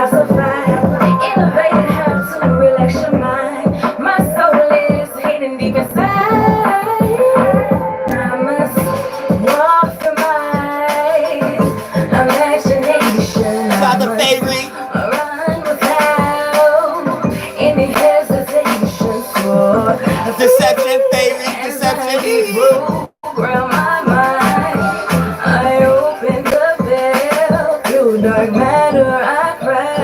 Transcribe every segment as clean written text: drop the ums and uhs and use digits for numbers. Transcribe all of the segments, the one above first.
I'll survive. Innovated how to relax your mind. My soul is hidden deep inside. I must walk the mind. Imagination. Got I the must favorite. run without any hesitation. For Deception, favorite, as deception. I program my mind, I open the veil. Through dark matter I cry.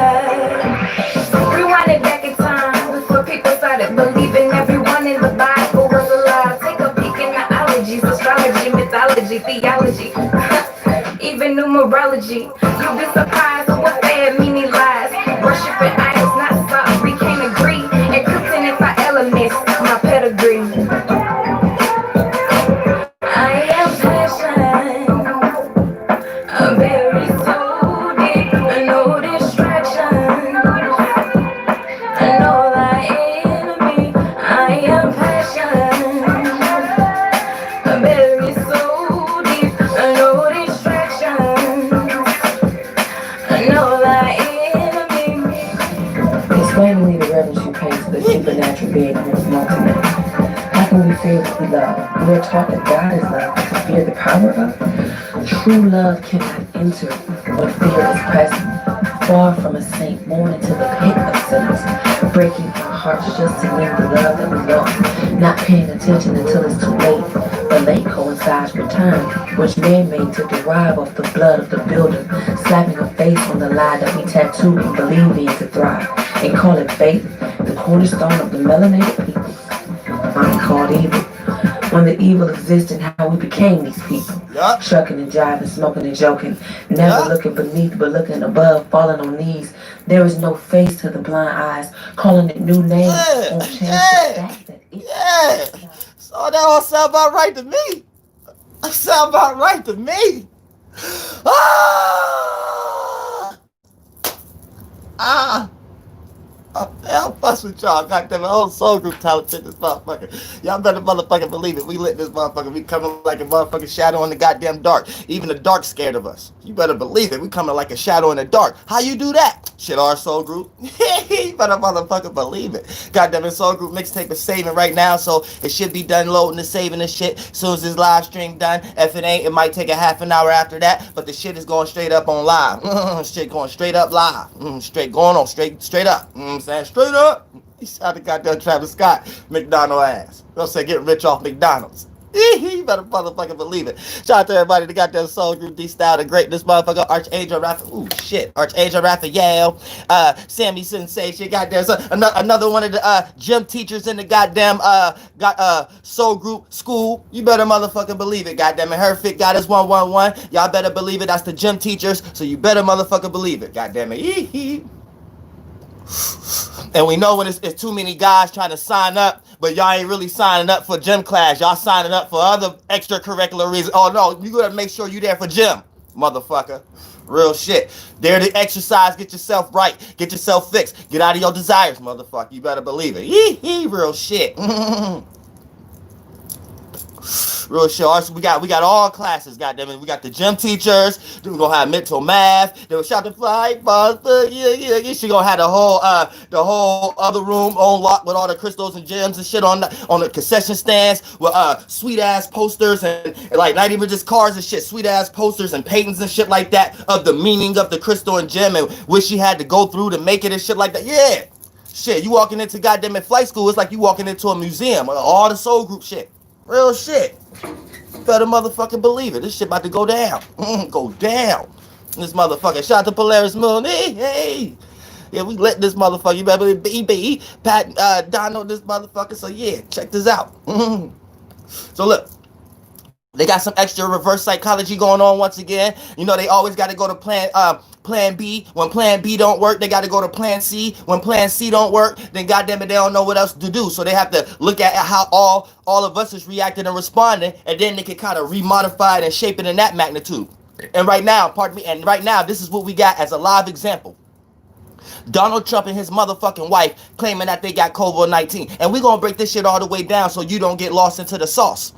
Rewind it back in time before people started believing everyone in the Bible was alive. Take a peek in the ologies, astrology, mythology, theology, even numerology. You'll be surprised at what fed meaning lies. Worshiping idols, not sorry, can't agree. Encrypting if I elements, my pedigree. I am passion, a very so deep, no distraction. I know thy enemy. I am passion, a very so deep, no distraction. I know thy enemy. Explain to me the reverence you pay to the supernatural being who is multiple. How can we fear what we love? We are taught that God is love, but to fear the power of true love cannot enter when fear is present. Far from a saint born into the pit of sinners, breaking our hearts just to win the love that we lost, not paying attention until it's too late. The late coincides with time, which man made to derive off the blood of the builder, slapping a face on the lie that we tattoo and believe in to thrive, and call it faith, the cornerstone of the melanated peoples. I'm called evil. When the evil exists and how we became these people. Yup. Trucking and driving, smoking and joking, never Yup. looking beneath but looking above, falling on knees. There is no face to the blind eyes, calling it new names won't change the fact that it. Yeah. So that all sound about right to me. That sound about right to me. Ah! Ah! I'll fuss with y'all. Goddamn, the whole soul group talented this motherfucker. Y'all better motherfucking believe it. We lit this motherfucker. We coming like a motherfucking shadow in the goddamn dark. Even the dark scared of us. You better believe it. We coming like a shadow in the dark. How you do that? Shit, our soul group. You better motherfucking believe it. Goddamn, the soul group mixtape is saving right now, so it should be done loading and saving this shit. As soon as this live stream done. If it ain't, it might take a half an hour after that. But the shit is going straight up on live. Shit going straight up live. Straight going on straight up. I'm saying straight up. He shot the goddamn Travis Scott McDonald ass. Don't say get rich off McDonald's. You better motherfucking believe it. Shout out to everybody that got their soul group D-Style, the greatness motherfucker, Archangel Raphael. Ooh, shit. Archangel Raphael. Sammy Sensation. Goddamn. So another one of the gym teachers in the goddamn soul group school. You better motherfucking believe it. Goddamn it. Her fit got us 111. Y'all better believe it. That's the gym teachers. So you better motherfucking believe it. Goddamn it. And we know when it's too many guys trying to sign up, but y'all ain't really signing up for gym class. Y'all signing up for other extracurricular reasons. Oh no, you gotta make sure you there for gym, motherfucker. Real shit. There to exercise, get yourself right, get yourself fixed, get out of your desires, motherfucker. You better believe it. Real shit. Real shit. We got all classes, goddammit. We got the gym teachers. Then we gonna have mental math. Then we shot the flight boss. Yeah. She gonna have the whole other room on lock with all the crystals and gems and shit on the concession stands with sweet ass posters and like not even just cards and shit. Sweet ass posters and paintings and shit like that of the meaning of the crystal and gem and what she had to go through to make it and shit like that. Yeah. Shit, you walking into goddamn flight school, it's like you walking into a museum. All the soul group shit. Real shit. Better motherfucking believe it. This shit about to go down. Go down. This motherfucker. Shout out to Polaris Moon. Hey. Yeah, we let this motherfucker. You better be Pat Donald this motherfucker. So yeah, check this out. So look. They got some extra reverse psychology going on once again. You know, they always got to go to plan B. When plan B don't work, they got to go to plan C. When plan C don't work, then goddamn it, they don't know what else to do. So they have to look at how all of us is reacting and responding, and then they can kind of remodify it and shape it in that magnitude. And right now, this is what we got as a live example. Donald Trump and his motherfucking wife claiming that they got COVID-19. And we're going to break this shit all the way down so you don't get lost into the sauce.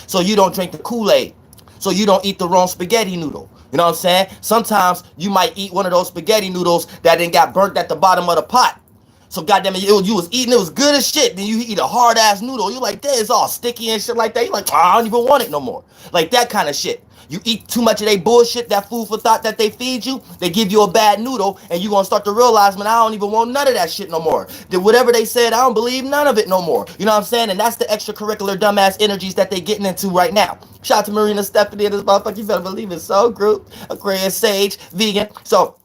So you don't drink the Kool-Aid. So you don't eat the wrong spaghetti noodle. You know what I'm saying? Sometimes you might eat one of those spaghetti noodles that then got burnt at the bottom of the pot. So goddamn it, you was eating, it was good as shit. Then you eat a hard ass noodle. You like, that is all sticky and shit like that. You like, oh, I don't even want it no more. Like that kind of shit. You eat too much of they bullshit, that food for thought that they feed you, they give you a bad noodle, and you gonna start to realize, man, I don't even want none of that shit no more. Then whatever they said, I don't believe none of it no more. You know what I'm saying? And that's the extracurricular dumbass energies that they getting into right now. Shout out to Marina Stephanie and this motherfucker. You better believe it. Soul Group, Aquarius, Sage, Vegan. So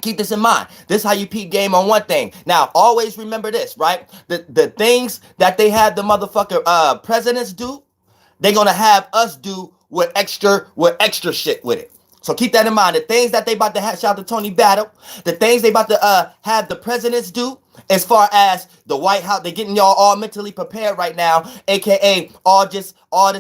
keep this in mind. This is how you peep game on one thing. Now, always remember this, right? The things that they had the motherfucker presidents do, they're gonna have us do with extra shit with it. So keep that in mind. The things that they about to have, shout out to Tony Battle, the things they about to have the presidents do, as far as the White House, they're getting y'all all mentally prepared right now, aka all this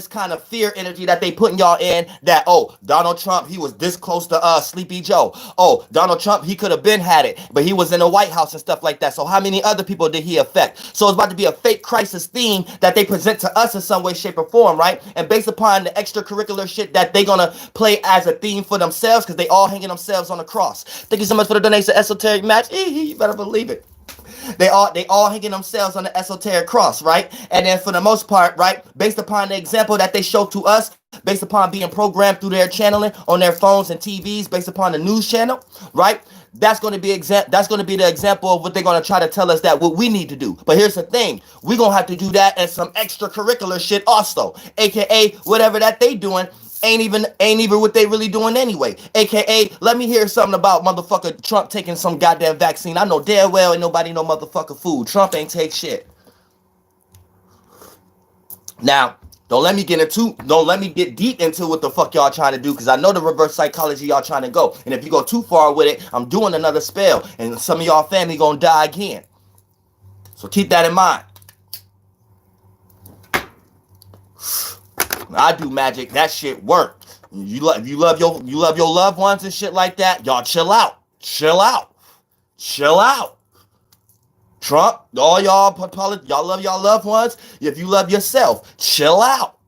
kind of fear energy that they putting y'all in, that, oh, Donald Trump, he was this close to Sleepy Joe. Oh, Donald Trump, he could have been had it, but he was in the White House and stuff like that. So how many other people did he affect? So it's about to be a fake crisis theme that they present to us in some way, shape, or form, right? And based upon the extracurricular shit that they gonna play as a theme for themselves, because they all hanging themselves on the cross. Thank you so much for the donation, Esoteric Match. You better believe it. They all hanging themselves on the esoteric cross, right? And then for the most part, right, based upon the example that they show to us, based upon being programmed through their channeling on their phones and TVs, based upon the news channel, right? That's going to be the example of what they're going to try to tell us that what we need to do. But here's the thing. We're going to have to do that and some extracurricular shit also, aka whatever that they doing ain't even what they really doing anyway. AKA, let me hear something about motherfucker Trump taking some goddamn vaccine. I know damn well ain't nobody no motherfucker food. Trump ain't take shit. Now, don't let me get deep into what the fuck y'all trying to do, because I know the reverse psychology y'all trying to go. And if you go too far with it, I'm doing another spell, and some of y'all family gonna die again. So keep that in mind. I do magic. That shit work. You love your loved ones and shit like that. Y'all chill out. Trump, all y'all love y'all loved ones. If you love yourself, chill out,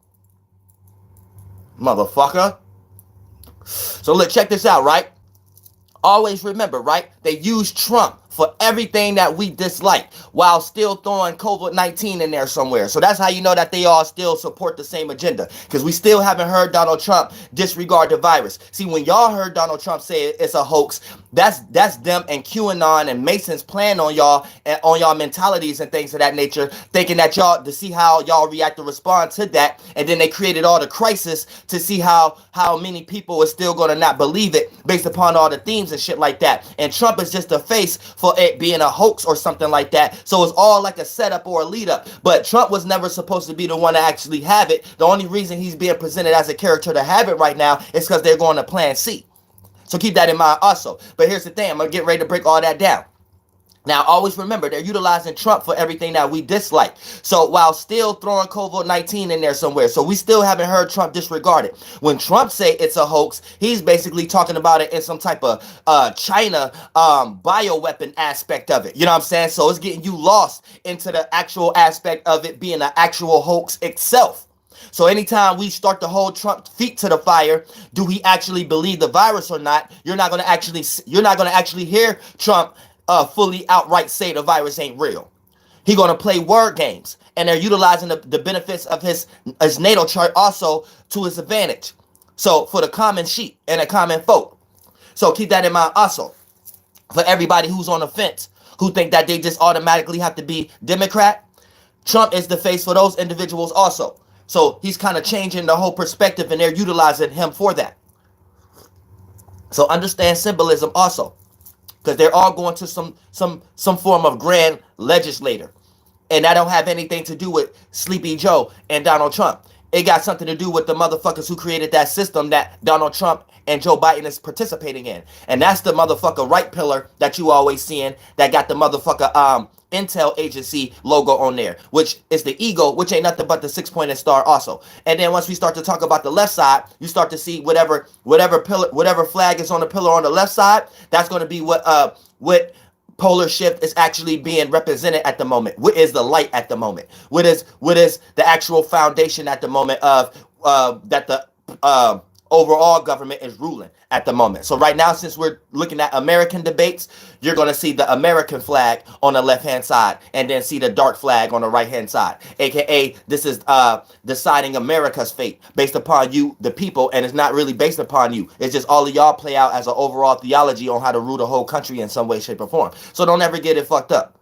motherfucker. So look, check this out, right? Always remember, right? They use Trump for everything that we dislike while still throwing COVID-19 in there somewhere. So that's how you know that they all still support the same agenda, because we still haven't heard Donald Trump disregard the virus. See, when y'all heard Donald Trump say it's a hoax, that's them and QAnon and Masons playing on y'all and on y'all mentalities and things of that nature, thinking that y'all, to see how y'all react to respond to that. And then they created all the crisis to see how many people are still going to not believe it based upon all the themes and shit like that. And Trump is just a face for it being a hoax or something like that. So it's all like a setup or a lead up. But Trump was never supposed to be the one to actually have it. The only reason he's being presented as a character to have it right now is because they're going to Plan C. So keep that in mind also. But here's the thing. I'm going to get ready to break all that down. Now, always remember, they're utilizing Trump for everything that we dislike. So while still throwing COVID-19 in there somewhere. So we still haven't heard Trump disregard it. When Trump say it's a hoax, he's basically talking about it in some type of China bioweapon aspect of it. You know what I'm saying? So it's getting you lost into the actual aspect of it being an actual hoax itself. So anytime we start to hold Trump's feet to the fire, do he actually believe the virus or not? You're not going to actually hear Trump fully outright say the virus ain't real. He gonna play word games, and they're utilizing the benefits of his natal chart also to his advantage. So for the common sheep and the common folk. So keep that in mind also. For everybody who's on the fence, who think that they just automatically have to be Democrat, Trump is the face for those individuals also. So he's kind of changing the whole perspective, and they're utilizing him for that. So understand symbolism also, because they're all going to some form of grand legislator. And that don't have anything to do with Sleepy Joe and Donald Trump. It got something to do with the motherfuckers who created that system that Donald Trump and Joe Biden is participating in. And that's the motherfucker right pillar that you always seeing that got the motherfucker Intel agency logo on there, which is the ego, which ain't nothing but the 6-pointed star also. And then once we start to talk about the left side, you start to see whatever pillar, whatever flag is on the pillar on the left side, that's going to be what polar shift is actually being represented at the moment. What is the light at the moment? What is the actual foundation at the moment of that the overall government is ruling at the moment. So right now, since we're looking at American debates, you're going to see the American flag on the left-hand side and then see the dark flag on the right-hand side. AKA, this is deciding America's fate based upon you, the people, and it's not really based upon you. It's just all of y'all play out as an overall theology on how to rule the whole country in some way, shape, or form. So don't ever get it fucked up.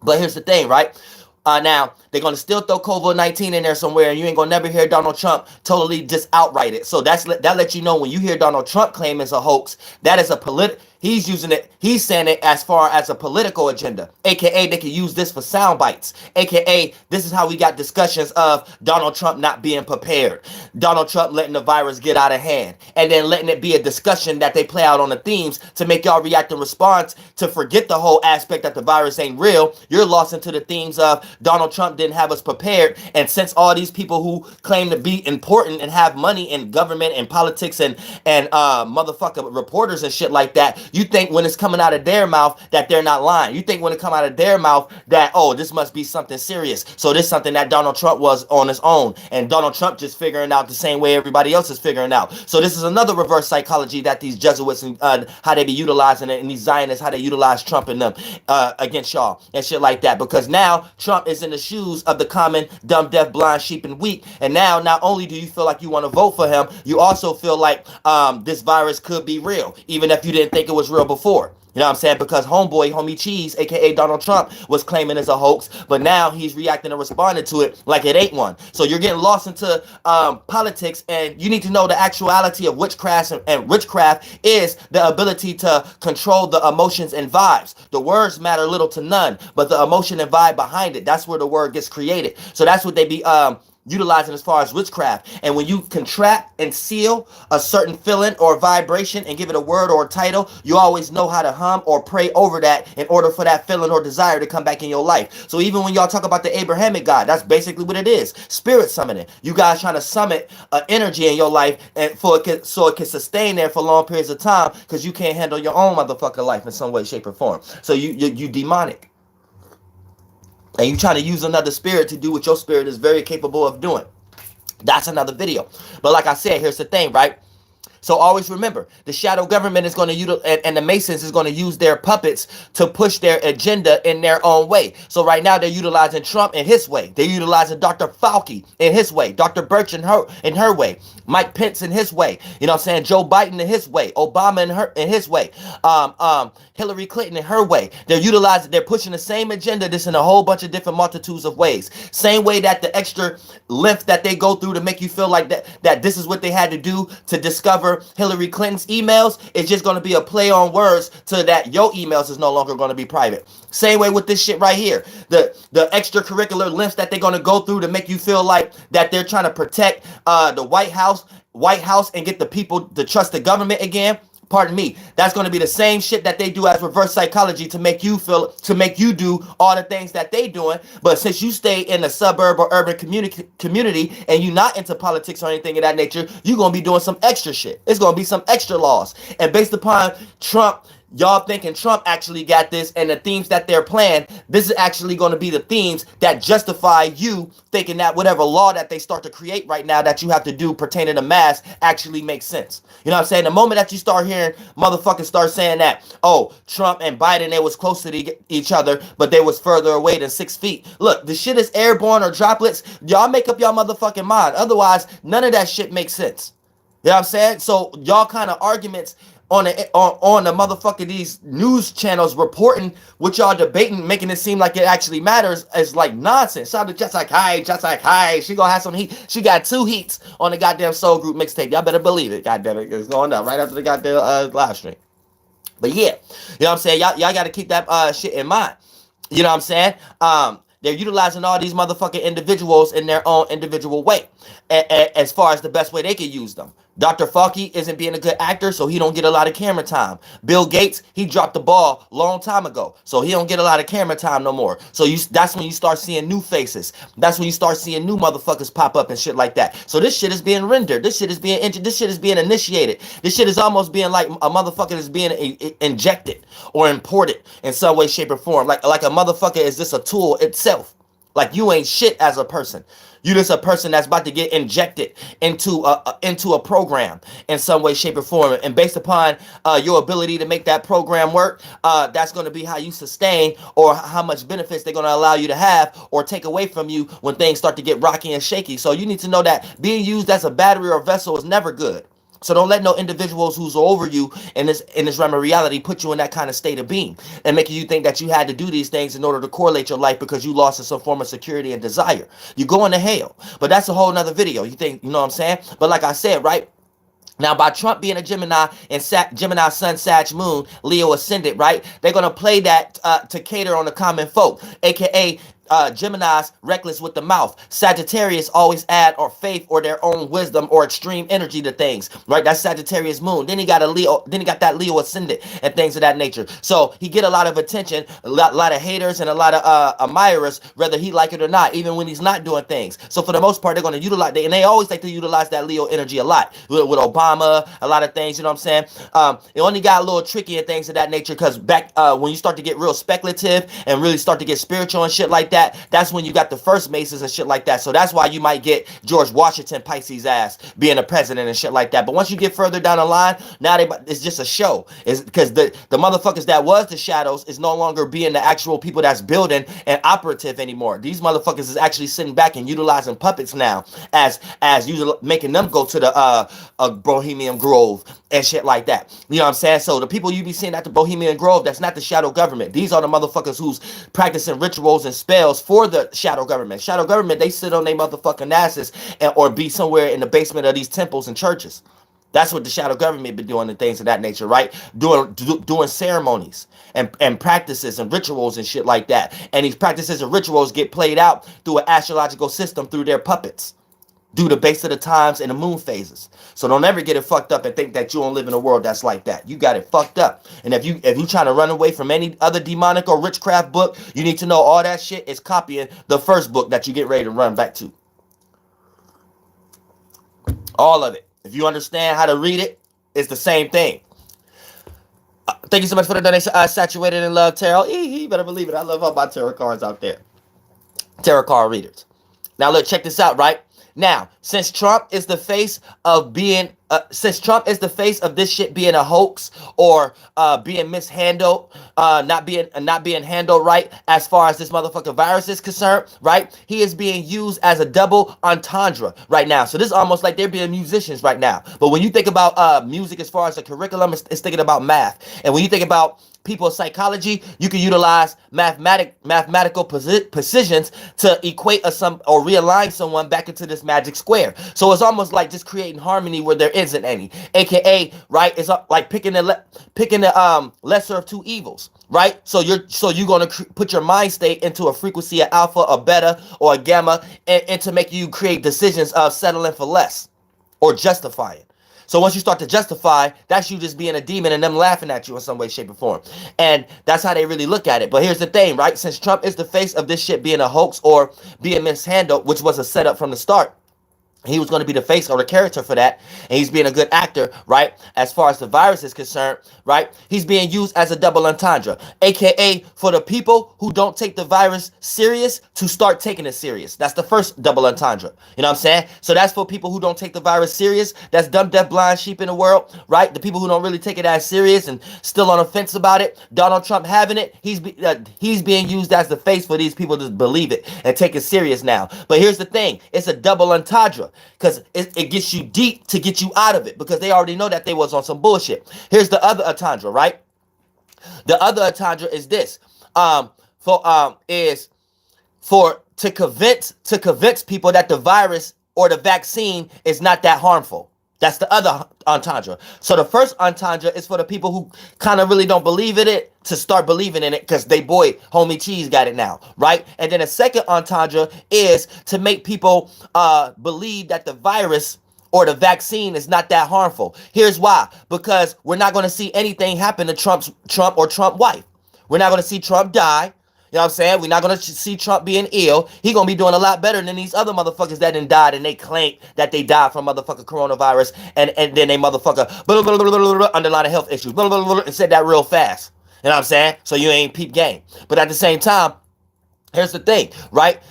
But here's the thing, right? Now, they're going to still throw COVID-19 in there somewhere, and you ain't going to never hear Donald Trump totally just outright it. So that lets you know when you hear Donald Trump claim it's a hoax, that is a he's using it, he's saying it as far as a political agenda. AKA, they can use this for sound bites. AKA, this is how we got discussions of Donald Trump not being prepared. Donald Trump letting the virus get out of hand. And then letting it be a discussion that they play out on the themes to make y'all react and respond to forget the whole aspect that the virus ain't real. You're lost into the themes of Donald Trump didn't have us prepared. And since all these people who claim to be important and have money in government and politics and motherfucker reporters and shit like that, you think when it's coming out of their mouth that they're not lying. You think when it come out of their mouth that, oh, this must be something serious. So this is something that Donald Trump was on his own. And Donald Trump just figuring out the same way everybody else is figuring out. So this is another reverse psychology that these Jesuits and how they be utilizing it, and these Zionists, how they utilize Trump and them against y'all and shit like that. Because now Trump is in the shoes of the common, dumb, deaf, blind, sheep, and weak. And now not only do you feel like you want to vote for him, you also feel like this virus could be real, even if you didn't think it was real before. You know what I'm saying? Because homie cheese, aka Donald Trump, was claiming it's a hoax, but now he's reacting and responding to it like it ain't one. So you're getting lost into politics, and you need to know the actuality of witchcraft, and witchcraft is the ability to control the emotions and vibes. The words matter little to none, but the emotion and vibe behind it, that's where the word gets created. So that's what they be utilizing as far as witchcraft. And when you contract and seal a certain feeling or vibration and give it a word or a title, you always know how to hum or pray over that in order for that feeling or desire to come back in your life. So even when y'all talk about the Abrahamic God, that's basically what it is. Spirit summoning. You guys trying to summon energy in your life and so it can sustain there for long periods of time, because you can't handle your own motherfucking life in some way, shape, or form. So you demonic. And you trying to use another spirit to do what your spirit is very capable of doing. That's another video. But like I said, here's the thing, right? So always remember, the shadow government is going to use, and the Masons is going to use their puppets to push their agenda in their own way. So right now they're utilizing Trump in his way. They're utilizing Dr. Fauci in his way. Dr. Birch in her way. Mike Pence in his way. You know what I'm saying? Joe Biden in his way. Obama in his way. Hillary Clinton in her way. They're pushing the same agenda, this in a whole bunch of different multitudes of ways. Same way that the extra length that they go through to make you feel like that this is what they had to do to discover Hillary Clinton's emails, is just going to be a play on words to that your emails is no longer going to be private. Same way with this shit right here. The extracurricular lengths that they're going to go through to make you feel like that they're trying to protect the White House and get the people to trust the government again. Pardon me. That's going to be the same shit that they do as reverse psychology to make you do all the things that they doing. But since you stay in a suburb or urban community and you not into politics or anything of that nature, you're going to be doing some extra shit. It's going to be some extra laws. And based upon Trump, y'all thinking Trump actually got this and the themes that they're playing, this is actually going to be the themes that justify you thinking that whatever law that they start to create right now that you have to do pertaining to masks actually makes sense. You know what I'm saying? The moment that you start hearing motherfuckers start saying that, oh, Trump and Biden, they was close to each other, but they was further away than 6 feet. Look, the shit is airborne or droplets. Y'all make up y'all motherfucking mind. Otherwise, none of that shit makes sense. You know what I'm saying? So y'all kind of arguments on the motherfucking these news channels reporting what y'all debating, making it seem like it actually matters, is like nonsense. Shout out to just like hi. She gonna have some heat. She got 2 heats on the goddamn Soul Group mixtape. Y'all better believe it. Goddamn it, it's going up right after the goddamn live stream. But yeah, you know what I'm saying? Y'all got to keep that shit in mind. You know what I'm saying? They're utilizing all these motherfucking individuals in their own individual way, as far as the best way they can use them. Dr. Fauci isn't being a good actor, so he don't get a lot of camera time. Bill Gates, he dropped the ball long time ago, so he don't get a lot of camera time no more. So that's when you start seeing new faces. That's when you start seeing new motherfuckers pop up and shit like that. So this shit is being rendered. This shit is being initiated. This shit is almost being like a motherfucker is being injected or imported in some way, shape, or form. Like a motherfucker is just a tool itself. Like you ain't shit as a person. You just a person that's about to get injected into a program in some way, shape, or form, and based upon your ability to make that program work, that's going to be how you sustain or how much benefits they're going to allow you to have or take away from you when things start to get rocky and shaky. So you need to know that being used as a battery or vessel is never good. So don't let no individuals who's over you in this realm of reality put you in that kind of state of being and making you think that you had to do these things in order to correlate your life because you lost some form of security and desire. You go into hell. But that's a whole nother video. You think, you know what I'm saying? But like I said, right? Now, by Trump being a Gemini and Gemini Sun, Sag Moon, Leo Ascendant, right? They're going to play that to cater on the common folk, a.k.a. Gemini's reckless with the mouth. Sagittarius always add or faith or their own wisdom or extreme energy to things, right? That's Sagittarius moon. Then he got a Leo, then he got that Leo ascendant and things of that nature. So he get a lot of attention, a lot of haters and a lot of admirers, whether he like it or not, even when he's not doing things. So for the most part, they're going to utilize, and they always like to utilize that Leo energy a lot. With Obama, a lot of things, you know what I'm saying? It only got a little tricky and things of that nature because back when you start to get real speculative and really start to get spiritual and shit like that, that's when you got the first Masons and shit like that. So that's why you might get George Washington Pisces ass being a president and shit like that. But once you get further down the line, now it's just a show. It's because the motherfuckers that was the shadows is no longer being the actual people that's building and operative anymore. These motherfuckers is actually sitting back and utilizing puppets now as making them go to the Bohemian Grove and shit like that. You know what I'm saying? So the people you be seeing at the Bohemian Grove, that's not the shadow government. These are the motherfuckers who's practicing rituals and spells for the shadow government. Shadow government, they sit on their motherfucking asses or be somewhere in the basement of these temples and churches. That's what the shadow government be doing and things of that nature, right? Doing ceremonies and practices and rituals and shit like that. And these practices and rituals get played out through an astrological system through their puppets, due to base of the times and the moon phases. So don't ever get it fucked up and think that you don't live in a world that's like that. You got it fucked up. And if you trying to run away from any other demonic or witchcraft book, you need to know all that shit is copying the first book that you get ready to run back to. All of it. If you understand how to read it, it's the same thing. Thank you so much for the donation. Saturated in Love Tarot. You better believe it. I love all my tarot cards out there. Tarot card readers. Now look, check this out, right? Now, since Trump is the face of being, since Trump is the face of this shit being a hoax or being mishandled, not being handled right as far as this motherfucking virus is concerned, right? He is being used as a double entendre right now. So this is almost like they're being musicians right now. But when you think about music as far as the curriculum, it's thinking about math. And when you think about people's psychology, you can utilize mathematical precisions to equate or realign someone back into this magic square. So it's almost like just creating harmony where there isn't any, aka, right? It's like picking the lesser of two evils, right? So you're gonna put your mind state into a frequency of alpha, or beta, or a gamma, and to make you create decisions of settling for less or justifying. So once you start to justify, that's you just being a demon and them laughing at you in some way, shape, or form. And that's how they really look at it. But here's the thing, right? Since Trump is the face of this shit being a hoax or being mishandled, which was a setup from the start, he was going to be the face or the character for that. And he's being a good actor, right? As far as the virus is concerned, right? He's being used as a double entendre, aka for the people who don't take the virus serious to start taking it serious. That's the first double entendre. You know what I'm saying? So that's for people who don't take the virus serious. That's dumb, deaf, blind sheep in the world, right? The people who don't really take it as serious and still on the fence about it. Donald Trump having it. He's being used as the face for these people to believe it and take it serious now. But here's the thing. It's a double entendre. Because it gets you deep to get you out of it. Because they already know that they was on some bullshit. Here's the other entendre, right? The other entendre is this. To convince people that the virus or the vaccine is not that harmful. That's the other entendre. So the first entendre is for the people who kind of really don't believe in it to start believing in it because they boy, homie Cheese got it now, right? And then the second entendre is to make people believe that the virus or the vaccine is not that harmful. Here's why. Because we're not going to see anything happen to Trump or Trump wife. We're not going to see Trump die. You know what I'm saying? We're not going to see Trump being ill. He going to be doing a lot better than these other motherfuckers that done died and they claim that they died from motherfucking coronavirus and then they motherfucker underlying health issues and said that real fast. You know what I'm saying? So you ain't peep game. But at the same time, here's the thing, right?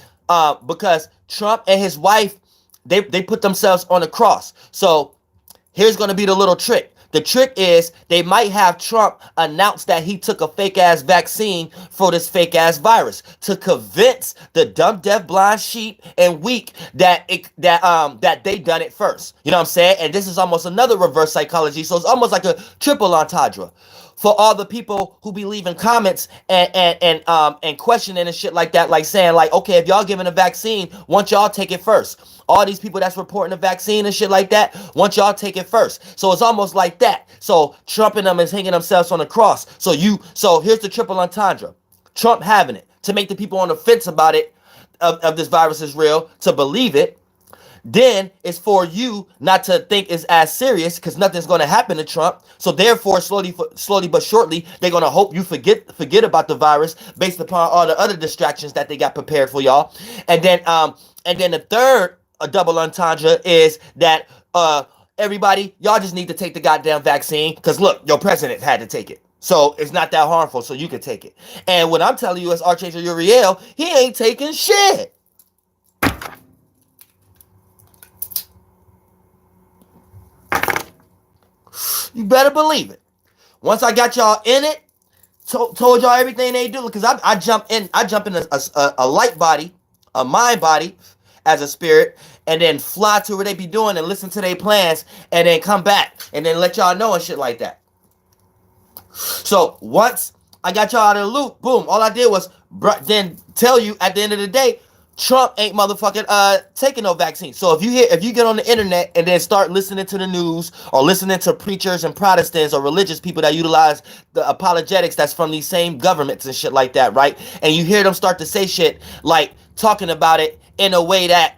Because Trump and his wife, they put themselves on a cross. So here's going to be the little trick. The trick is they might have Trump announce that he took a fake ass vaccine for this fake ass virus to convince the dumb, deaf, blind, sheep, and weak that they done it first. You know what I'm saying? And this is almost another reverse psychology. So it's almost like a triple entendre. For all the people who be leaving comments and questioning and shit like that, like saying like, okay, if y'all giving a vaccine, once y'all take it first. All these people that's reporting the vaccine and shit like that, once y'all take it first. So it's almost like that. So Trump and them is hanging themselves on the cross. So here's the triple entendre. Trump having it to make the people on the fence about it, of this virus is real, to believe it. Then it's for you not to think it's as serious because nothing's going to happen to Trump. So therefore, slowly but surely, they're going to hope you forget about the virus based upon all the other distractions that they got prepared for y'all. And then the third double entendre is that everybody, y'all just need to take the goddamn vaccine because look, your president had to take it. So it's not that harmful, so you can take it. And what I'm telling you is Archangel Uriel, he ain't taking shit. You better believe it. Once I got y'all in it, told y'all everything they do, because I jump in a light body, a mind body, as a spirit, and then fly to where they be doing and listen to their plans, and then come back and then let y'all know and shit like that. So once I got y'all out of the loop, boom, all I did was then tell you at the end of the day, Trump ain't motherfucking taking no vaccine. So if you get on the internet and then start listening to the news or listening to preachers and Protestants or religious people that utilize the apologetics that's from these same governments and shit like that, right? And you hear them start to say shit like talking about it in a way that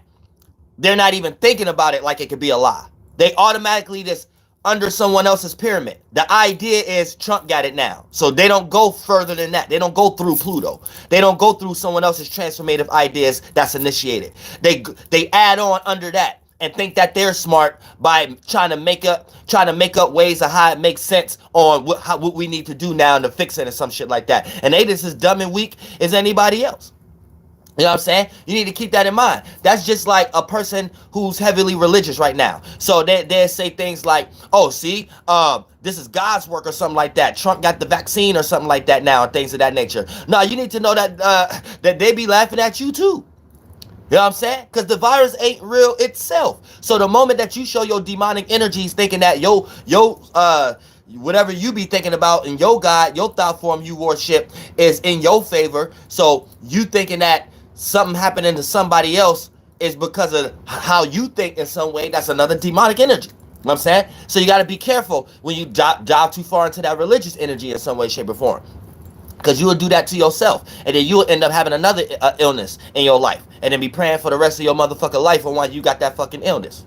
they're not even thinking about it like it could be a lie. They automatically just under someone else's pyramid. The idea is Trump got it now. So they don't go further than that. They don't go through Pluto. They don't go through someone else's transformative ideas that's initiated. They add on under that and think that they're smart by trying to make up ways of how it makes sense on what we need to do now to fix it or some shit like that. And they just as dumb and weak as anybody else. You know what I'm saying? You need to keep that in mind. That's just like a person who's heavily religious right now. So they say things like, oh, see, this is God's work or something like that. Trump got the vaccine or something like that now and things of that nature. No, you need to know that that they be laughing at you too. You know what I'm saying? Because the virus ain't real itself. So the moment that you show your demonic energies thinking that whatever you be thinking about in your God, your thought form you worship is in your favor. So you thinking that something happening to somebody else is because of how you think in some way. That's another demonic energy. You know what I'm saying? So you got to be careful when you dive too far into that religious energy in some way, shape, or form. Because you will do that to yourself. And then you will end up having another illness in your life. And then be praying for the rest of your motherfucking life on why you got that fucking illness.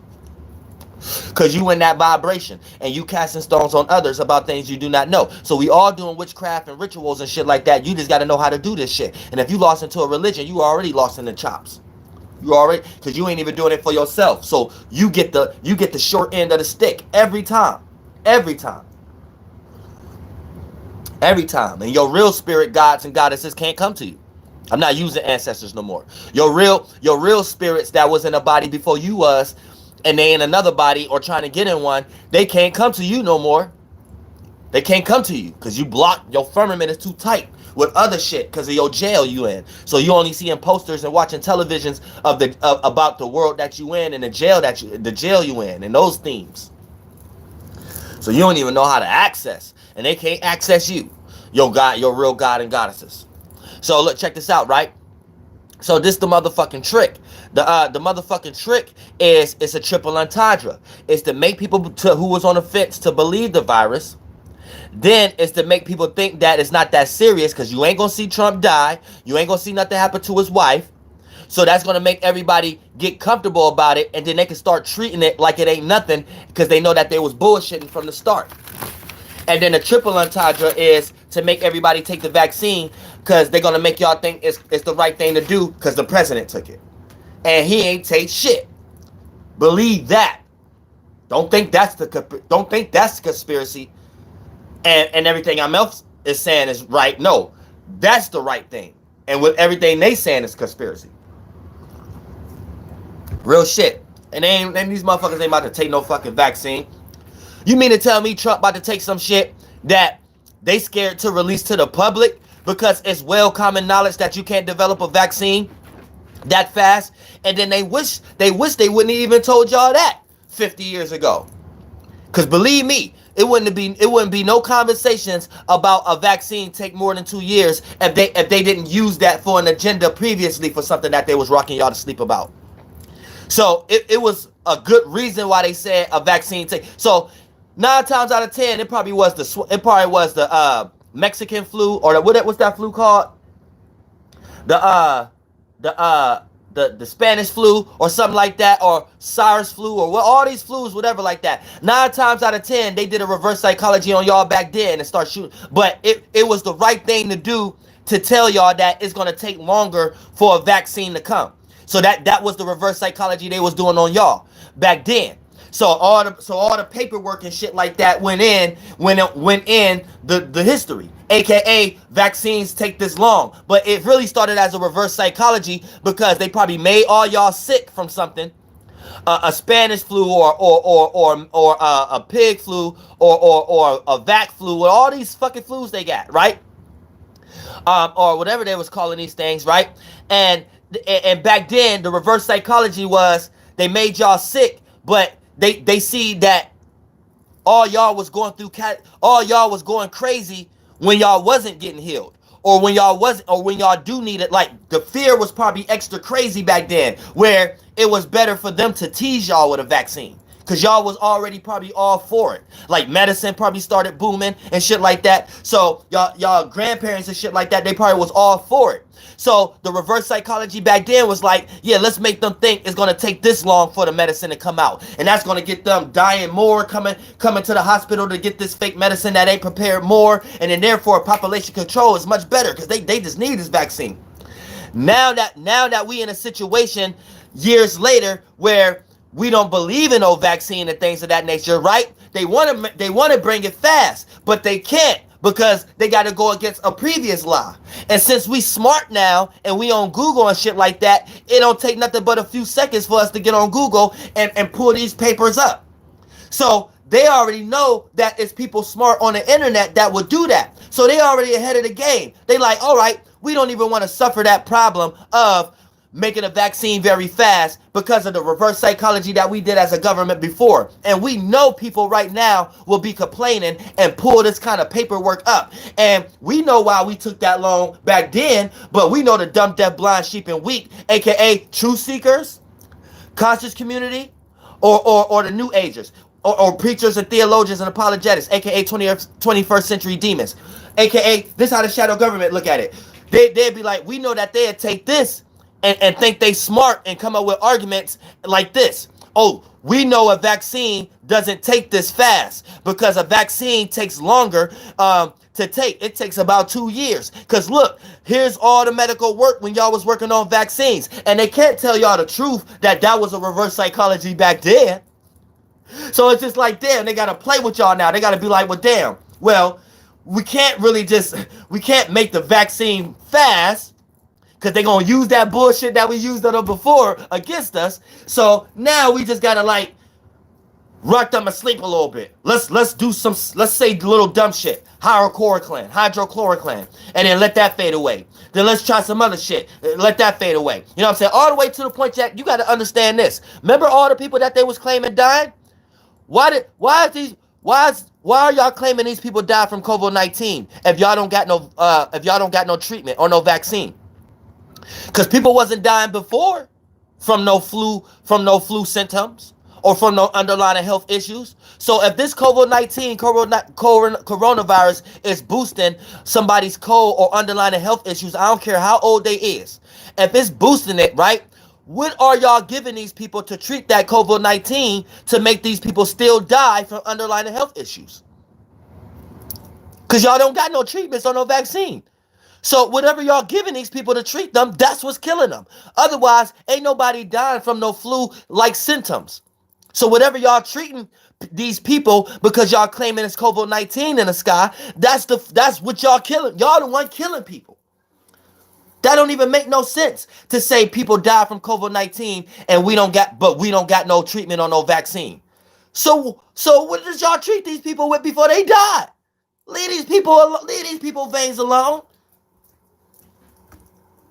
Because you in that vibration and you casting stones on others about things you do not know. So we all doing witchcraft and rituals and shit like that. You just got to know how to do this shit. And if you lost into a religion, you already lost in the chops. You already, because you ain't even doing it for yourself. So you get the short end of the stick every time. Every time. Every time. And your real spirit gods and goddesses can't come to you. I'm not using ancestors no more. Your real spirits that was in a body before you was, and they in another body or trying to get in one, they can't come to you no more. They can't come to you because you blocked, your firmament is too tight with other shit because of your jail you in. So you only seeing posters and watching televisions about the world that you in and the jail you in and those themes. So you don't even know how to access, and they can't access you, your God, your real God and goddesses. So look, check this out, right? So this the motherfucking trick. The motherfucking trick is it's a triple entendre. It's to make people who was on the fence to believe the virus. Then it's to make people think that it's not that serious because you ain't gonna see Trump die. You ain't gonna see nothing happen to his wife. So that's gonna make everybody get comfortable about it, and then they can start treating it like it ain't nothing because they know that they was bullshitting from the start. And then the triple entendre is to make everybody take the vaccine because they're gonna make y'all think it's the right thing to do because the president took it. And he ain't take shit. Believe that. Don't think that's the conspiracy. And everything I'm else is saying is right. No, that's the right thing. And with everything they saying is conspiracy. Real shit. And these motherfuckers ain't about to take no fucking vaccine. You mean to tell me Trump about to take some shit that they scared to release to the public because it's well common knowledge that you can't develop a vaccine that fast, and then they wish they wouldn't even told y'all that 50 years ago. Cause believe me, it wouldn't be no conversations about a vaccine take more than 2 years if they didn't use that for an agenda previously for something that they was rocking y'all to sleep about. So it was a good reason why they said a vaccine take. So 9 times out of 10, it probably was the Mexican flu, or what's that flu called? The the Spanish flu or something like that, or SARS flu, or all these flus, whatever like that. 9 times out of 10, they did a reverse psychology on y'all back then and start shooting. But it was the right thing to do to tell y'all that it's gonna take longer for a vaccine to come. So that was the reverse psychology they was doing on y'all back then. So all the paperwork and shit like that went in the history, aka vaccines take this long. But it really started as a reverse psychology because they probably made all y'all sick from something, a Spanish flu or a pig flu or a vac flu, or all these fucking flus they got, right? Or whatever they was calling these things, right? And back then the reverse psychology was they made y'all sick, but they see that all y'all was going crazy when y'all wasn't getting healed, or when y'all do need it. Like, the fear was probably extra crazy back then, where it was better for them to tease y'all with a vaccine, because y'all was already probably all for it. Like, medicine probably started booming and shit like that. So y'all grandparents and shit like that, they probably was all for it. So the reverse psychology back then was like, yeah, let's make them think it's going to take this long for the medicine to come out. And that's going to get them dying more, coming to the hospital to get this fake medicine that ain't prepared more. And then therefore population control is much better because they just need this vaccine. Now that we in a situation years later where we don't believe in no vaccine and things of that nature, right? They want to bring it fast, but they can't, because they got to go against a previous lie. And since we smart now and we on Google and shit like that, it don't take nothing but a few seconds for us to get on Google and pull these papers up. So they already know that it's people smart on the internet that would do that. So they already ahead of the game. They like, all right, we don't even want to suffer that problem of making a vaccine very fast because of the reverse psychology that we did as a government before. And we know people right now will be complaining and pull this kind of paperwork up. And we know why we took that long back then, but we know the dumb, deaf, blind, sheep, and weak, aka truth seekers, conscious community, or the new agers, or preachers and theologians and apologetics, aka 21st century demons, aka this how the shadow government look at it. They'd be like, we know that they'd take this and think they smart and come up with arguments like this. Oh, we know a vaccine doesn't take this fast because a vaccine takes longer to take. It takes about 2 years. Because look, here's all the medical work when y'all was working on vaccines. And they can't tell y'all the truth that was a reverse psychology back then. So it's just like, damn, they got to play with y'all now. They got to be like, well, damn, well, we can't make the vaccine fast, because they're going to use that bullshit that we used on them before against us. So now we just got to, like, rock them asleep a little bit. Let's say the little dumb shit. Hydrochloroquine. And then let that fade away. Then let's try some other shit. Let that fade away. You know what I'm saying? All the way to the point that you got to understand this. Remember all the people that they was claiming died? Why are y'all claiming these people died from COVID-19 if y'all don't got no treatment or no vaccine? Because people wasn't dying before from no flu symptoms or from no underlying health issues. So if this COVID-19 coronavirus is boosting somebody's cold or underlying health issues, I don't care how old they is. If it's boosting it, right? What are y'all giving these people to treat that COVID-19 to make these people still die from underlying health issues? Because y'all don't got no treatments or no vaccine. So whatever y'all giving these people to treat them, that's what's killing them. Otherwise, ain't nobody dying from no flu-like symptoms. So whatever y'all treating these people because y'all claiming it's COVID-19 in the sky, that's what y'all killing. Y'all the one killing people. That don't even make no sense to say people die from COVID-19 and we don't got no treatment or no vaccine. So what did y'all treat these people with before they died? Leave these people veins alone.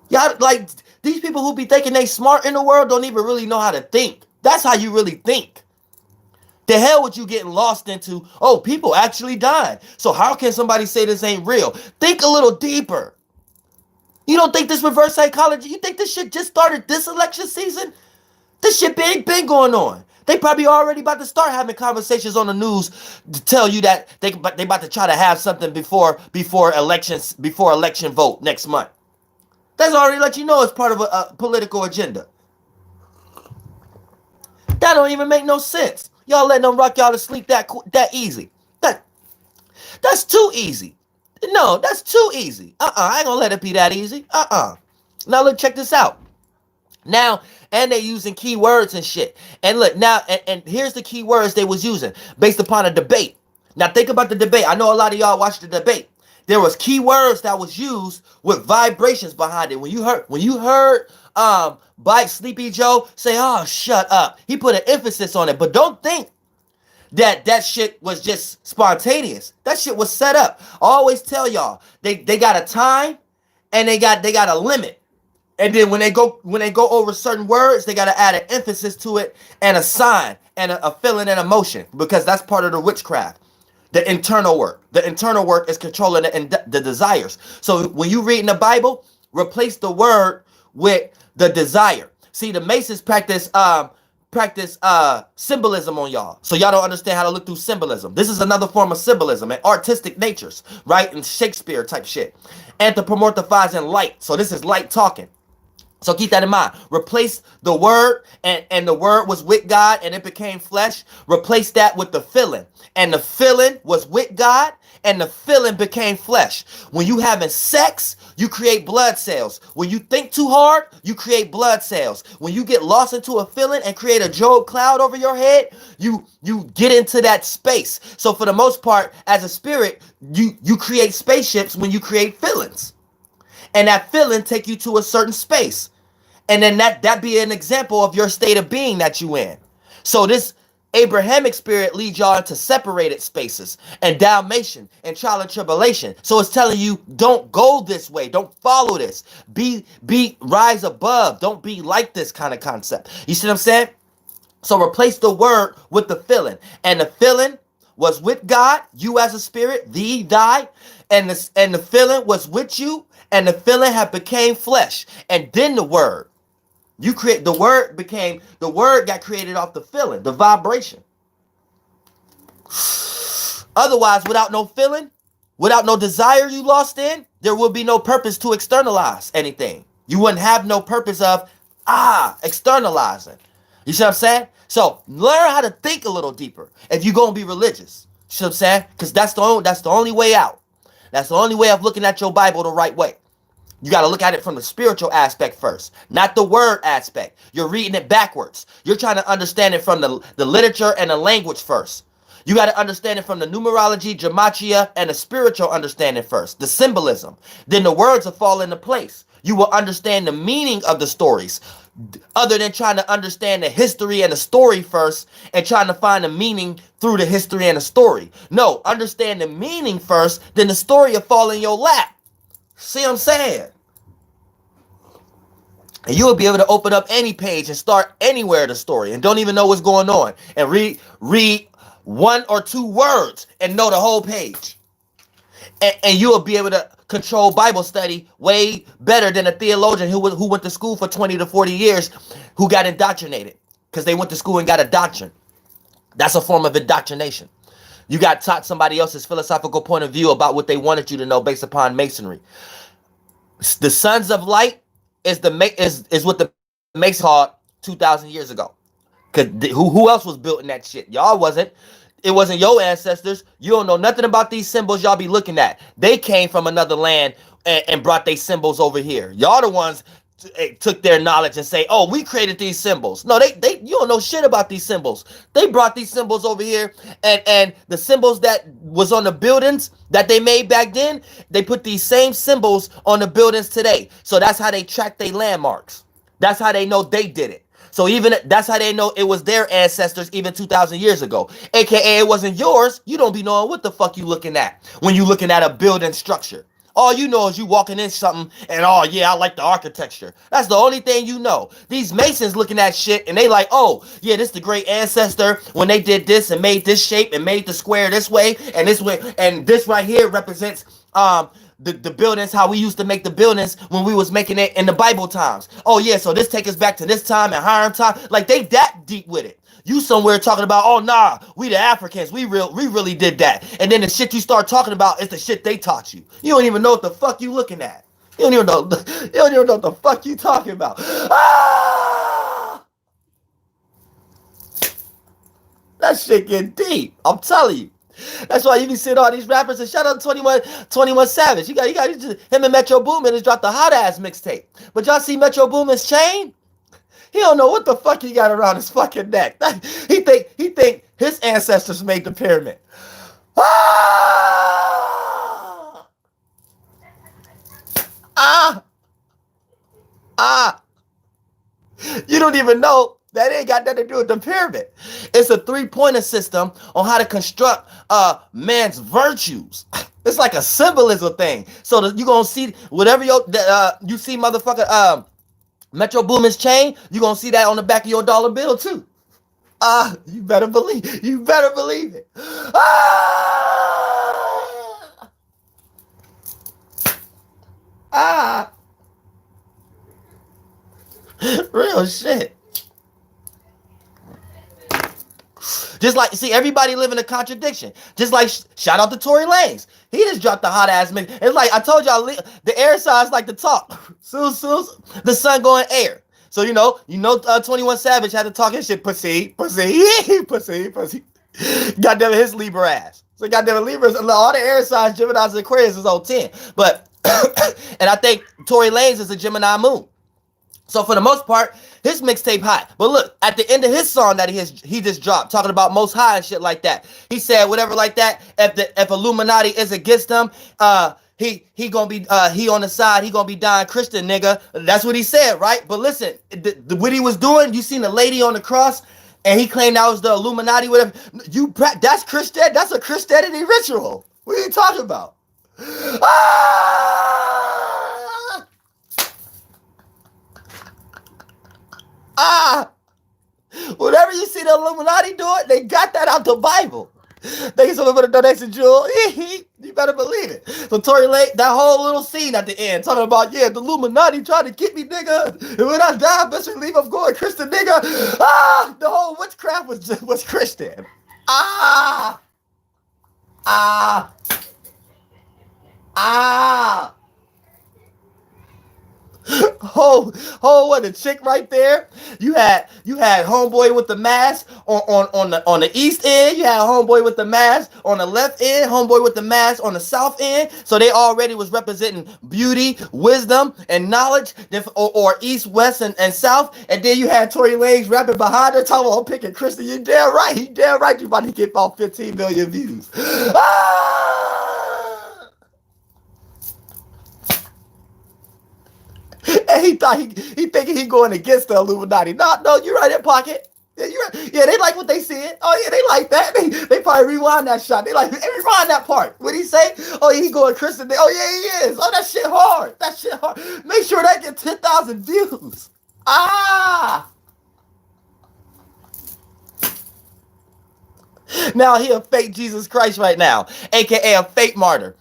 Y'all, like, these people who be thinking they smart in the world don't even really know how to think. That's how you really think. The hell with you getting lost into, oh, people actually died. So how can somebody say this ain't real? Think a little deeper. You don't think this reverse psychology, you think this shit just started this election season? This shit been going on. They probably already about to start having conversations on the news to tell you that they about to try to have something before election vote next month. That's already let you know it's part of a political agenda. That don't even make no sense. Y'all letting them rock y'all to sleep that easy. That's too easy. No, that's too easy. I ain't gonna let it be that easy. Now look, check this out. Now, and they using keywords and shit. And look, now, and here's the keywords they was using based upon a debate. Now think about the debate. I know a lot of y'all watched the debate. There was keywords that was used with vibrations behind it. When you heard Bike Sleepy Joe say, "Oh, shut up," he put an emphasis on it. But don't think that shit was just spontaneous. That shit was set up. I always tell y'all, they got a time and they got a limit. And then when they go over certain words, they got to add an emphasis to it and a sign and a feeling and emotion, because that's part of the witchcraft. The internal work. The internal work is controlling the desires. So when you read in the Bible, replace the word with the desire. See, the Masons practice symbolism on y'all. So y'all don't understand how to look through symbolism. This is another form of symbolism and artistic natures, right? And Shakespeare type shit. Anthropomorphizing light. So this is light talking. So keep that in mind. Replace the word, and the word was with God and it became flesh. Replace that with the feeling. And the feeling was with God and the feeling became flesh. When you having sex, you create blood cells. When you think too hard, you create blood cells. When you get lost into a feeling and create a Job cloud over your head, you get into that space. So for the most part, as a spirit, you create spaceships when you create feelings. And that feeling take you to a certain space. And then that be an example of your state of being that you in. So this Abrahamic spirit leads y'all into separated spaces and Dalmatian and trial and tribulation. So it's telling you, don't go this way. Don't follow this. Rise above. Don't be like this kind of concept. You see what I'm saying? So replace the word with the feeling. And the feeling was with God, you as a spirit, thy, and the feeling was with you, and the feeling had became flesh. And then the word. The word got created off the feeling, the vibration. Otherwise, without no feeling, without no desire you lost in, there will be no purpose to externalize anything. You wouldn't have no purpose of, externalizing. You see what I'm saying? So learn how to think a little deeper if you're going to be religious. You see what I'm saying? Because that's the only way out. That's the only way of looking at your Bible the right way. You got to look at it from the spiritual aspect first, not the word aspect. You're reading it backwards. You're trying to understand it from the literature and the language first. You got to understand it from the numerology, gematria, and the spiritual understanding first, the symbolism. Then the words will fall into place. You will understand the meaning of the stories, other than trying to understand the history and the story first and trying to find the meaning through the history and the story. No, understand the meaning first, then the story will fall in your lap. See what I'm saying? And you will be able to open up any page and start anywhere the story and don't even know what's going on. And read one or two words and know the whole page. And you will be able to control Bible study way better than a theologian who went to school for 20 to 40 years who got indoctrinated because they went to school and got a doctrine. That's a form of indoctrination. You got taught somebody else's philosophical point of view about what they wanted you to know based upon masonry. The sons of light is what the Masons called 2,000 years ago. Cause who else was built in that shit? Y'all wasn't. It wasn't your ancestors. You don't know nothing about these symbols y'all be looking at. They came from another land and brought their symbols over here. Y'all the ones took their knowledge and say, oh, we created these symbols. No, they you don't know shit about these symbols. They brought these symbols over here, and the symbols that was on the buildings that they made back then, they put these same symbols on the buildings today. So that's how they track their landmarks. That's how they know they did it. So even that's how they know it was their ancestors even 2,000 years ago. AKA it wasn't yours. You don't be knowing what the fuck you looking at when you looking at a building structure. All you know is you walking in something and, oh yeah, I like the architecture. That's the only thing you know. These Masons looking at shit and they like, oh yeah, this is the great ancestor when they did this and made this shape and made the square this way and this right here represents the buildings, how we used to make the buildings when we was making it in the Bible times. Oh yeah, so this take us back to this time and Hiram time. Like they that deep with it. You somewhere talking about, oh nah, we the Africans, we really did that. And then the shit you start talking about is the shit they taught you. You don't even know what the fuck you looking at. You don't even know what the fuck you talking about. Ah! That shit get deep. I'm telling you. That's why you be seeing all these rappers, and shout out to 21 Savage. You got him and Metro Boomin has dropped a hot ass mixtape. But y'all see Metro Boomin's chain? He don't know what the fuck he got around his fucking neck. He think his ancestors made the pyramid. Ah! Ah! Ah! You don't even know that ain't got nothing to do with the pyramid. It's a three-pointer system on how to construct man's virtues. It's like a symbolism thing. So you gonna see whatever you see, motherfucker. Metro Boomin's chain, you gonna see that on the back of your dollar bill too. You better believe it. Real shit. Just like, see, everybody live in a contradiction. Just like, shout out to Tory Lanez. He just dropped the hot ass mix. It's like, I told y'all, the air signs like to talk. Soon, the sun going air. So, 21 Savage had to talk his shit, pussy. Goddamn his Libra ass. So goddamn Libras, all the air signs, Gemini's and Aquarius is on 10. But, and I think Tory Lanez is a Gemini moon. So for the most part, his mixtape hot. But look, at the end of his song that he just dropped, talking about Most High and shit like that, he said whatever like that. If Illuminati is against him, he gonna be he on the side. He gonna be dying Christian, nigga. That's what he said, right? But listen, what he was doing, you seen the lady on the cross, and he claimed that was the Illuminati. Whatever. That's Christian. That's a Christianity ritual. What are you talking about? Whatever you see the Illuminati doing, they got that out the Bible. Thank you so much for the donation, Jewel. You better believe it. So Tory Lanez, that whole little scene at the end, talking about, yeah, the Illuminati trying to get me, nigga. And when I die, best believe I'm going Christian, nigga. The whole witchcraft was Christian. What a chick right there. You had homeboy with the mask on the east end. You had homeboy with the mask on the left end. Homeboy with the mask on the south end. So they already was representing beauty, wisdom, and knowledge, or east, west, and south. And then you had Tory Lanez rapping behind her, talking about, I'm picking Christian. You damn right. You damn right. You about to get about 15 million views. And he thought he thinking he going against the Illuminati. No, you're right in pocket. Yeah, you're right. Yeah, they like what they see it. Oh yeah, they like that. They probably rewind that shot. They rewind that part. What he say? Oh, he going Christian. Oh yeah, he is. Oh, that shit hard. Make sure that gets 10,000 views. Now he a fake Jesus Christ right now, aka a fake martyr.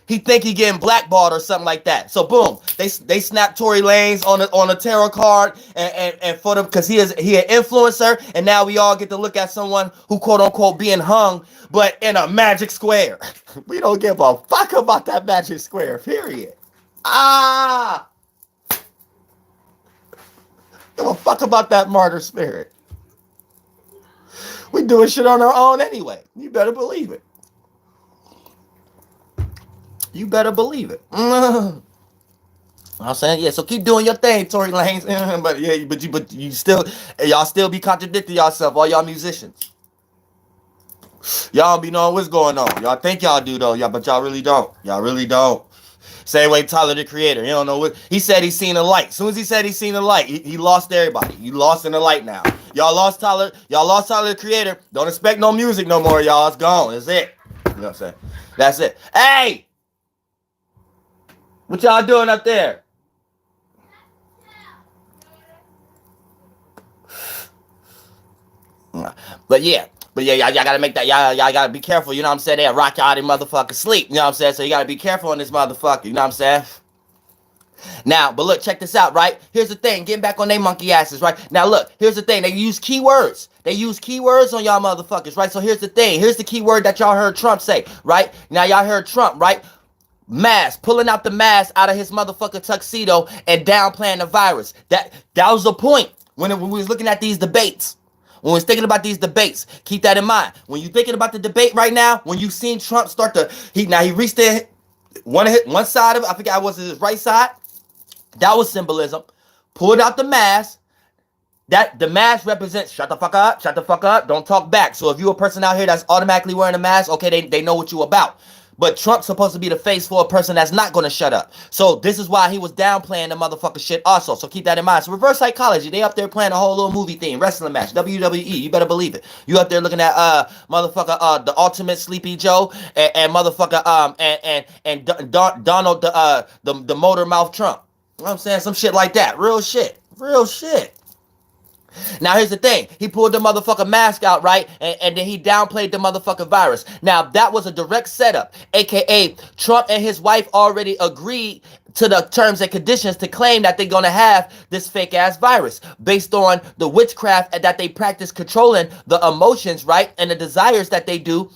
He think he getting blackballed or something like that. So boom, they snap Tory Lanez on a tarot card and for them, because he an influencer, and now we all get to look at someone who quote unquote being hung, but in a magic square. We don't give a fuck about that magic square. Period. Give a fuck about that martyr spirit. We doing shit on our own anyway. You better believe it. You better believe it. I'm saying, yeah, so keep doing your thing, Tory Lanez. But yeah, but you still, y'all still be contradicting yourself, all y'all musicians. Y'all be knowing what's going on. Y'all think y'all do though, y'all, but y'all really don't. Y'all really don't. Same way Tyler the Creator. You don't know what he said. He's seen the light. As soon as he said he's seen the light, he lost everybody. He lost in the light now. Y'all lost Tyler. Y'all lost Tyler the Creator. Don't expect no music no more, y'all. It's gone. That's it. You know what I'm saying? That's it. Hey, what y'all doing up there? But yeah. But yeah, y'all gotta make that, y'all gotta be careful, you know what I'm saying? They rock y'all out in motherfucking sleep, you know what I'm saying? So you gotta be careful on this motherfucker, you know what I'm saying? Now, but look, check this out, right? Here's the thing, getting back on they monkey asses, right? Now look, here's the thing, they use keywords. They use keywords on y'all motherfuckers, right? So here's the thing, here's the keyword that y'all heard Trump say, right? Now y'all heard Trump, right? Mask, pulling out the mask out of his motherfucking tuxedo and downplaying the virus. That was the point when we was looking at these debates. When we was thinking about these debates, keep that in mind. When you thinking about the debate right now, when you seen Trump start to, he reached in one side of it, I forgot, was it his right side? That was symbolism. Pulled out the mask. That the mask represents shut the fuck up, don't talk back. So if you a person out here that's automatically wearing a mask, okay, they know what you about. But Trump's supposed to be the face for a person that's not going to shut up. So this is why he was downplaying the motherfucker shit also. So keep that in mind. So reverse psychology. They up there playing a whole little movie theme, wrestling match, WWE. You better believe it. You up there looking at motherfucker the Ultimate Sleepy Joe and motherfucker Donald the motor mouth Trump. You know what I'm saying? Some shit like that. Real shit. Real shit. Now, here's the thing. He pulled the motherfucking mask out, right? And then he downplayed the motherfucking virus. Now, that was a direct setup, a.k.a. Trump and his wife already agreed to the terms and conditions to claim that they're going to have this fake-ass virus based on the witchcraft that they practice controlling the emotions, right? And the desires that they do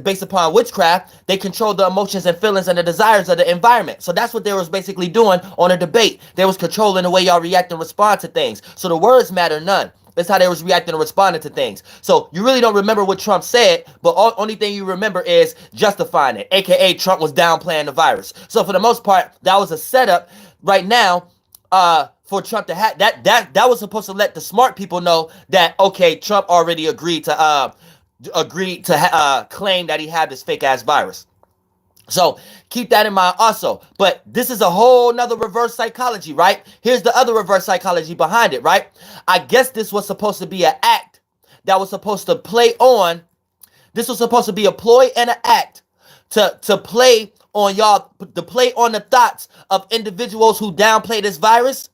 based upon witchcraft. They control the emotions and feelings and the desires of the environment. So that's what they was basically doing on a debate. They was controlling the way y'all react and respond to things. So the words matter none. That's how they was reacting and responding to things. So you really don't remember what Trump said, but only thing you remember is justifying it, aka Trump was downplaying the virus. So for the most part, that was a setup right now for Trump to have that was supposed to let the smart people know that okay, Trump already agreed to claim that he had this fake ass virus. So keep that in mind also. But this is a whole nother reverse psychology, right? Here's the other reverse psychology behind it, right? I guess this was supposed to be an act that was supposed to play on. This was supposed to be a ploy and an act to play on y'all, to play on the thoughts of individuals who downplay this virus,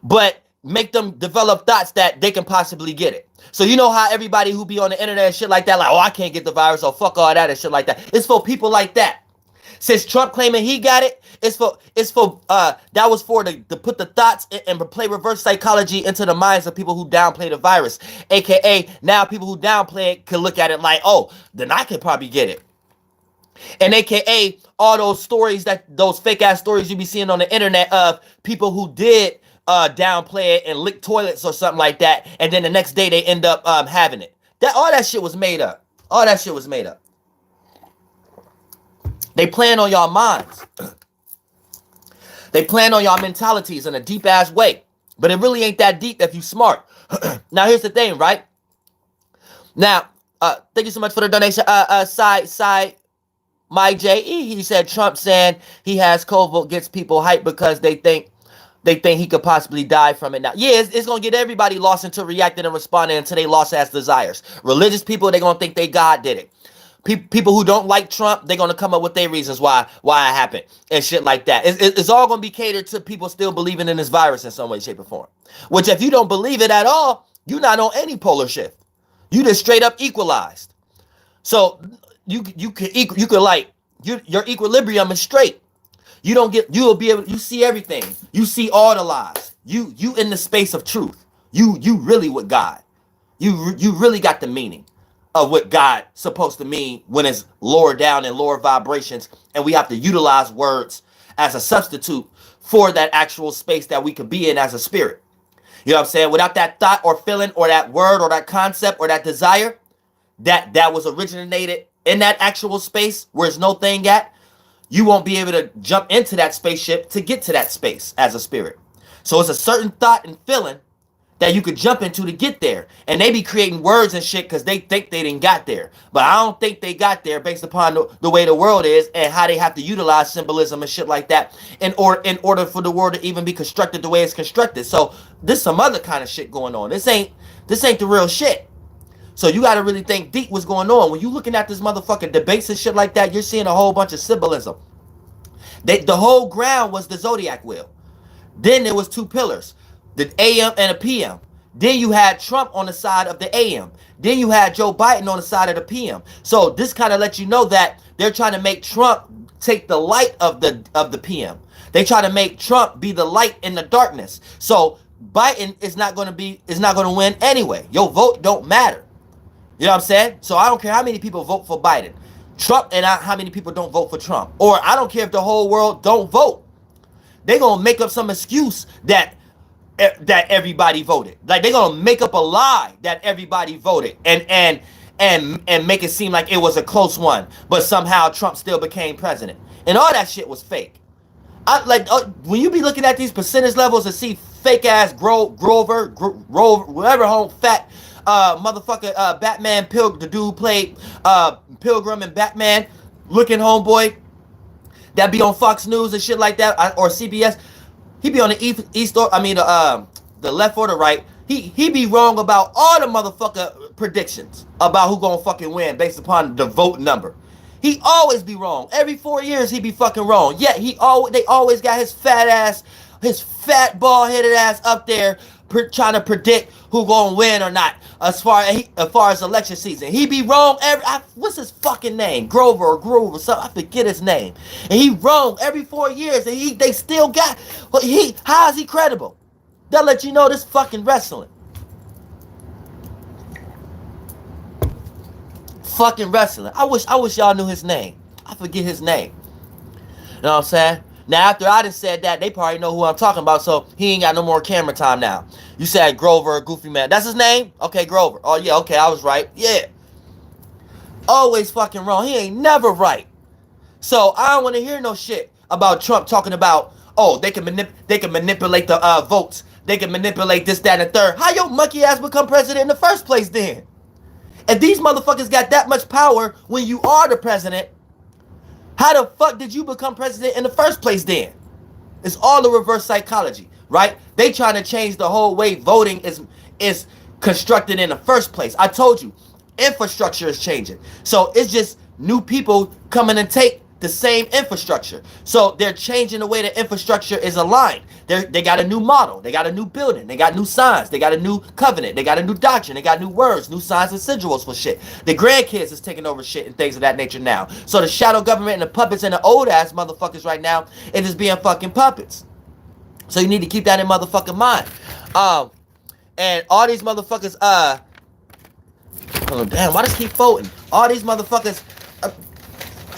but make them develop thoughts that they can possibly get it. So you know how everybody who be on the internet and shit like that, like, oh, I can't get the virus, or fuck all that and shit like that. It's for people like that. Since Trump claiming he got it, that was for to put the thoughts and play reverse psychology into the minds of people who downplay the virus. AKA now people who downplay it can look at it like, oh, then I could probably get it. And AKA all those stories, those fake ass stories you be seeing on the internet of people who did downplay it and lick toilets or something like that, and then the next day they end up having it. All that shit was made up. All that shit was made up. They playing on y'all minds. They playing on y'all mentalities in a deep ass way. But it really ain't that deep if you smart. Now here's the thing, right? Now, thank you so much for the donation. Side Mike J.E. He said Trump saying he has COVID gets people hyped because they think he could possibly die from it now. Yeah, it's going to get everybody lost into reacting and responding until they lost ass desires. Religious people, they're going to think they God did it. People who don't like Trump, they're going to come up with their reasons why it happened and shit like that. It's all going to be catered to people still believing in this virus in some way, shape, or form. Which if you don't believe it at all, you're not on any polar shift. You just straight up equalized. So your equilibrium is straight. You'll be able, you see everything. You see all the lies. You in the space of truth. You really with God. You really got the meaning of what God supposed to mean when it's lower down and lower vibrations, and we have to utilize words as a substitute for that actual space that we could be in as a spirit. You know what I'm saying? Without that thought or feeling or that word or that concept or that desire that was originated in that actual space where there's no thing at, you won't be able to jump into that spaceship to get to that space as a spirit. So it's a certain thought and feeling that you could jump into to get there. And they be creating words and shit because they think they didn't got there. But I don't think they got there based upon the way the world is and how they have to utilize symbolism and shit like that in order for the world to even be constructed the way it's constructed. So this some other kind of shit going on. This ain't the real shit. So you got to really think deep what's going on. When you looking at this motherfucking debates and shit like that, you're seeing a whole bunch of symbolism. The whole ground was the zodiac wheel. Then there was two pillars, the AM and a PM. Then you had Trump on the side of the AM. Then you had Joe Biden on the side of the PM. So this kind of lets you know that they're trying to make Trump take the light of the PM. They try to make Trump be the light in the darkness. So Biden is not going to win anyway. Your vote don't matter. You know what I'm saying? So I don't care how many people vote for Biden. Trump and how many people don't vote for Trump. Or I don't care if the whole world don't vote. They're going to make up some excuse that everybody voted. Like they're going to make up a lie that everybody voted and make it seem like it was a close one, but somehow Trump still became president. And all that shit was fake. When you be looking at these percentage levels and see fake ass Grover, whatever home fat motherfucker Batman the dude who played Pilgrim and Batman looking homeboy that be on Fox News and shit like that or CBS. He be on the the left or the right. He be wrong about all the motherfucker predictions about who gonna fucking win based upon the vote number. He always be wrong. Every 4 years he be fucking wrong. Yet they always got his fat bald-headed ass up there trying to predict who gonna win or not as far as election season. He be wrong what's his fucking name? Grover or Groove or something. I forget his name. And he wrong every 4 years and they still got how is he credible? They'll let you know this fucking wrestling. Fucking wrestling. I wish y'all knew his name. I forget his name. You know what I'm saying? Now, after I just said that, they probably know who I'm talking about, so he ain't got no more camera time now. You said Grover, Goofy Man. That's his name? Okay, Grover. Oh, yeah, okay, I was right. Yeah. Always fucking wrong. He ain't never right. So, I don't want to hear no shit about Trump talking about, oh, they can manipulate the votes. They can manipulate this, that, and the third. How your monkey ass become president in the first place then? If these motherfuckers got that much power when you are the president, how the fuck did you become president in the first place then? It's all the reverse psychology, right? They trying to change the whole way voting is constructed in the first place. I told you, infrastructure is changing. So it's just new people coming and take the same infrastructure. So they're changing the way the infrastructure is aligned. They got a new model. They got a new building. They got new signs. They got a new covenant. They got a new doctrine. They got new words, new signs and sigils for shit. The grandkids is taking over shit and things of that nature now. So the shadow government and the puppets and the old ass motherfuckers right now, it is being fucking puppets. So you need to keep that in motherfucking mind. And all these motherfuckers, oh, damn, why does it keep floating? All these motherfuckers,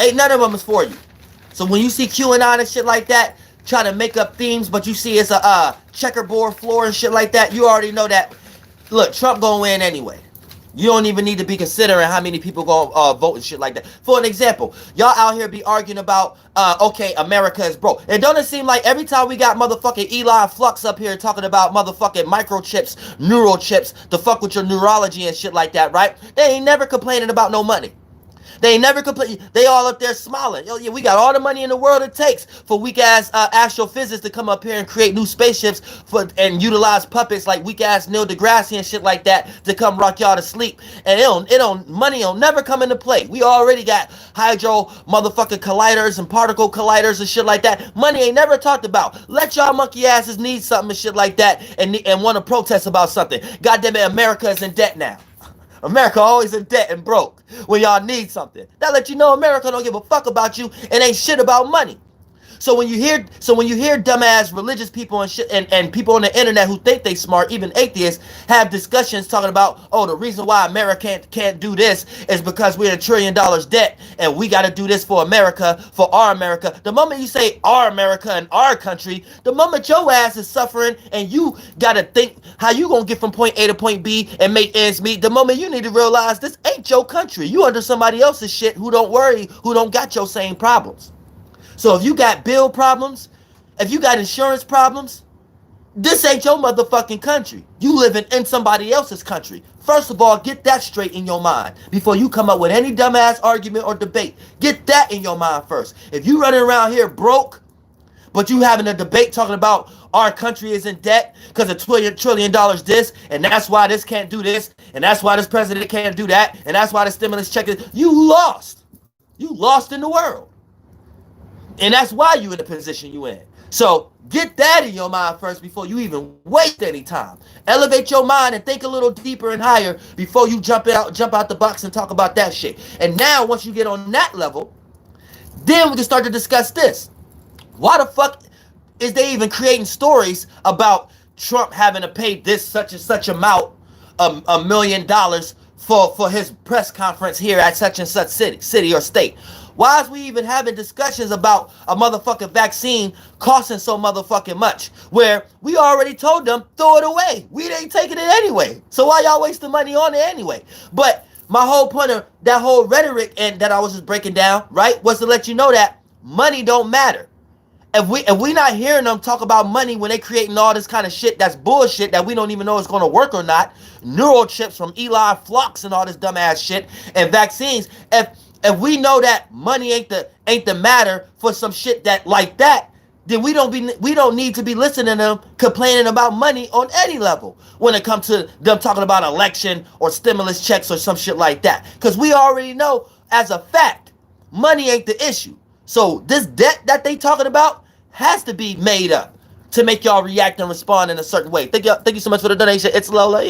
ain't none of them is for you. So when you see QAnon and shit like that, trying to make up themes, but you see it's a checkerboard floor and shit like that, you already know that, look, Trump gonna win anyway. You don't even need to be considering how many people gonna vote and shit like that. For an example, y'all out here be arguing about, okay, America is broke. It doesn't seem like every time we got motherfucking Elon Flux up here talking about motherfucking microchips, neural chips, to fuck with your neurology and shit like that, right? They ain't never complaining about no money. They ain't never complain. They all up there smiling. Yo, yeah, we got all the money in the world it takes for weak ass astrophysics to come up here and create new spaceships and utilize puppets like weak ass Neil deGrasse and shit like that to come rock y'all to sleep. And money will never come into play. We already got hydro motherfucking colliders and particle colliders and shit like that. Money ain't never talked about. Let y'all monkey asses need something and shit like that and want to protest about something. Goddamn it, America is in debt now. America always in debt and broke when y'all need something. That let you know America don't give a fuck about you and ain't shit about money. So when you hear dumbass religious people and shit and people on the internet who think they smart, even atheists, have discussions talking about, oh, the reason why America can't do this is because we're in $1 trillion debt and we got to do this for America, for our America. The moment you say our America and our country, the moment your ass is suffering and you got to think how you going to get from point A to point B and make ends meet, the moment you need to realize this ain't your country. You under somebody else's shit who don't worry, who don't got your same problems. So if you got bill problems, if you got insurance problems, this ain't your motherfucking country. You living in somebody else's country. First of all, get that straight in your mind before you come up with any dumbass argument or debate. Get that in your mind first. If you running around here broke, but you having a debate talking about our country is in debt because $1 trillion this, and that's why this can't do this, and that's why this president can't do that, and that's why the stimulus check is, you lost. You lost in the world. And that's why you in the position you in. So get that in your mind first before you even waste any time. Elevate your mind and think a little deeper and higher before you jump out the box and talk about that shit. And now once you get on that level, then we can start to discuss this. Why the fuck is they even creating stories about Trump having to pay this such and such amount, $1 million for his press conference here at such and such city or state? Why is we even having discussions about a motherfucking vaccine costing so motherfucking much? Where we already told them, throw it away. We ain't taking it anyway. So why y'all wasting money on it anyway? But my whole point of that whole rhetoric and that I was just breaking down, right, was to let you know that money don't matter. If we not hearing them talk about money when they creating all this kind of shit that's bullshit that we don't even know it's going to work or not, neural chips from Eli Flocks and all this dumbass shit, and vaccines, if we know that money ain't the matter for some shit that like that, then we don't need to be listening to them complaining about money on any level when it comes to them talking about election or stimulus checks or some shit like that. Because we already know as a fact, money ain't the issue. So this debt that they talking about has to be made up to make y'all react and respond in a certain way. Thank you so much for the donation. It's Lola. All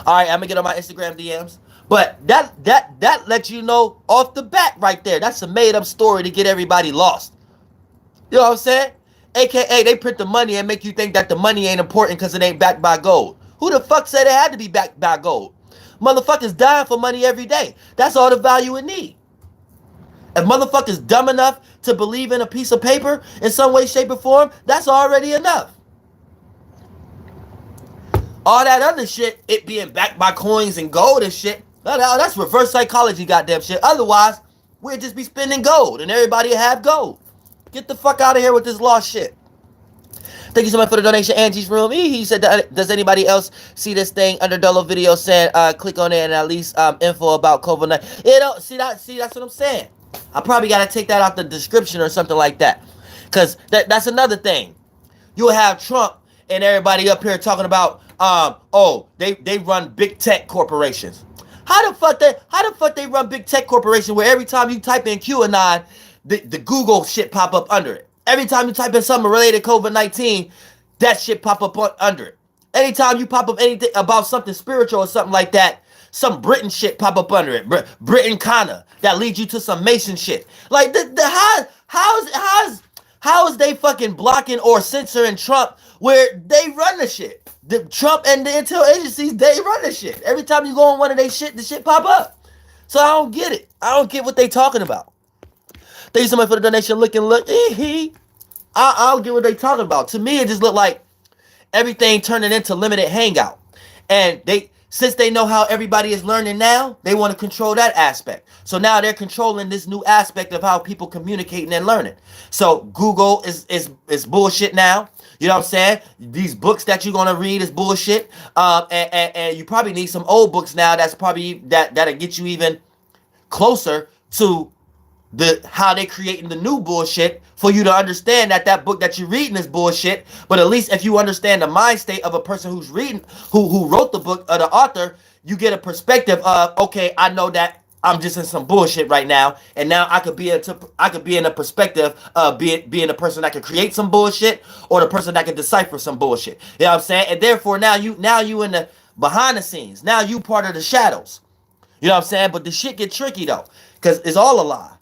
right, I'm gonna get on my Instagram DMs. But that lets you know off the bat right there. That's a made up story to get everybody lost. You know what I'm saying? AKA they print the money and make you think that the money ain't important because it ain't backed by gold. Who the fuck said it had to be backed by gold? Motherfuckers dying for money every day. That's all the value it need. If motherfuckers dumb enough to believe in a piece of paper in some way, shape, or form, that's already enough. All that other shit, it being backed by coins and gold and shit, that's reverse psychology, goddamn shit. Otherwise, we'd just be spending gold and everybody would have gold. Get the fuck out of here with this lost shit. Thank you so much for the donation, Angie's Room. He said, does anybody else see this thing under Dolo video saying, click on it and at least info about COVID-19? You know, see, that's what I'm saying. I probably got to take that out the description or something like that. Because that's another thing. You'll have Trump and everybody up here talking about, they run big tech corporations. How the fuck they run big tech corporation where every time you type in QAnon, the Google shit pop up under it? Every time you type in something related to COVID-19, that shit pop up under it. Anytime you pop up anything about something spiritual or something like that, some Britain shit pop up under it. Britain Kana that leads you to some Mason shit. Like how is they fucking blocking or censoring Trump where they run the shit? The Trump and the intel agencies, they run the shit. Every time you go on one of their shit, the shit pop up. So I don't get it. I don't get what they talking about. Thank you so much for the donation. Look. I don't get what they talking about. To me, it just looked like everything turning into limited hangout. And since they know how everybody is learning now, they want to control that aspect. So now they're controlling this new aspect of how people communicating and learning. So Google is bullshit now. You know what I'm saying? These books that you're gonna read is bullshit. And you probably need some old books now that's probably that'll get you even closer to how they creating the new bullshit for you to understand that book that you're reading is bullshit. But at least if you understand the mind state of a person who's reading, who wrote the book or the author, you get a perspective of, okay, I know that I'm just in some bullshit right now, and now I could be in a perspective of being a person that can create some bullshit or the person that can decipher some bullshit. You know what I'm saying? And therefore now you in the behind the scenes. Now you part of the shadows. You know what I'm saying? But the shit get tricky though, because it's all a lie.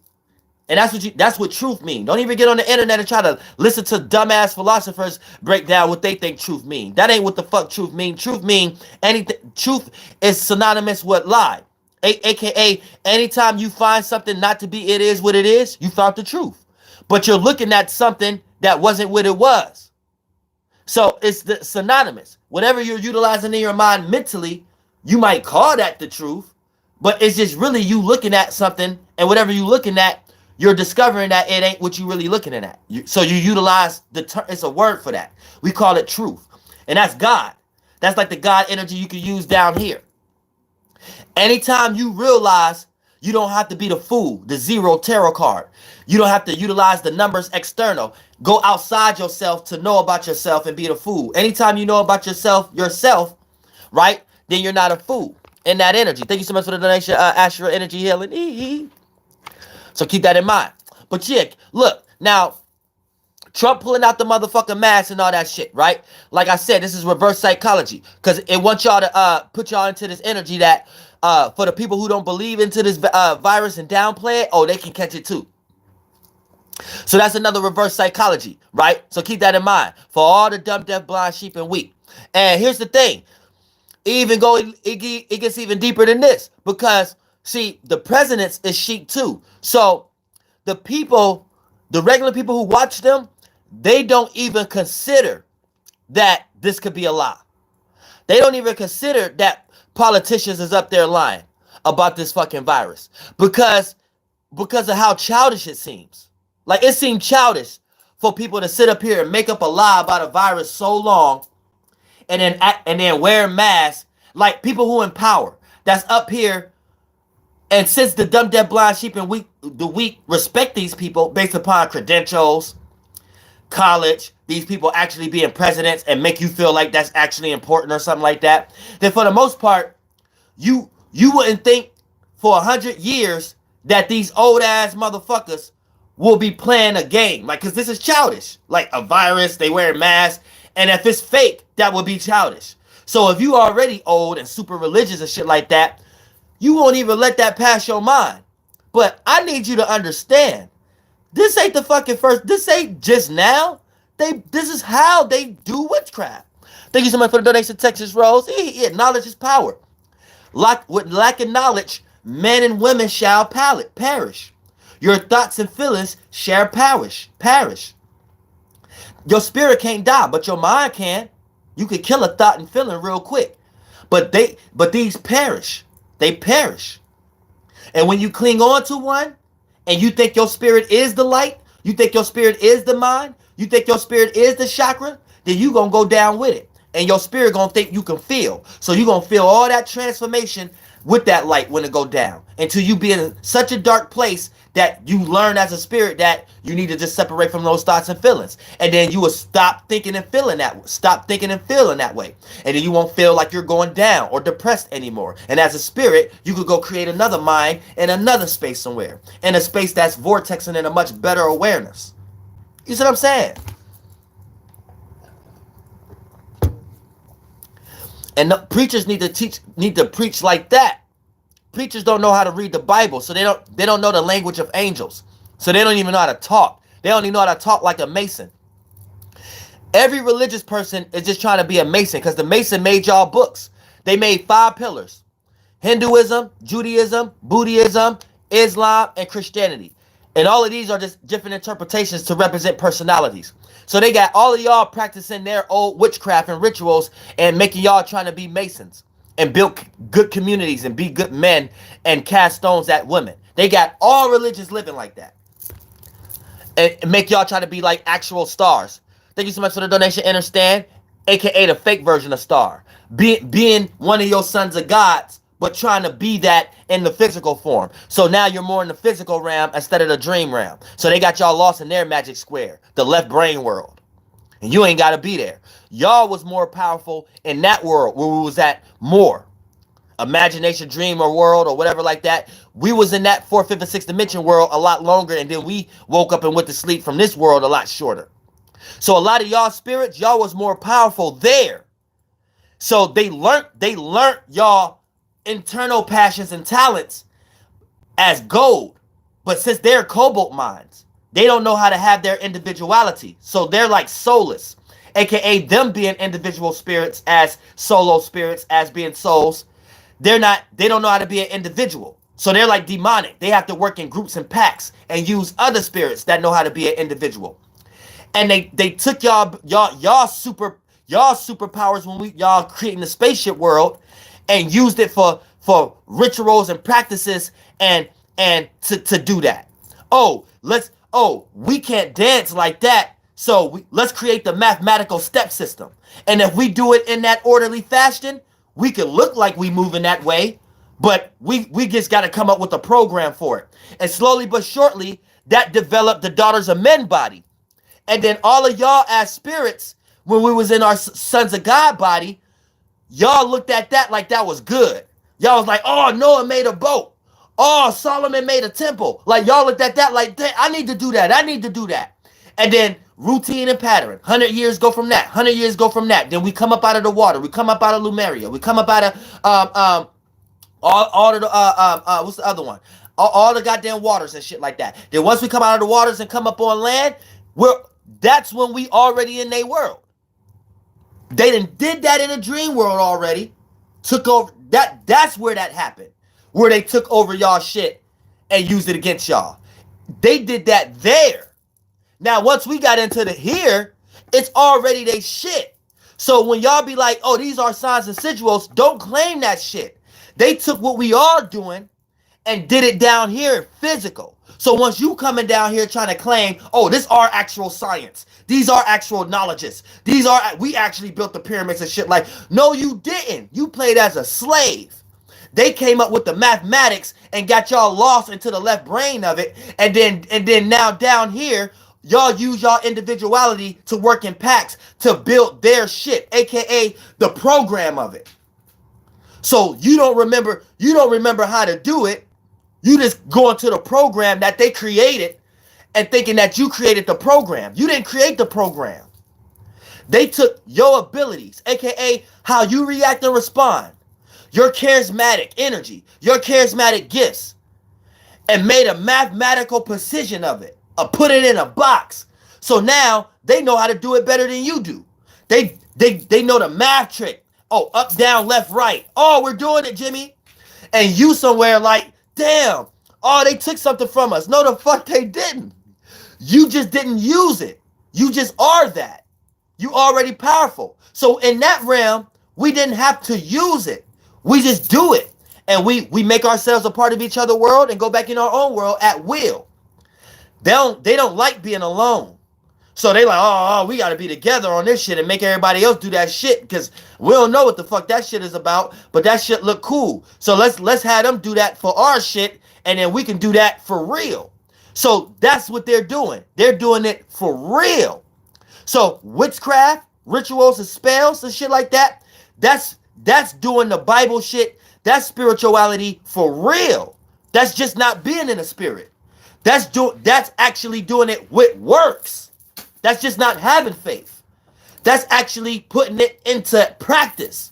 And that's what truth means. Don't even get on the internet and try to listen to dumbass philosophers break down what they think truth means. That ain't what the fuck truth means. Truth means anything. Truth is synonymous with lie. AKA, anytime you find something not to be it is what it is, you found the truth. But you're looking at something that wasn't what it was. So it's the synonymous. Whatever you're utilizing in your mind mentally, you might call that the truth, but it's just really you looking at something, and whatever you're looking at, you're discovering that it ain't what you really looking at. So you utilize the term, it's a word for that. We call it truth. And that's God. That's like the God energy you can use down here. Anytime you realize you don't have to be the fool, the zero tarot card. You don't have to utilize the numbers external. Go outside yourself to know about yourself and be the fool. Anytime you know about yourself, right? Then you're not a fool in that energy. Thank you so much for the donation, Astral Energy Healing. So keep that in mind. But yeah, look, now, Trump pulling out the motherfucking mask and all that shit, right? Like I said, this is reverse psychology. Because it wants y'all to put y'all into this energy that for the people who don't believe into this virus and downplay it, oh, they can catch it too. So that's another reverse psychology, right? So keep that in mind for all the dumb, deaf, blind, sheep, and weak. And here's the thing. It gets even deeper than this. Because, see, the presidents is sheep too. So the people, the regular people who watch them, they don't even consider that this could be a lie. They don't even consider that politicians is up there lying about this fucking virus because of how childish it seems. Like, it seemed childish for people to sit up here and make up a lie about a virus so long and then wear masks, like people who in power that's up here. And since the dumb, deaf, blind, sheep, and the weak respect these people based upon credentials, college, these people actually being presidents and make you feel like that's actually important or something like that, then for the most part, you wouldn't think for 100 years that these old ass motherfuckers will be playing a game. Like, because this is childish. Like a virus, they wear masks, and if it's fake, that would be childish. So if you already old and super religious and shit like that, you won't even let that pass your mind. But I need you to understand, this ain't the fucking first, this ain't just now. This is how they do witchcraft. Thank you so much for the donation, Texas Rose. Yeah, knowledge is power. With lack of knowledge, men and women shall perish. Your thoughts and feelings shall perish. Your spirit can't die, but your mind can. You can kill a thought and feeling real quick. But these perish. They perish. And when you cling on to one, and you think your spirit is the light, you think your spirit is the mind, you think your spirit is the chakra, then you gonna go down with it. And your spirit gonna think you can feel. So you gonna feel all that transformation with that light when it go down. Until you be in such a dark place that you learn as a spirit that you need to just separate from those thoughts and feelings. And then you will stop thinking and feeling that way. And then you won't feel like you're going down or depressed anymore. And as a spirit, you could go create another mind in another space somewhere. In a space that's vortexing in a much better awareness. You see what I'm saying? And the preachers need to preach like that. Preachers don't know how to read the Bible, so they don't know the language of angels. So they don't even know how to talk. They don't even know how to talk like a Mason. Every religious person is just trying to be a Mason because the Mason made y'all books. They made 5 pillars: Hinduism, Judaism, Buddhism, Islam, and Christianity. And all of these are just different interpretations to represent personalities. So they got all of y'all practicing their old witchcraft and rituals and making y'all trying to be Masons and build good communities and be good men and cast stones at women. They got all religions living like that. And make y'all try to be like actual stars. Thank you so much for the donation, Understand, aka the fake version of star. Being one of your sons of gods, but trying to be that in the physical form. So now you're more in the physical realm instead of the dream realm. So they got y'all lost in their magic square, the left brain world. And you ain't got to be there. Y'all was more powerful in that world where we was at more. Imagination, dream, or world, or whatever like that. We was in that 4th, 5th, and 6th dimension world a lot longer, and then we woke up and went to sleep from this world a lot shorter. So a lot of y'all spirits, y'all was more powerful there. So they learned y'all internal passions and talents as gold. But since they're cobalt minds, they don't know how to have their individuality. So they're like soulless, aka them being individual spirits as solo spirits, as being souls. They don't know how to be an individual. So they're like demonic. They have to work in groups and packs and use other spirits that know how to be an individual. And they took y'all superpowers when y'all creating the spaceship world and used it for rituals and practices and to do that. We can't dance like that. So let's create the mathematical step system. And if we do it in that orderly fashion, we can look like we move in that way, but we just got to come up with a program for it. And slowly but surely, that developed the Daughters of Men body. And then all of y'all as spirits, when we was in our Sons of God body, y'all looked at that like that was good. Y'all was like, oh, Noah made a boat. Oh, Solomon made a temple. Like, y'all looked at that like, I need to do that. I need to do that. And then routine and pattern. 100 years go from that. 100 years go from that. Then we come up out of the water. We come up out of Lemuria. We come up out of all of the what's the other one? All the goddamn waters and shit like that. Then once we come out of the waters and come up on land, that's when we already in their world. They did that in a dream world already. Took over that's where that happened. Where they took over y'all shit and used it against y'all. They did that there. Now, once we got into the here, it's already they shit. So when y'all be like, oh, these are signs and sigils, don't claim that shit. They took what we are doing and did it down here physical. So once you coming down here trying to claim, oh, this are actual science. These are actual knowledges. We actually built the pyramids and shit like, no, you didn't. You played as a slave. They came up with the mathematics and got y'all lost into the left brain of it. And then now down here, y'all use y'all individuality to work in packs to build their shit, aka the program of it. So you don't remember how to do it. You just go into the program that they created and thinking that you created the program. You didn't create the program. They took your abilities, aka how you react and respond, your charismatic energy, your charismatic gifts, and made a mathematical precision of it, put it in a box. So now they know how to do it better than you do. They know the math trick. Oh, up, down, left, right. Oh, we're doing it, Jimmy. And you somewhere like, damn, oh, they took something from us. No, the fuck they didn't. You just didn't use it. You just are that. You already powerful. So in that realm, we didn't have to use it. We just do it. And we make ourselves a part of each other's world and go back in our own world at will. They don't like being alone. So they like, oh, we got to be together on this shit and make everybody else do that shit because we don't know what the fuck that shit is about, but that shit look cool. So let's have them do that for our shit, and then we can do that for real. So that's what they're doing. They're doing it for real. So witchcraft, rituals and spells and shit like that, that's doing the Bible shit. That's spirituality for real. That's just not being in the spirit. That's actually doing it with works. That's just not having faith. That's actually putting it into practice.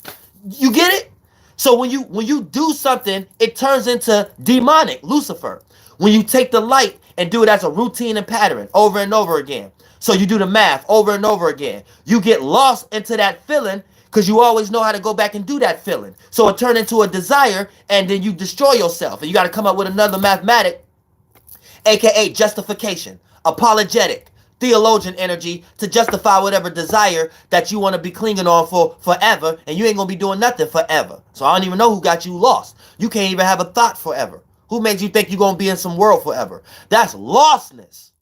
You get it? So when you do something, it turns into demonic, Lucifer. When you take the light and do it as a routine and pattern over and over again. So you do the math over and over again. You get lost into that feeling because you always know how to go back and do that feeling. So it turns into a desire, and then you destroy yourself. And you got to come up with another mathematic, aka justification, apologetic, theologian energy to justify whatever desire that you want to be clinging on for forever, and you ain't gonna be doing nothing forever. So I don't even know who got you lost. You can't even have a thought forever. Who makes you think you're gonna be in some world forever? That's lostness.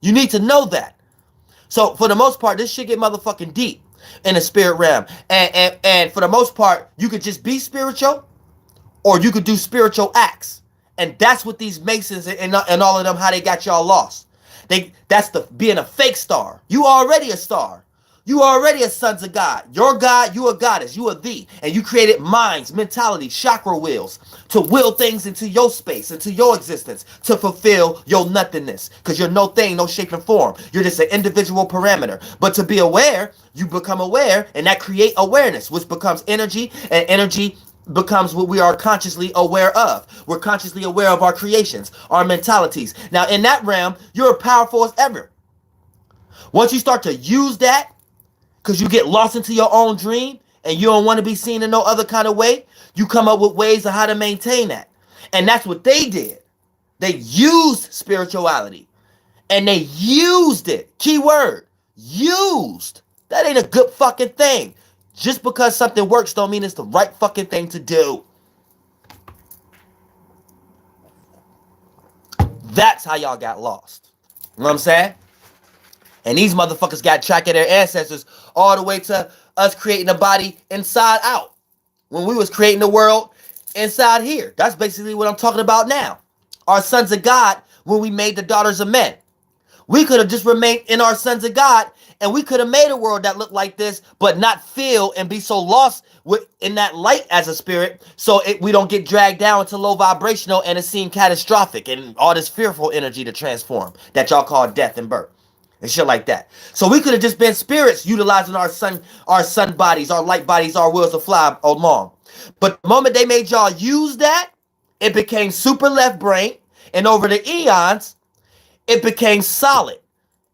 You need to know that. So for the most part, this shit get motherfucking deep in the spirit realm, and for the most part, you could just be spiritual, or you could do spiritual acts, and that's what these Masons and all of them, how they got y'all lost. That's being a fake star. You already a star. You already a sons of God. You're God, you a goddess, you a thee. And you created minds, mentality, chakra wheels to will things into your space, into your existence, to fulfill your nothingness. Because you're no thing, no shape and form. You're just an individual parameter. But to be aware, you become aware, and that create awareness, which becomes energy, and energy becomes what we are consciously aware of. We're consciously aware of our creations, our mentalities. Now, in that realm, you're powerful as ever. Once you start to use that, because you get lost into your own dream, and you don't want to be seen in no other kind of way, you come up with ways of how to maintain that. And that's what they did. They used spirituality, and they used it. Key word, used. That ain't a good fucking thing. Just because something works don't mean it's the right fucking thing to do. That's how y'all got lost. You know what I'm saying? And these motherfuckers got track of their ancestors all the way to us creating a body inside out. When we was creating the world inside here. That's basically what I'm talking about now. Our sons of God when we made the daughters of men. We could have just remained in our sons of God, and we could have made a world that looked like this, but not feel and be so lost in that light as a spirit, so we don't get dragged down into low vibrational and it seemed catastrophic and all this fearful energy to transform that y'all call death and birth and shit like that. So we could have just been spirits utilizing our sun bodies, our light bodies, our wills to fly along. But the moment they made y'all use that, it became super left brain, and over the eons, it became solid,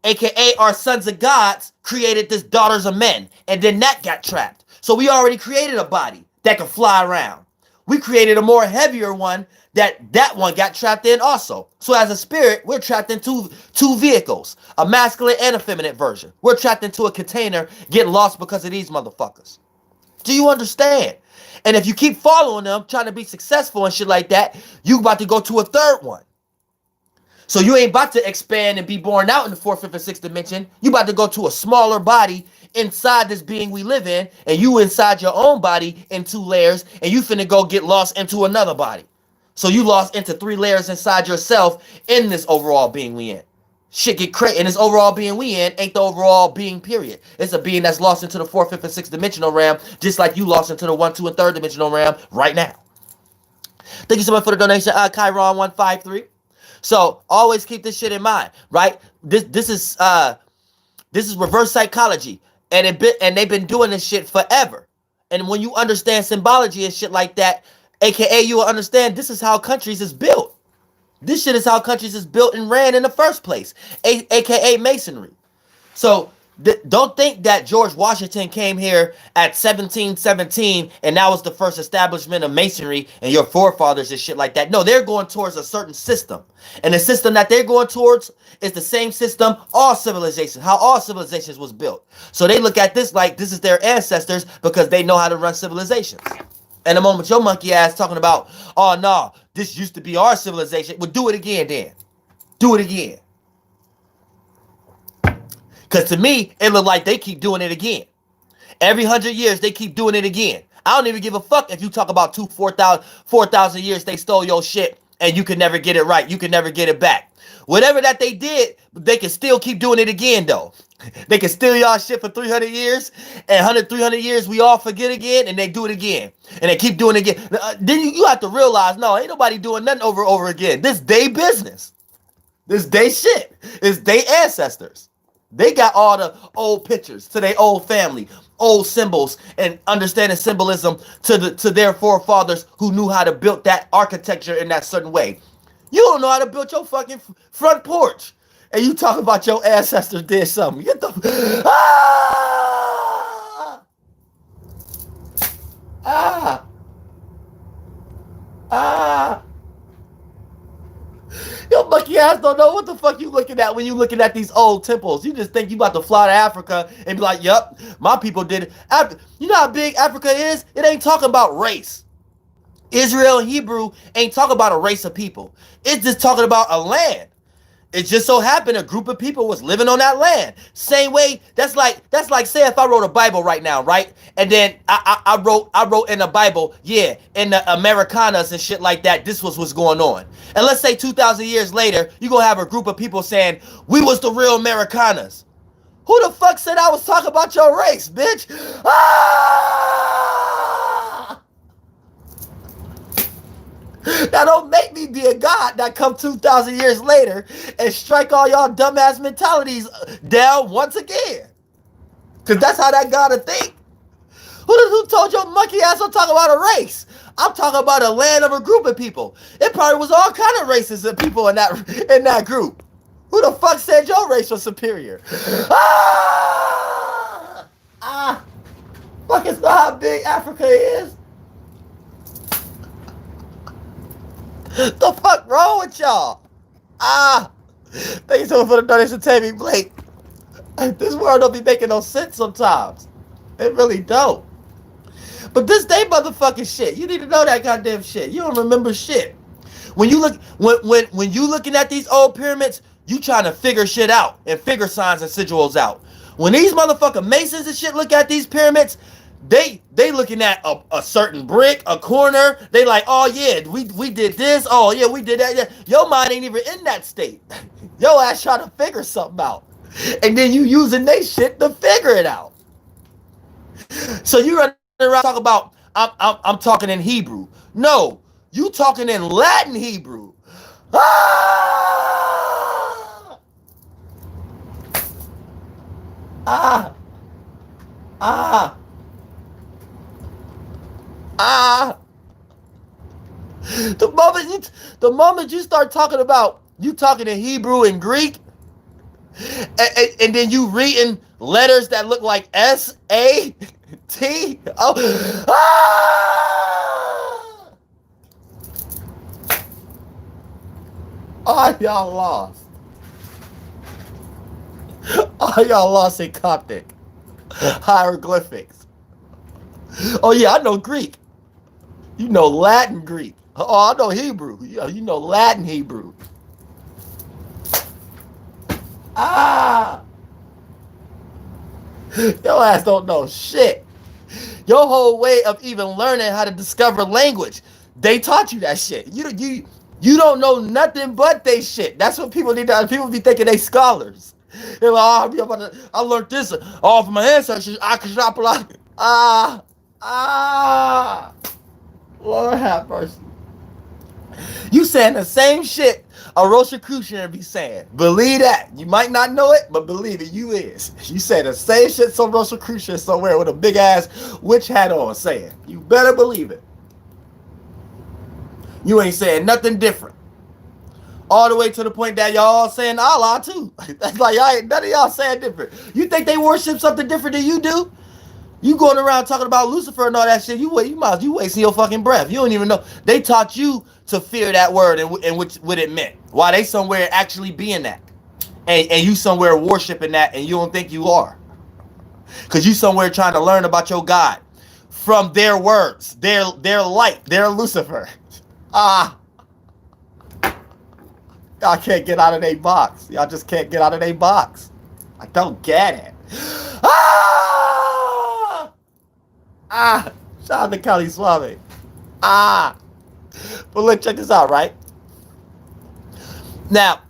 aka our sons of gods created this daughters of men, and then that got trapped. So we already created a body that could fly around. We created a more heavier one that one got trapped in also. So as a spirit, we're trapped in two vehicles, a masculine and a feminine version. We're trapped into a container, getting lost because of these motherfuckers. Do you understand? And if you keep following them, trying to be successful and shit like that, you about to go to a third one. So you ain't about to expand and be born out in the fourth, fifth, and sixth dimension. You about to go to a smaller body inside this being we live in, and you inside your own body in 2 layers, and you finna go get lost into another body. So you lost into 3 layers inside yourself in this overall being we in. Shit get crazy. And this overall being we in ain't the overall being, period. It's a being that's lost into the fourth, fifth, and sixth dimensional realm, just like you lost into the 1, 2, and 3rd dimensional realm right now. Thank you so much for the donation, Chiron153. So always keep this shit in mind, right? This is reverse psychology, and they've been doing this shit forever. And when you understand symbology and shit like that, aka you will understand this is how countries is built. This shit is how countries is built and ran in the first place, aka masonry. So don't think that George Washington came here at 1717 and that was the first establishment of masonry and your forefathers and shit like that. No, they're going towards a certain system. And the system that they're going towards is the same system all civilizations, how all civilizations was built. So they look at this like this is their ancestors because they know how to run civilizations. And the moment your monkey ass talking about, oh no, this used to be our civilization, well do it again then. Do it again. Because to me, it look like they keep doing it again. Every 100 years, they keep doing it again. I don't even give a fuck if you talk about 4,000 years they stole your shit and you can never get it right. You can never get it back. Whatever that they did, they can still keep doing it again, though. They can steal y'all shit for 300 years, and 300 years, we all forget again, and they do it again. And they keep doing it again. Then you have to realize, no, ain't nobody doing nothing over again. This they business. This they shit. It's they ancestors. They got all the old pictures to their old family, old symbols, and understanding symbolism to their forefathers who knew how to build that architecture in that certain way. You don't know how to build your fucking front porch, and you talk about your ancestors did something. Get the ah ah ah. Your monkey ass don't know what the fuck you looking at when you looking at these old temples. You just think you about to fly to Africa and be like, yup, my people did it. You know how big Africa is? It ain't talking about race. Israel and Hebrew ain't talking about a race of people. It's just talking about a land. It just so happened a group of people was living on that land. Same way, that's like say if I wrote a Bible right now, right? And then I wrote in the Bible, yeah, in the Americanas and shit like that, this was what's going on. And let's say 2,000 years later, you gonna have a group of people saying, we was the real Americanas. Who the fuck said I was talking about your race, bitch? Ah! Now don't make me be a god that come 2,000 years later and strike all y'all dumbass mentalities down once again. Because that's how that gotta think. Who told your monkey ass I'm talking about a race? I'm talking about a land of a group of people. It probably was all kind of races of people in that group. Who the fuck said your race was superior? Fuck, it's not how big Africa is. The fuck wrong with y'all? Thank you so much for the donation, Tammy Blake. This world don't be making no sense sometimes. It really don't. But this day motherfucking shit. You need to know that goddamn shit. You don't remember shit. When you look when you looking at these old pyramids, you trying to figure shit out and figure signs and sigils out. When these motherfucking masons and shit look at these pyramids, they looking at a certain brick, a corner. They like, oh yeah, we did this. Oh yeah, we did that. Yeah. Your mind ain't even in that state. Your ass trying to figure something out, and then you using they shit to figure it out. So you running around talk about I'm talking in Hebrew. No, you talking in Latin Hebrew. Ah! Ah! Ah! Ah! The moment you start talking about you talking in Hebrew and Greek, and then you reading letters that look like S-A-T. Oh, ah! Oh, y'all lost. Oh, y'all lost in Coptic hieroglyphics. Oh yeah, I know Greek. You know Latin Greek. Oh, I know Hebrew. You know Latin Hebrew. Ah! Your ass don't know shit. Your whole way of even learning how to discover language, they taught you that shit. You don't know nothing but they shit. That's what people need to. People be thinking they scholars. They're like, oh, I learned this all from my ancestors. I can shop like Lord have mercy. You saying the same shit a Rosicrucian be saying. Believe that. You might not know it, but believe it, you is. You say the same shit some Rosicrucian somewhere with a big ass witch hat on saying. You better believe it. You ain't saying nothing different. All the way to the point that y'all all saying Allah too. That's like y'all ain't none of y'all saying different. You think they worship something different than you do? You going around talking about Lucifer and all that shit. You wasting your fucking breath. You don't even know. They taught you to fear that word and what it meant. Why they somewhere actually being that. And you somewhere worshiping that and you don't think you are. Because you somewhere trying to learn about your God. From their words. Their light. Their Lucifer. Y'all can't get out of their box. Y'all just can't get out of their box. I don't get it. Shout out to Kali Swami. But look, check this out, right? Now,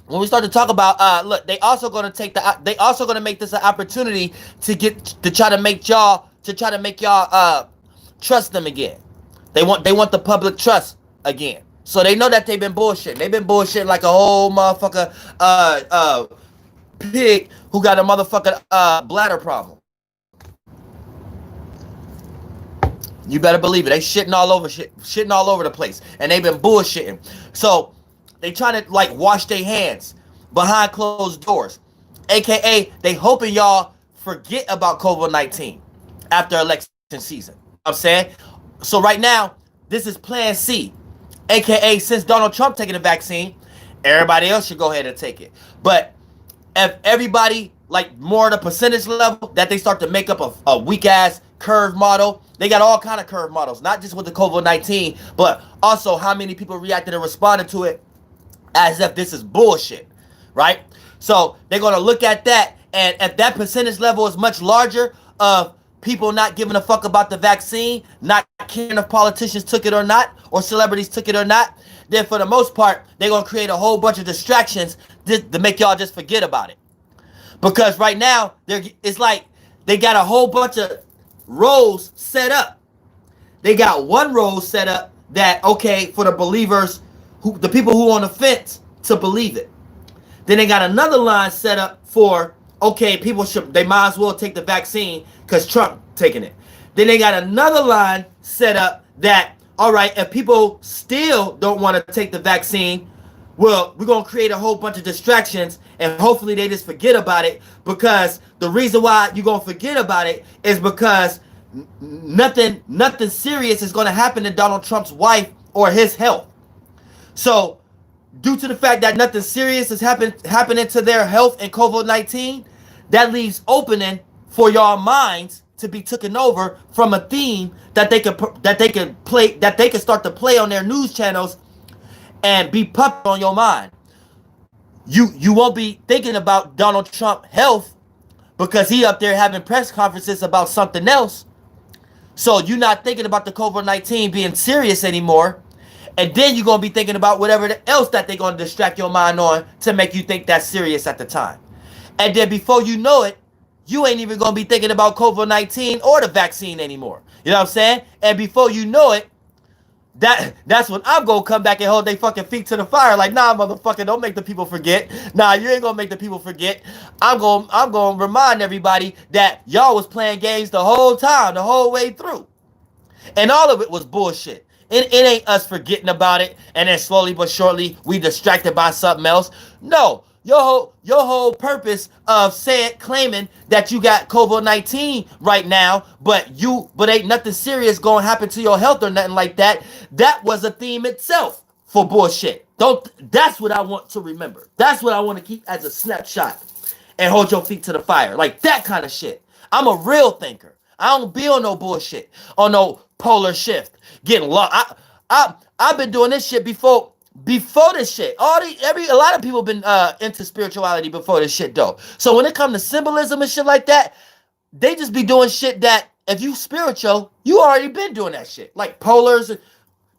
when we start to talk about, look, they also gonna make this an opportunity to try to make y'all trust them again. They want the public trust again. So they know that they've been bullshitting. They've been bullshitting like a whole motherfucker pig who got a motherfucking bladder problem. You better believe it. They shitting all over the place. And they've been bullshitting. So they trying to like wash their hands behind closed doors. AKA they hoping y'all forget about COVID-19 after election season. You know what I'm saying? So right now, this is plan C. AKA since Donald Trump taking the vaccine, everybody else should go ahead and take it. But if everybody like more the percentage level that they start to make up a weak ass curve model. They got all kind of curve models, not just with the COVID-19, but also how many people reacted and responded to it as if this is bullshit, right? So they're going to look at that, and if that percentage level is much larger of people not giving a fuck about the vaccine, not caring if politicians took it or not, or celebrities took it or not, then for the most part, they're going to create a whole bunch of distractions to make y'all just forget about it. Because right now, it's like they got a whole bunch of roles set up. They got one role set up that, okay, for the believers, the people who on the fence to believe it. Then they got another line set up for, okay, they might as well take the vaccine because Trump taking it. Then they got another line set up that, all right, if people still don't want to take the vaccine, well, we're going to create a whole bunch of distractions and hopefully they just forget about it, because the reason why you're going to forget about it is because nothing serious is going to happen to Donald Trump's wife or his health. So due to the fact that nothing serious is happening to their health and COVID-19, that leaves opening for y'all minds to be taken over from a theme that they could start to play on their news channels and be puppet on your mind. You won't be thinking about Donald Trump health because he up there having press conferences about something else. So you're not thinking about the COVID-19 being serious anymore. And then you're going to be thinking about whatever else that they're going to distract your mind on to make you think that's serious at the time. And then before you know it, you ain't even going to be thinking about COVID-19 or the vaccine anymore. You know what I'm saying? And before you know it, that's when I'm gonna come back and hold their fucking feet to the fire. Like, nah, motherfucker, don't make the people forget. Nah, you ain't gonna make the people forget. I'm gonna remind everybody that y'all was playing games the whole time, the whole way through. And all of it was bullshit. It ain't us forgetting about it and then slowly but surely we distracted by something else. No, your whole purpose of claiming that you got COVID-19 right now, but ain't nothing serious gonna happen to your health or nothing like that. That was a theme itself for bullshit. That's what I want to remember. That's what I want to keep as a snapshot and hold your feet to the fire. Like that kind of shit. I'm a real thinker. I don't be on no bullshit, on no polar shift, getting lost. I've been doing this shit before this shit. A lot of people been into spirituality before this shit though. So when it comes to symbolism and shit like that, they just be doing shit that if you spiritual, you already been doing that shit. Like polars and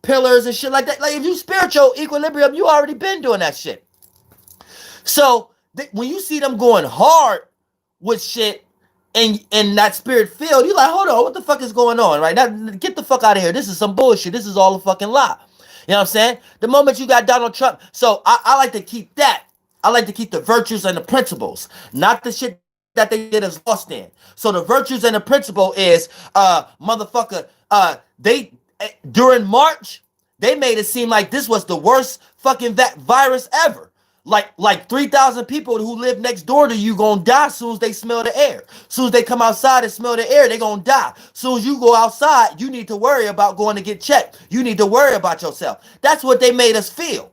pillars and shit like that. Like if you spiritual equilibrium, you already been doing that shit. So when you see them going hard with shit in that spirit field, you're like, hold on, what the fuck is going on, right? Now, get the fuck out of here. This is some bullshit. This is all a fucking lie. You know what I'm saying? The moment you got Donald Trump, so I like to keep that. I like to keep the virtues and the principles, not the shit that they get us lost in. So the virtues and the principle is, motherfucker, they, during March, they made it seem like this was the worst fucking virus ever. Like 3,000 people who live next door to you gonna die as soon as they smell the air. As soon as they come outside and smell the air, they gonna die. As soon as you go outside, you need to worry about going to get checked. You need to worry about yourself. That's what they made us feel.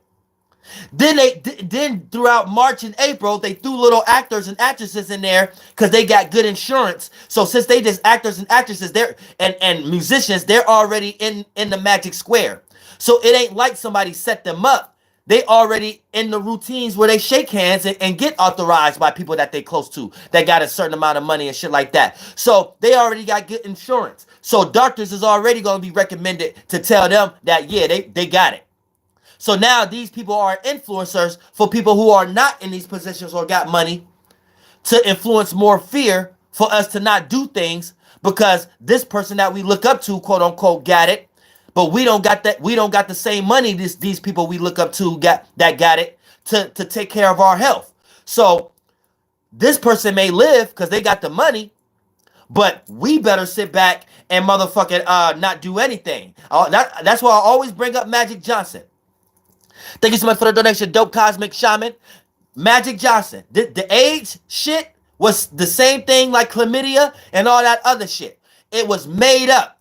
Then throughout March and April, they threw little actors and actresses in there because they got good insurance. So since they just actors and actresses, and musicians, they're already in the magic square. So it ain't like somebody set them up. They already in the routines where they shake hands and get authorized by people that they close to that got a certain amount of money and shit like that. So they already got good insurance. So doctors is already going to be recommended to tell them that, yeah, they got it. So now these people are influencers for people who are not in these positions or got money to influence more fear for us to not do things because this person that we look up to, quote unquote, got it. But we don't got that. We don't got the same money these people we look up to got it to take care of our health. So this person may live because they got the money, but we better sit back and motherfucking not do anything. That's why I always bring up Magic Johnson. Thank you so much for the donation, Dope Cosmic Shaman. Magic Johnson. The AIDS shit was the same thing like chlamydia and all that other shit. It was made up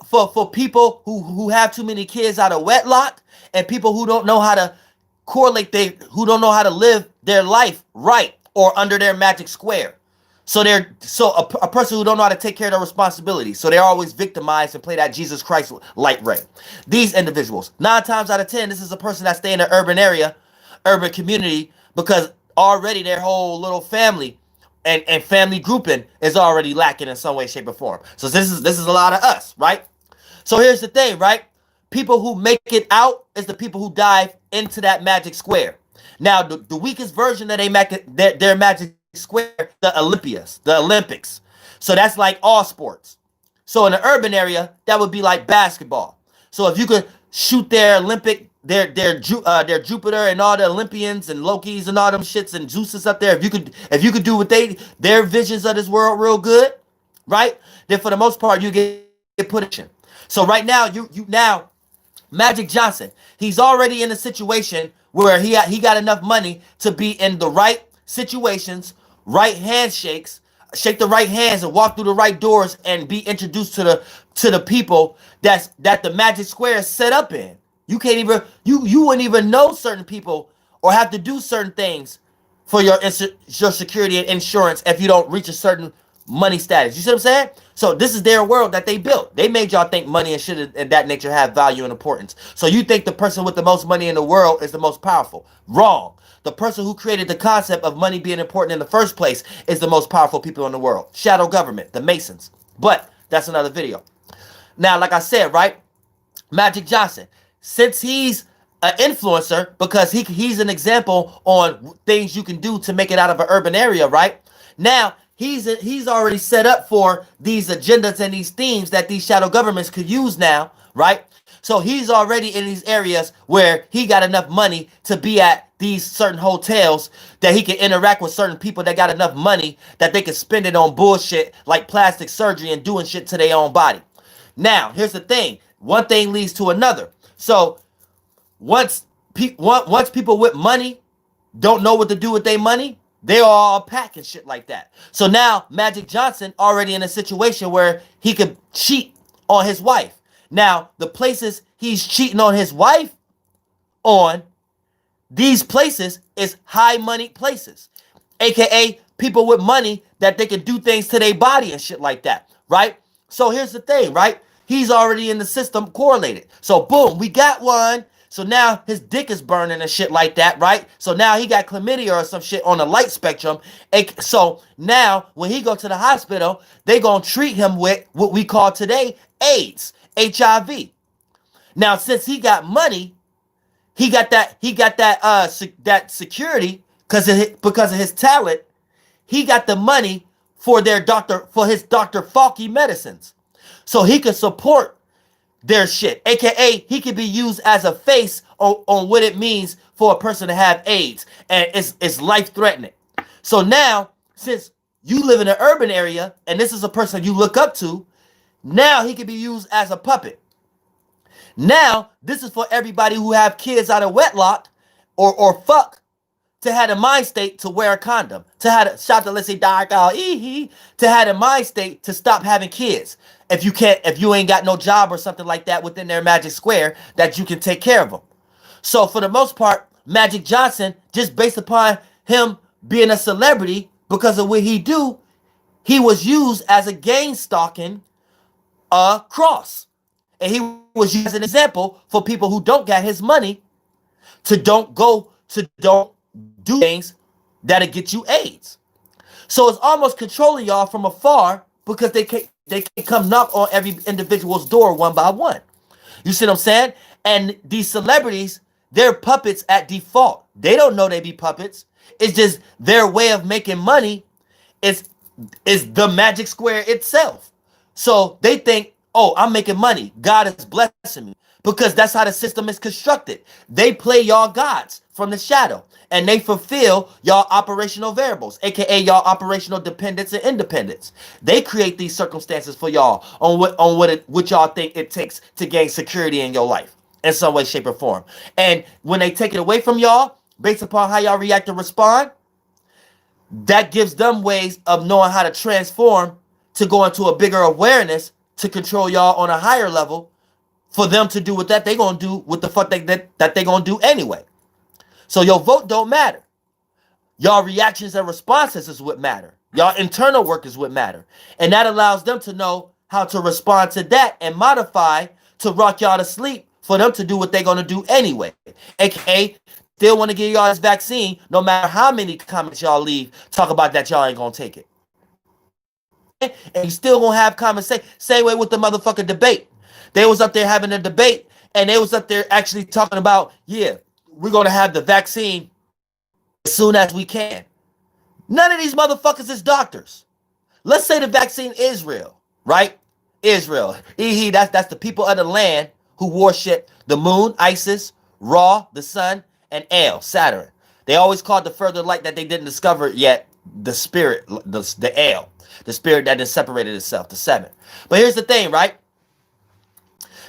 for people who have too many kids out of wedlock and people who don't know how to who don't know how to live their life right or under their magic square. So a person who don't know how to take care of their responsibilities. So they're always victimized and play that Jesus Christ light ray. These individuals, 9 times out of 10, this is a person that stay in an urban area, urban community, because already their whole little family and family grouping is already lacking in some way, shape, or form. So this is a lot of us, right? So here's the thing, right? People who make it out is the people who dive into that magic square. Now, the weakest version of their magic square, the Olympics. So that's like all sports. So in the urban area, that would be like basketball. So if you could shoot their Olympic, their Jupiter and all the Olympians and Lokis and all them shits and Zeus's up there, if you could do what their visions of this world real good, right? Then for the most part, you get put in. So right now, now Magic Johnson, he's already in a situation where he got enough money to be in the right situations, right handshakes, shake the right hands and walk through the right doors and be introduced to the people that the magic square is set up in. You can't even you wouldn't even know certain people or have to do certain things for your security and insurance if you don't reach a certain money status. You see what I'm saying? So this is their world that they built. They made y'all think money and shit and that nature have value and importance. So you think the person with the most money in the world is the most powerful. Wrong. The person who created the concept of money being important in the first place is the most powerful people in the world. Shadow government, the Masons. But that's another video. Now, like I said, right? Magic Johnson, since he's an influencer, because he's an example on things you can do to make it out of an urban area, right? Now, he's already set up for these agendas and these themes that these shadow governments could use now, right? So he's already in these areas where he got enough money to be at these certain hotels that he can interact with certain people that got enough money that they can spend it on bullshit like plastic surgery and doing shit to their own body. Now, here's the thing. One thing leads to another. So once people with money don't know what to do with their money, they're all packing shit like that. So now Magic Johnson already in a situation where he could cheat on his wife. Now, the places he's cheating on his wife on, these places is high money places, aka people with money that they can do things to their body and shit like that, right? So here's the thing, right? He's already in the system correlated. So boom, we got one. So now his dick is burning and shit like that, right? So now he got chlamydia or some shit on the light spectrum. So now when he go to the hospital, they gonna treat him with what we call today AIDS, HIV. Now since he got money, he got that that security because of his talent. He got the money for his Dr. Falky medicines. So he could support their shit. AKA he could be used as a face on what it means for a person to have AIDS. And it's life threatening. So now, since you live in an urban area and this is a person you look up to, now he could be used as a puppet. Now, this is for everybody who have kids out of wedlock or fuck to have a mind state to wear a condom. To have a shout to let's say dark out to have a mind state to stop having kids. If you ain't got no job or something like that within their magic square that you can take care of them. So for the most part, Magic Johnson, just based upon him being a celebrity because of what he do, he was used as a gang stalking cross. And he was used as an example for people who don't got his money to don't do things that'll get you AIDS. So it's almost controlling y'all from afar because they can come knock on every individual's door one by one. You see what I'm saying? And these celebrities, they're puppets at default. They don't know they be puppets. It's just their way of making money is the magic square itself. So they think, oh, I'm making money. God is blessing me. Because that's how the system is constructed. They play y'all gods from the shadow. And they fulfill y'all operational variables, aka y'all operational dependence and independence. They create these circumstances for y'all on what y'all think it takes to gain security in your life in some way, shape, or form. And when they take it away from y'all, based upon how y'all react and respond, that gives them ways of knowing how to transform to go into a bigger awareness to control y'all on a higher level for them to do what that they gonna do with the fuck that they gonna do anyway. So your vote don't matter. Y'all reactions and responses is what matter. Y'all internal work is what matter. And that allows them to know how to respond to that and modify to rock y'all to sleep for them to do what they're going to do anyway. AKA, still want to give y'all this vaccine no matter how many comments y'all leave. Talk about that y'all ain't going to take it. And you still going to have conversation. Same way with the motherfucking debate. They was up there having a debate and they was up there actually talking about, yeah, we're going to have the vaccine as soon as we can. None of these motherfuckers is doctors. Let's say the vaccine is real, right? Israel. That's the people of the land who worship the moon, Isis, Ra, the sun, and El, Saturn. They always called the further light that they didn't discover yet the spirit, the El, the spirit that then separated itself, the seven. But here's the thing, right?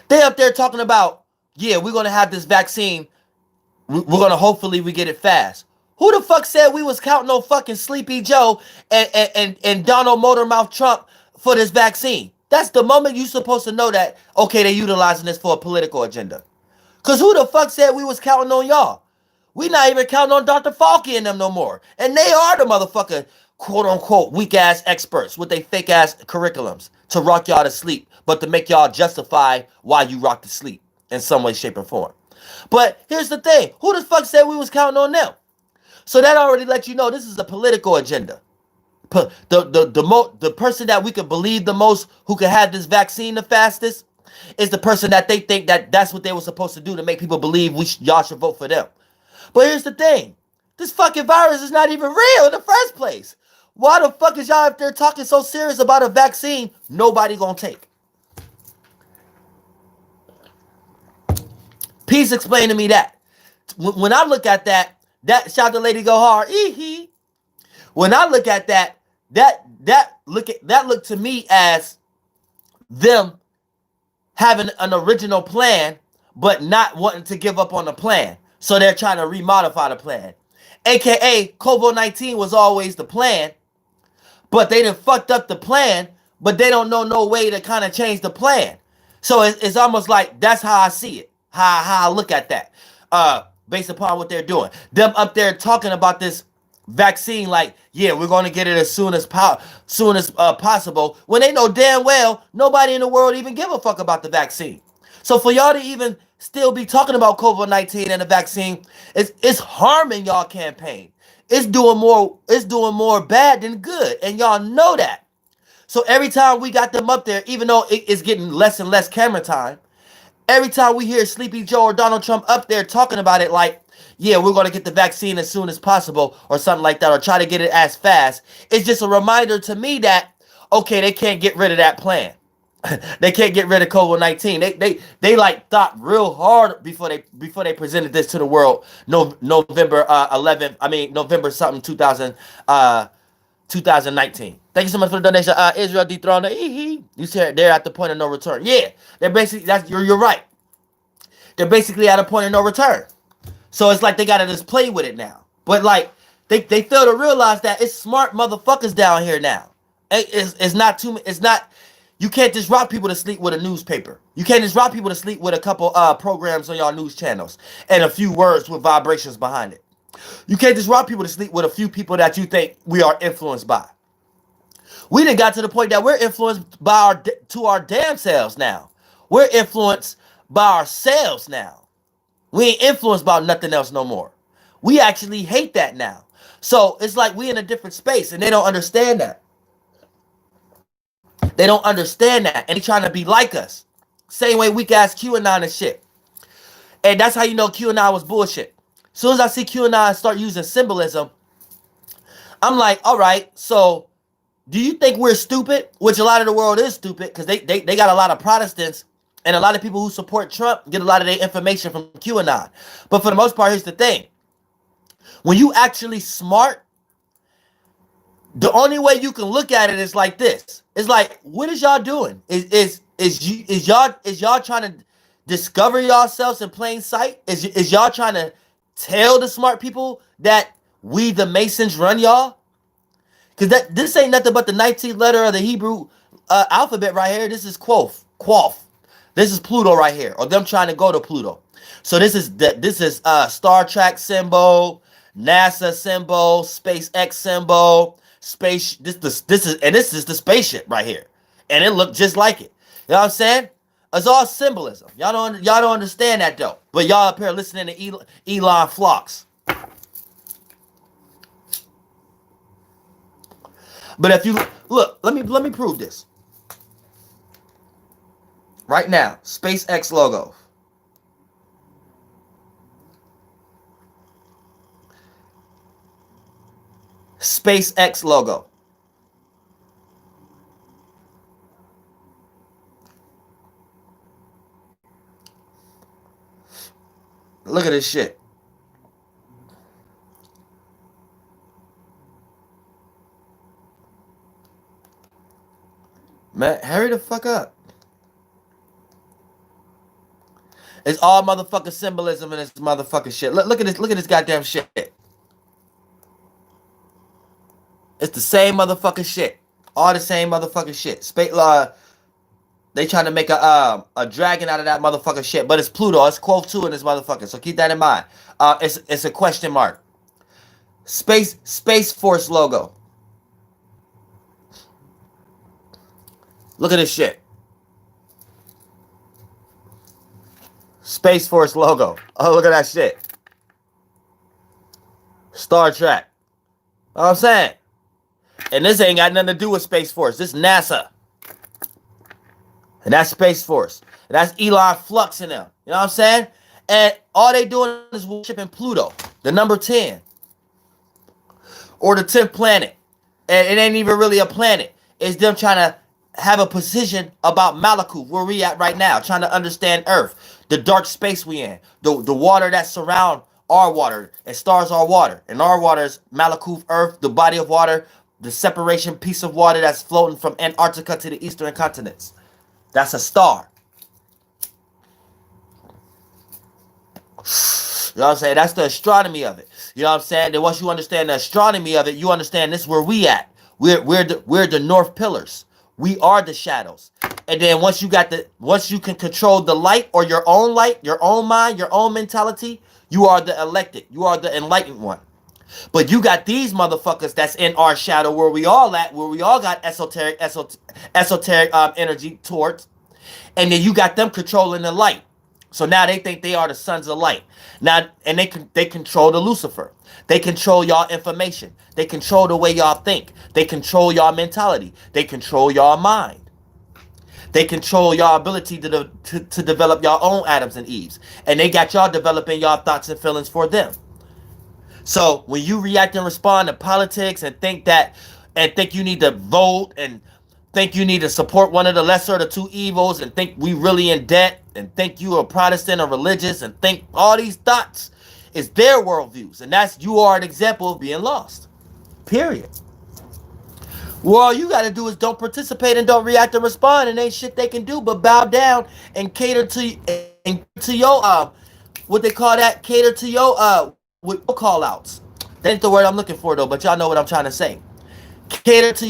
They up there talking about, yeah, we're going to have this vaccine. We're going to hopefully we get it fast. Who the fuck said we was counting on fucking Sleepy Joe and Donald Motormouth Trump for this vaccine? That's the moment you supposed to know that, okay, they're utilizing this for a political agenda. Because who the fuck said we was counting on y'all? We not even counting on Dr. Falky and them no more. And they are the motherfucker quote unquote weak ass experts with their fake ass curriculums to rock y'all to sleep, but to make y'all justify why you rock to sleep in some way, shape, or form. But here's the thing: who the fuck said we was counting on them? So that already lets you know this is a political agenda. The person that we could believe the most, who could have this vaccine the fastest, is the person that they think that that's what they were supposed to do to make people believe y'all should vote for them. But here's the thing: this fucking virus is not even real in the first place. Why the fuck is y'all up there talking so serious about a vaccine nobody gonna take? Please explain to me that. When I look at that shout to Lady Go Hard, hehe. When I look at that look to me as them having an original plan, but not wanting to give up on the plan. So they're trying to remodify the plan. AKA, COVID-19 was always the plan, but they done fucked up the plan, but they don't know no way to kind of change the plan. So it's almost like that's how I see it, how I look at that, based upon what they're doing. Them up there talking about this vaccine like, yeah, we're going to get it as soon as possible, when they know damn well nobody in the world even give a fuck about the vaccine. So for y'all to even still be talking about COVID-19 and the vaccine, it's harming y'all campaign. It's doing more bad than good, and y'all know that. So every time we got them up there, even though it's getting less and less camera time, every time we hear Sleepy Joe or Donald Trump up there talking about it like, yeah, we're going to get the vaccine as soon as possible or something like that, or try to get it as fast, it's just a reminder to me that, okay, they can't get rid of that plan. They can't get rid of COVID-19. They like thought real hard before they presented this to the world. November 11th. I mean November something 2019. Thank you so much for the donation. Israel dethroned. You said they're at the point of no return. Yeah, they're basically you're right. They're basically at a point of no return. So it's like they gotta just play with it now. But like they fail to realize that it's smart motherfuckers down here now. It's not. You can't just rock people to sleep with a newspaper. You can't just rock people to sleep with a couple programs on your news channels and a few words with vibrations behind it. You can't just rock people to sleep with a few people that you think we are influenced by. We done got to the point that we're influenced by our damn selves now. We're influenced by ourselves now. We ain't influenced by nothing else no more. We actually hate that now. So it's like we in a different space, and they don't understand that. They don't understand that, and they trying to be like us. Same way weak ass QAnon and shit. And that's how you know QAnon was bullshit. As soon as I see QAnon start using symbolism, I'm like, all right, so do you think we're stupid? Which a lot of the world is stupid, because they got a lot of Protestants and a lot of people who support Trump get a lot of their information from QAnon. But for the most part, here's the thing. When you actually smart, the only way you can look at it is like this. It's like, what is y'all doing? Is y'all trying to discover yourselves in plain sight? Is y'all trying to tell the smart people that we the Masons run y'all? Because this ain't nothing but the 19th letter of the Hebrew alphabet right here. This is Quoth. This is Pluto right here, or them trying to go to Pluto. So this is Star Trek symbol, NASA symbol, SpaceX symbol. Space. This is the spaceship right here, and it looked just like it. You know what I'm saying? It's all symbolism. Y'all don't understand that though. But y'all up here listening to Elon Flocks. But if you look, let me prove this. Right now, SpaceX logo. SpaceX logo. Look at this shit. Man, hurry the fuck up. It's all motherfucking symbolism in this motherfucking shit. Look at this goddamn shit. It's the same motherfucking shit. All the same motherfucking shit. They trying to make a dragon out of that motherfucking shit, but it's Pluto. It's Quoth 2 in this motherfucker. So keep that in mind. It's a question mark. Space Force logo. Look at this shit. Space Force logo. Oh, look at that shit. Star Trek. You know what I'm saying? And this ain't got nothing to do with Space Force. This is NASA. And that's Space Force. And that's Elon Flux in them. You know what I'm saying? And all they doing is worshiping Pluto, the number 10. Or the 10th planet. And it ain't even really a planet. It's them trying to have a position about Malkuth, where we at right now, trying to understand Earth, the dark space we in, the water that surround our water, and stars our water. And our water is Malkuth, Earth, the body of water, the separation piece of water that's floating from Antarctica to the eastern continents. That's a star. You know what I'm saying? That's the astronomy of it. You know what I'm saying? Then once you understand the astronomy of it, you understand this is where we at. We're the North Pillars. We are the shadows. And then once you can control the light, or your own light, your own mind, your own mentality, you are the elected. You are the enlightened one. But you got these motherfuckers that's in our shadow, where we all at, where we all got esoteric energy towards. And then you got them controlling the light. So now they think they are the sons of light. Now, and they control the Lucifer. They control y'all information. They control the way y'all think. They control y'all mentality. They control y'all mind. They control y'all ability to develop y'all own Adams and Eves. And they got y'all developing y'all thoughts and feelings for them. So when you react and respond to politics and think you need to vote and think you need to support one of the lesser of the two evils and think we really in debt and think you are Protestant or religious and think all these thoughts is their worldviews, and that's, you are an example of being lost. Period. Well, all you gotta do is don't participate and don't react and respond, and ain't shit they can do but bow down and cater to your what they call that, cater to your with call outs. That ain't the word I'm looking for though, but y'all know what I'm trying to say. Cater to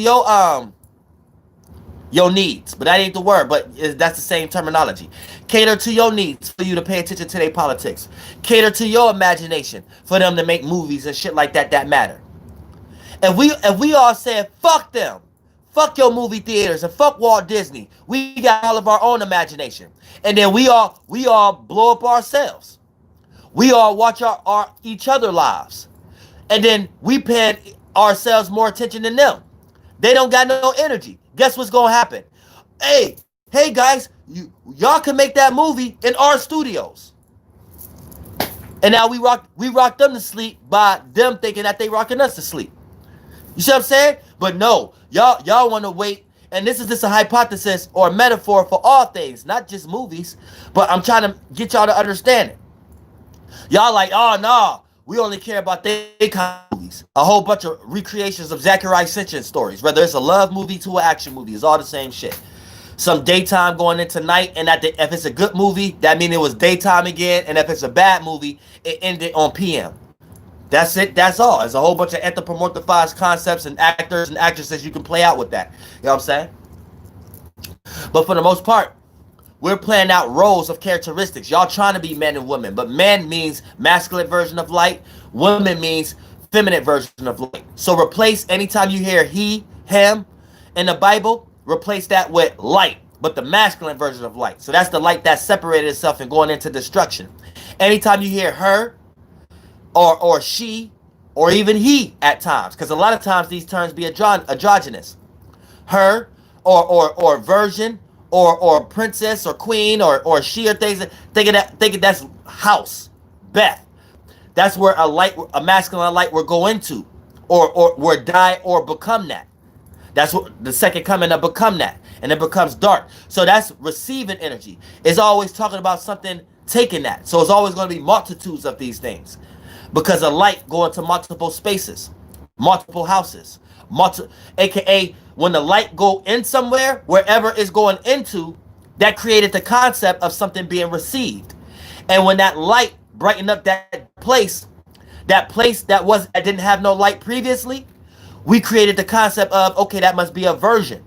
your needs, but that ain't the word, but that's the same terminology. Cater to your needs for you to pay attention to their politics. Cater to your imagination for them to make movies and shit like that matter. And we all said, fuck them. Fuck your movie theaters and fuck Walt Disney. We got all of our own imagination. And then we all blow up ourselves. We all watch our each other lives. And then we pay ourselves more attention than them. They don't got no energy. Guess what's gonna happen? Hey guys, y'all can make that movie in our studios. And now we rock them to sleep by them thinking that they rocking us to sleep. You see what I'm saying? But no, y'all want to wait. And this is just a hypothesis or a metaphor for all things, not just movies. But I'm trying to get y'all to understand it. Y'all like, oh no, we only care about they kind of movies. A whole bunch of recreations of Zachariah Sitchin stories. Whether it's a love movie to an action movie, it's all the same shit. Some daytime going into night, and if it's a good movie, that means it was daytime again. And if it's a bad movie, it ended on PM. That's it. That's all. There's a whole bunch of anthropomorphized concepts and actors and actresses you can play out with that. You know what I'm saying? But for the most part, we're playing out roles of characteristics. Y'all trying to be men and women, but man means masculine version of light. Woman means feminine version of light. So replace, anytime you hear he, him in the Bible, replace that with light, but the masculine version of light. So that's the light that separated itself and going into destruction. Anytime you hear her, or she, or even he at times, because a lot of times these terms be androgynous. Her, or virgin, or princess, or queen, or she, or things, thinking that's house, Beth. That's where a masculine light will go into, or die or become that. That's what the second coming to become that, and it becomes dark. So that's receiving energy. It's always talking about something taking that. So it's always going to be multitudes of these things. Because a light go into multiple spaces, multiple houses, aka when the light go in somewhere, wherever it's going into, that created the concept of something being received. And when that light brightened up that place that didn't have no light previously, we created the concept of, okay, that must be a version.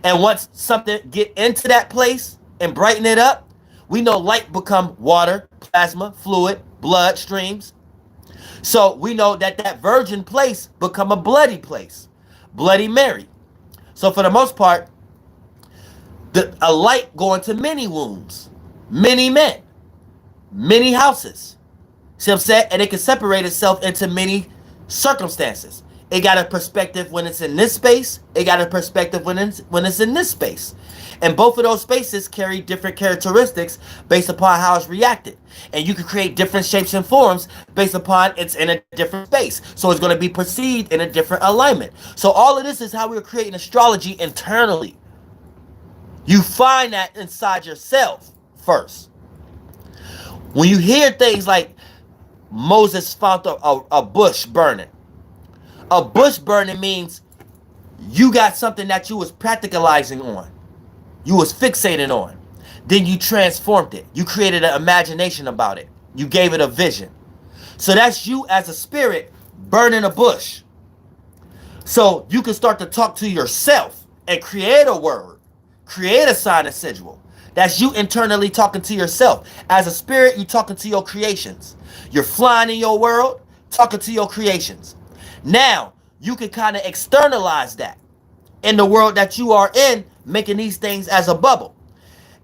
And once something get into that place and brighten it up, we know light become water, plasma, fluid, blood streams. So we know that virgin place become a bloody place. Bloody Mary. So for the most part, A light going to many wombs, many men, many houses. See what I'm saying? And it can separate itself into many circumstances. It got a perspective when it's in this space. It got a perspective when it's in this space. And both of those spaces carry different characteristics based upon how it's reacted. And you can create different shapes and forms based upon it's in a different space. So it's going to be perceived in a different alignment. So all of this is how we're creating astrology internally. You find that inside yourself first. When you hear things like Moses found a bush burning. A bush burning means you got something that you was practicalizing on. You was fixating on. Then you transformed it. You created an imagination about it. You gave it a vision. So that's you as a spirit burning a bush. So you can start to talk to yourself and create a word. Create a sign and sigil. That's you internally talking to yourself. As a spirit, you talking to your creations. You're flying in your world, talking to your creations. Now, you can kind of externalize that in the world that you are in, making these things as a bubble.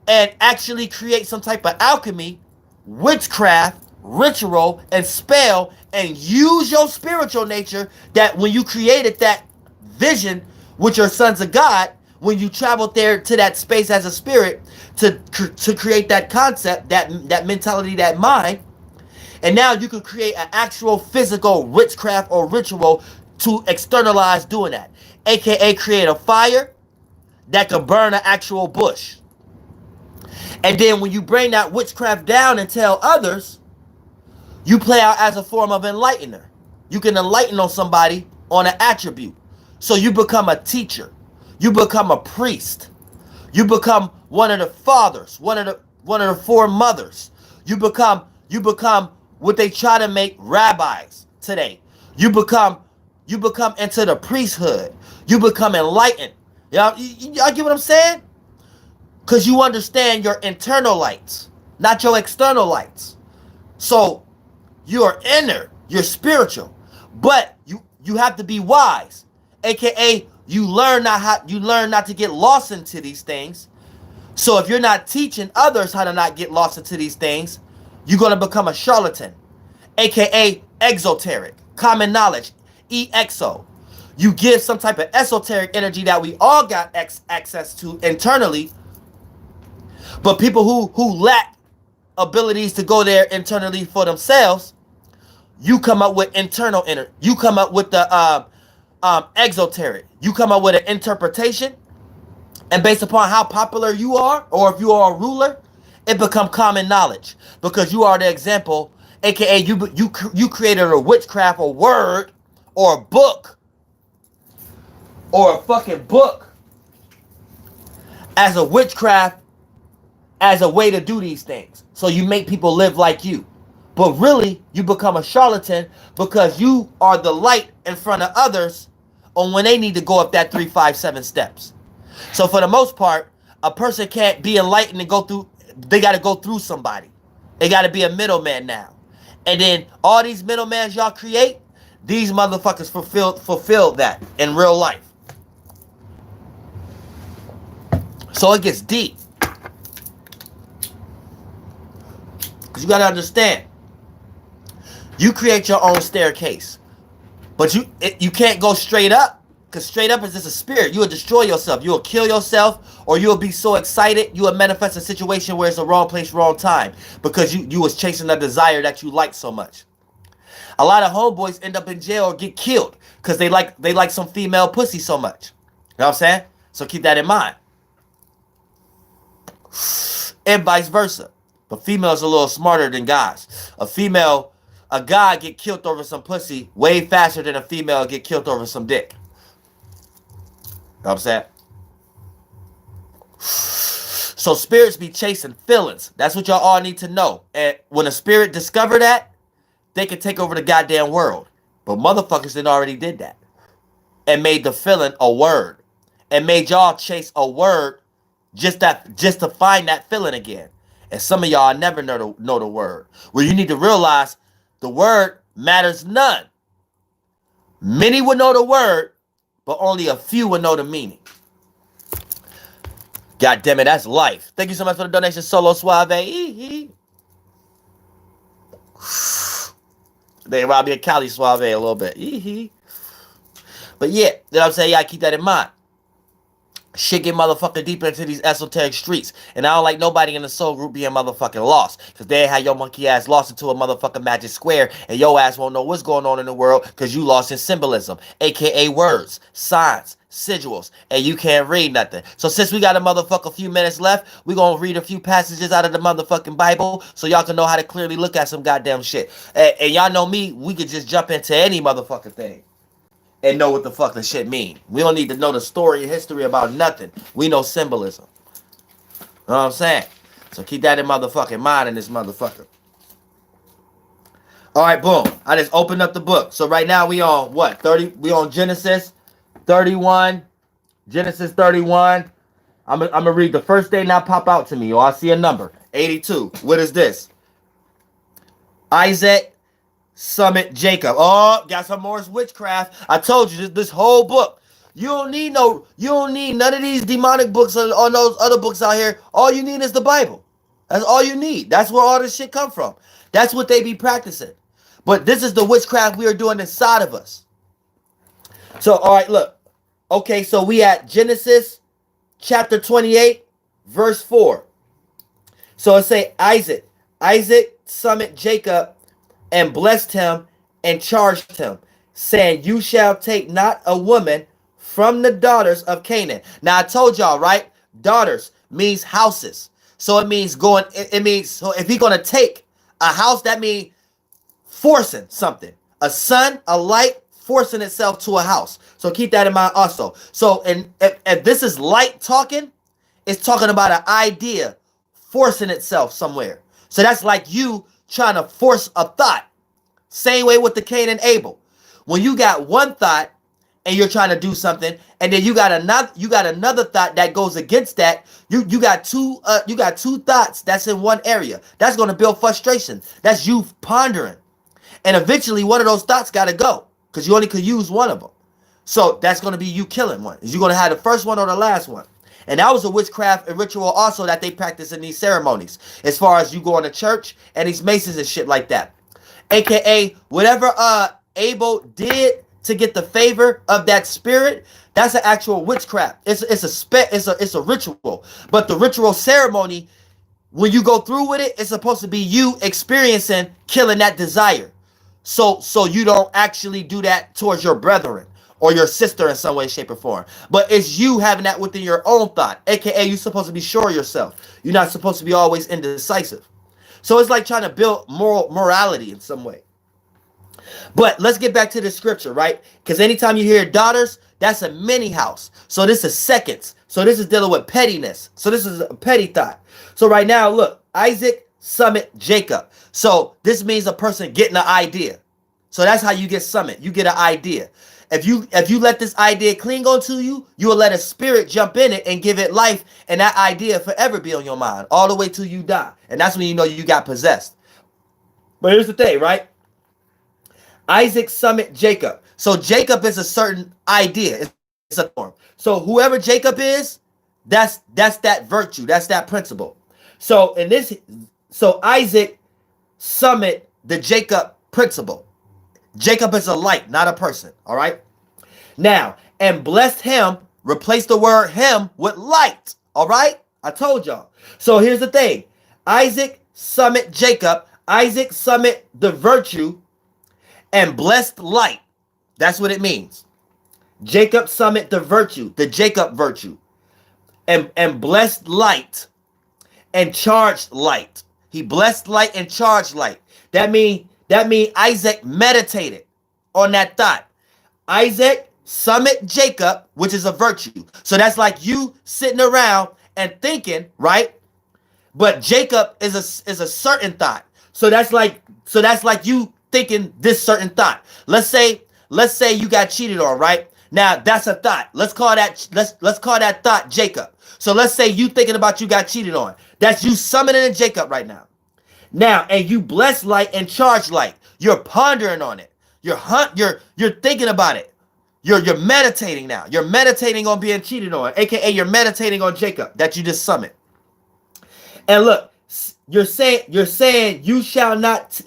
And actually create some type of alchemy, witchcraft, ritual, and spell, and use your spiritual nature that when you created that vision with your sons of God, when you traveled there to that space as a spirit to create that concept, that mentality, that mind, and now you can create an actual physical witchcraft or ritual to externalize doing that, aka create a fire that could burn an actual bush. And then when you bring that witchcraft down and tell others, you play out as a form of enlightener. You can enlighten on somebody on an attribute. So you become a teacher. You become a priest. You become one of the fathers, one of the four mothers. You become what they try to make rabbis today. You become into the priesthood. You become enlightened. Y'all get what I'm saying? Because you understand your internal lights, not your external lights. So you're inner, you're spiritual, but you have to be wise, aka you learn not to get lost into these things. So if you're not teaching others how to not get lost into these things, you're going to become a charlatan, aka exoteric, common knowledge, EXO. You give some type of esoteric energy that we all got access to internally, but people who lack abilities to go there internally for themselves, you come up with internal energy. You come up with the exoteric. You come up with an interpretation, and based upon how popular you are, or if you are a ruler, it becomes common knowledge because you are the example, aka you created a witchcraft, or word, or a book, or a fucking book as a witchcraft, as a way to do these things. So you make people live like you. But really, you become a charlatan because you are the light in front of others on when they need to go up that 3, 5, 7 steps. So for the most part, a person can't be enlightened and go through, they got to go through somebody. They got to be a middleman now. And then all these middlemans y'all create, these motherfuckers fulfill that in real life. So it gets deep. Because you got to understand, you create your own staircase. But you can't go straight up, because straight up is just a spirit. You will destroy yourself. You will kill yourself, or you will be so excited, you will manifest a situation where it's the wrong place, wrong time, because you was chasing a desire that you like so much. A lot of homeboys end up in jail or get killed because they like some female pussy so much. You know what I'm saying? So keep that in mind. And vice versa. But females are a little smarter than guys. A guy get killed over some pussy way faster than a female get killed over some dick. You know what I'm saying? So spirits be chasing feelings. That's what y'all all need to know. And when a spirit discover that, they can take over the goddamn world. But motherfuckers done already did that. And made the feeling a word. And made y'all chase a word just to find that feeling again. And some of y'all never know the word. Well, you need to realize the word matters none. Many would know the word, but only a few would know the meaning. God damn it, that's life. Thank you so much for the donation, Solo Suave. They robbed me a Cali Suave a little bit. But yeah, you know what I'm saying? Yeah, keep that in mind. Shit get motherfucking deeper into these esoteric streets. And I don't like nobody in the soul group being motherfucking lost. Because they had your monkey ass lost into a motherfucking magic square. And your ass won't know what's going on in the world because you lost in symbolism. AKA words, signs, sigils. And you can't read nothing. So since we got a motherfucking few minutes left, we gonna read a few passages out of the motherfucking Bible so y'all can know how to clearly look at some goddamn shit. And y'all know me, we could just jump into any motherfucking thing and know what the fuck the shit mean. We don't need to know the story and history about nothing. We know symbolism. You know what I'm saying? So keep that in motherfucking mind in this motherfucker. All right, boom. I just opened up the book. So right now we on what? 30? We on Genesis 31. Genesis 31. I'm gonna read the first thing that pop out to me. Or I see a number. 82. What is this? Isaac Summit Jacob. Oh, got some more witchcraft. I told you this whole book. You don't need none of these demonic books or those other books out here. All you need is the Bible. That's all you need. That's where all this shit come from. That's what they be practicing. But this is the witchcraft we are doing inside of us. So, all right, look. Okay, so we at Genesis chapter 28, verse 4. So it say Isaac summoned Jacob and blessed him and charged him, saying, you shall take not a woman from the daughters of Canaan. Now I told y'all, right? Daughters means houses. So it means going, it means, so if he's going to take a house, that means forcing something. A sun, a light, forcing itself to a house. So keep that in mind also. So and if this is light talking, it's talking about an idea forcing itself somewhere. So that's like you trying to force a thought. Same way with the Cain and Abel. When you got one thought and you're trying to do something, and then you got another thought that goes against that, you got two thoughts that's in one area. That's going to build frustration. That's you pondering. And eventually one of those thoughts got to go because you only could use one of them. So that's going to be you killing one. You're going to have the first one or the last one. And that was a witchcraft and ritual also that they practice in these ceremonies. As far as you going to church and these masons and shit like that. AKA whatever Abel did to get the favor of that spirit, that's an actual witchcraft. It's a ritual. But the ritual ceremony, when you go through with it, it's supposed to be you experiencing killing that desire. So you don't actually do that towards your brethren or your sister in some way, shape, or form. But it's you having that within your own thought. AKA you're supposed to be sure of yourself. You're not supposed to be always indecisive. So it's like trying to build morality in some way. But let's get back to the scripture, right? Because anytime you hear daughters, that's a mini house. So this is seconds. So this is dealing with pettiness. So this is a petty thought. So right now, look, Isaac summoned Jacob. So this means a person getting an idea. So that's how you get summoned. You get an idea. If you let this idea cling onto you, you will let a spirit jump in it and give it life, and that idea forever be on your mind all the way till you die. And that's when you know you got possessed. But here's the thing, right? Isaac summoned Jacob. So Jacob is a certain idea. It's a form. So whoever Jacob is, that's that virtue. That's that principle. So Isaac summoned the Jacob principle. Jacob is a light, not a person. All right. Now, and blessed him, replace the word him with light. All right. I told y'all. So here's the thing. Isaac summoned Jacob. Isaac summoned the virtue and blessed light. That's what it means. Jacob summoned the virtue, the Jacob virtue, and blessed light and charged light. He blessed light and charged light. That mean Isaac meditated on that thought. Isaac summoned Jacob, which is a virtue. So that's like you sitting around and thinking, right? But Jacob is a certain thought. So that's like you thinking this certain thought. Let's say you got cheated on, right? Now that's a thought. Let's call that thought Jacob. So let's say you thinking about you got cheated on. That's you summoning a Jacob right now. Now, and you bless light and charge light. You're pondering on it. You're thinking about it. You're meditating now. You're meditating on being cheated on, aka you're meditating on Jacob that you just summoned. And look, you're saying you shall not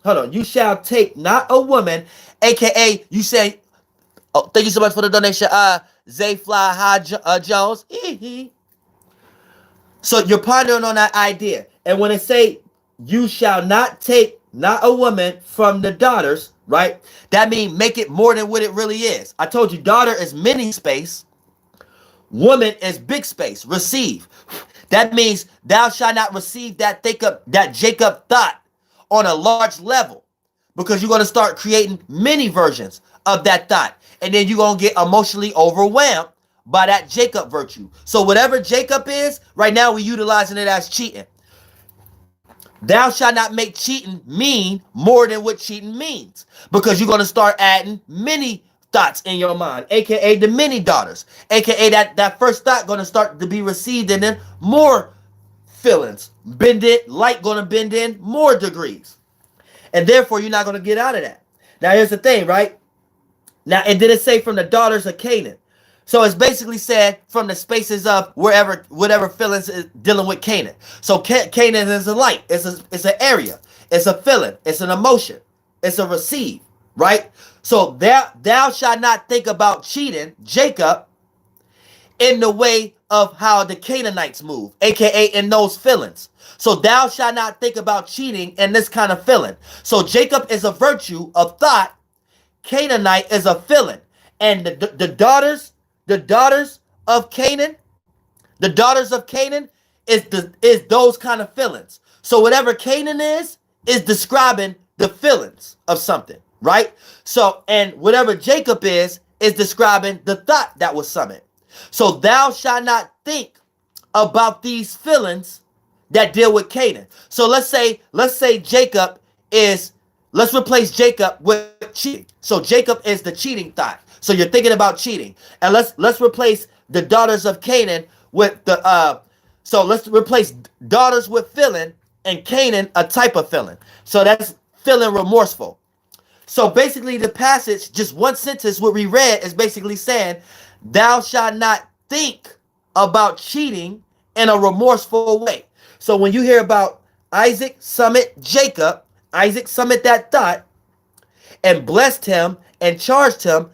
hold on, you shall take not a woman, aka you say, oh, thank you so much for the donation, Zayfly High Jones. So you're pondering on that idea. And when it say you shall not take not a woman from the daughters, right? That means make it more than what it really is. I told you daughter is mini space, woman is big space, receive. That means thou shalt not receive that Jacob thought on a large level, because you're going to start creating many versions of that thought. And then you're going to get emotionally overwhelmed by that Jacob virtue. So whatever Jacob is, right now we're utilizing it as cheating. Thou shalt not make cheating mean more than what cheating means, because you're going to start adding many thoughts in your mind, aka the many daughters, aka that first thought going to start to be received, and then more feelings bend it, light going to bend in more degrees, and therefore you're not going to get out of that. Now here's the thing, right? Now it didn't say from the daughters of Canaan, so it's basically said from the spaces of whatever feelings is dealing with Canaan. So Canaan is a light, it's an area, it's a feeling, it's an emotion, it's a receive, right? So thou shalt not think about cheating Jacob in the way of how the Canaanites move, aka in those feelings. So thou shalt not think about cheating in this kind of feeling. So Jacob is a virtue of thought, Canaanite is a feeling, and the daughters of Canaan, is those kind of feelings. So whatever Canaan is describing the feelings of something, right? So, and whatever Jacob is describing the thought that was summoned. So thou shalt not think about these feelings that deal with Canaan. So let's say Jacob is, let's replace Jacob with cheating. So Jacob is the cheating thought. So you're thinking about cheating. And let's replace the daughters of Canaan with the so let's replace daughters with feeling and Canaan a type of feeling. So that's feeling remorseful. So basically the passage, just one sentence what we read is basically saying, thou shalt not think about cheating in a remorseful way. So when you hear about Isaac summit Jacob, Isaac summit that thought and blessed him and charged him,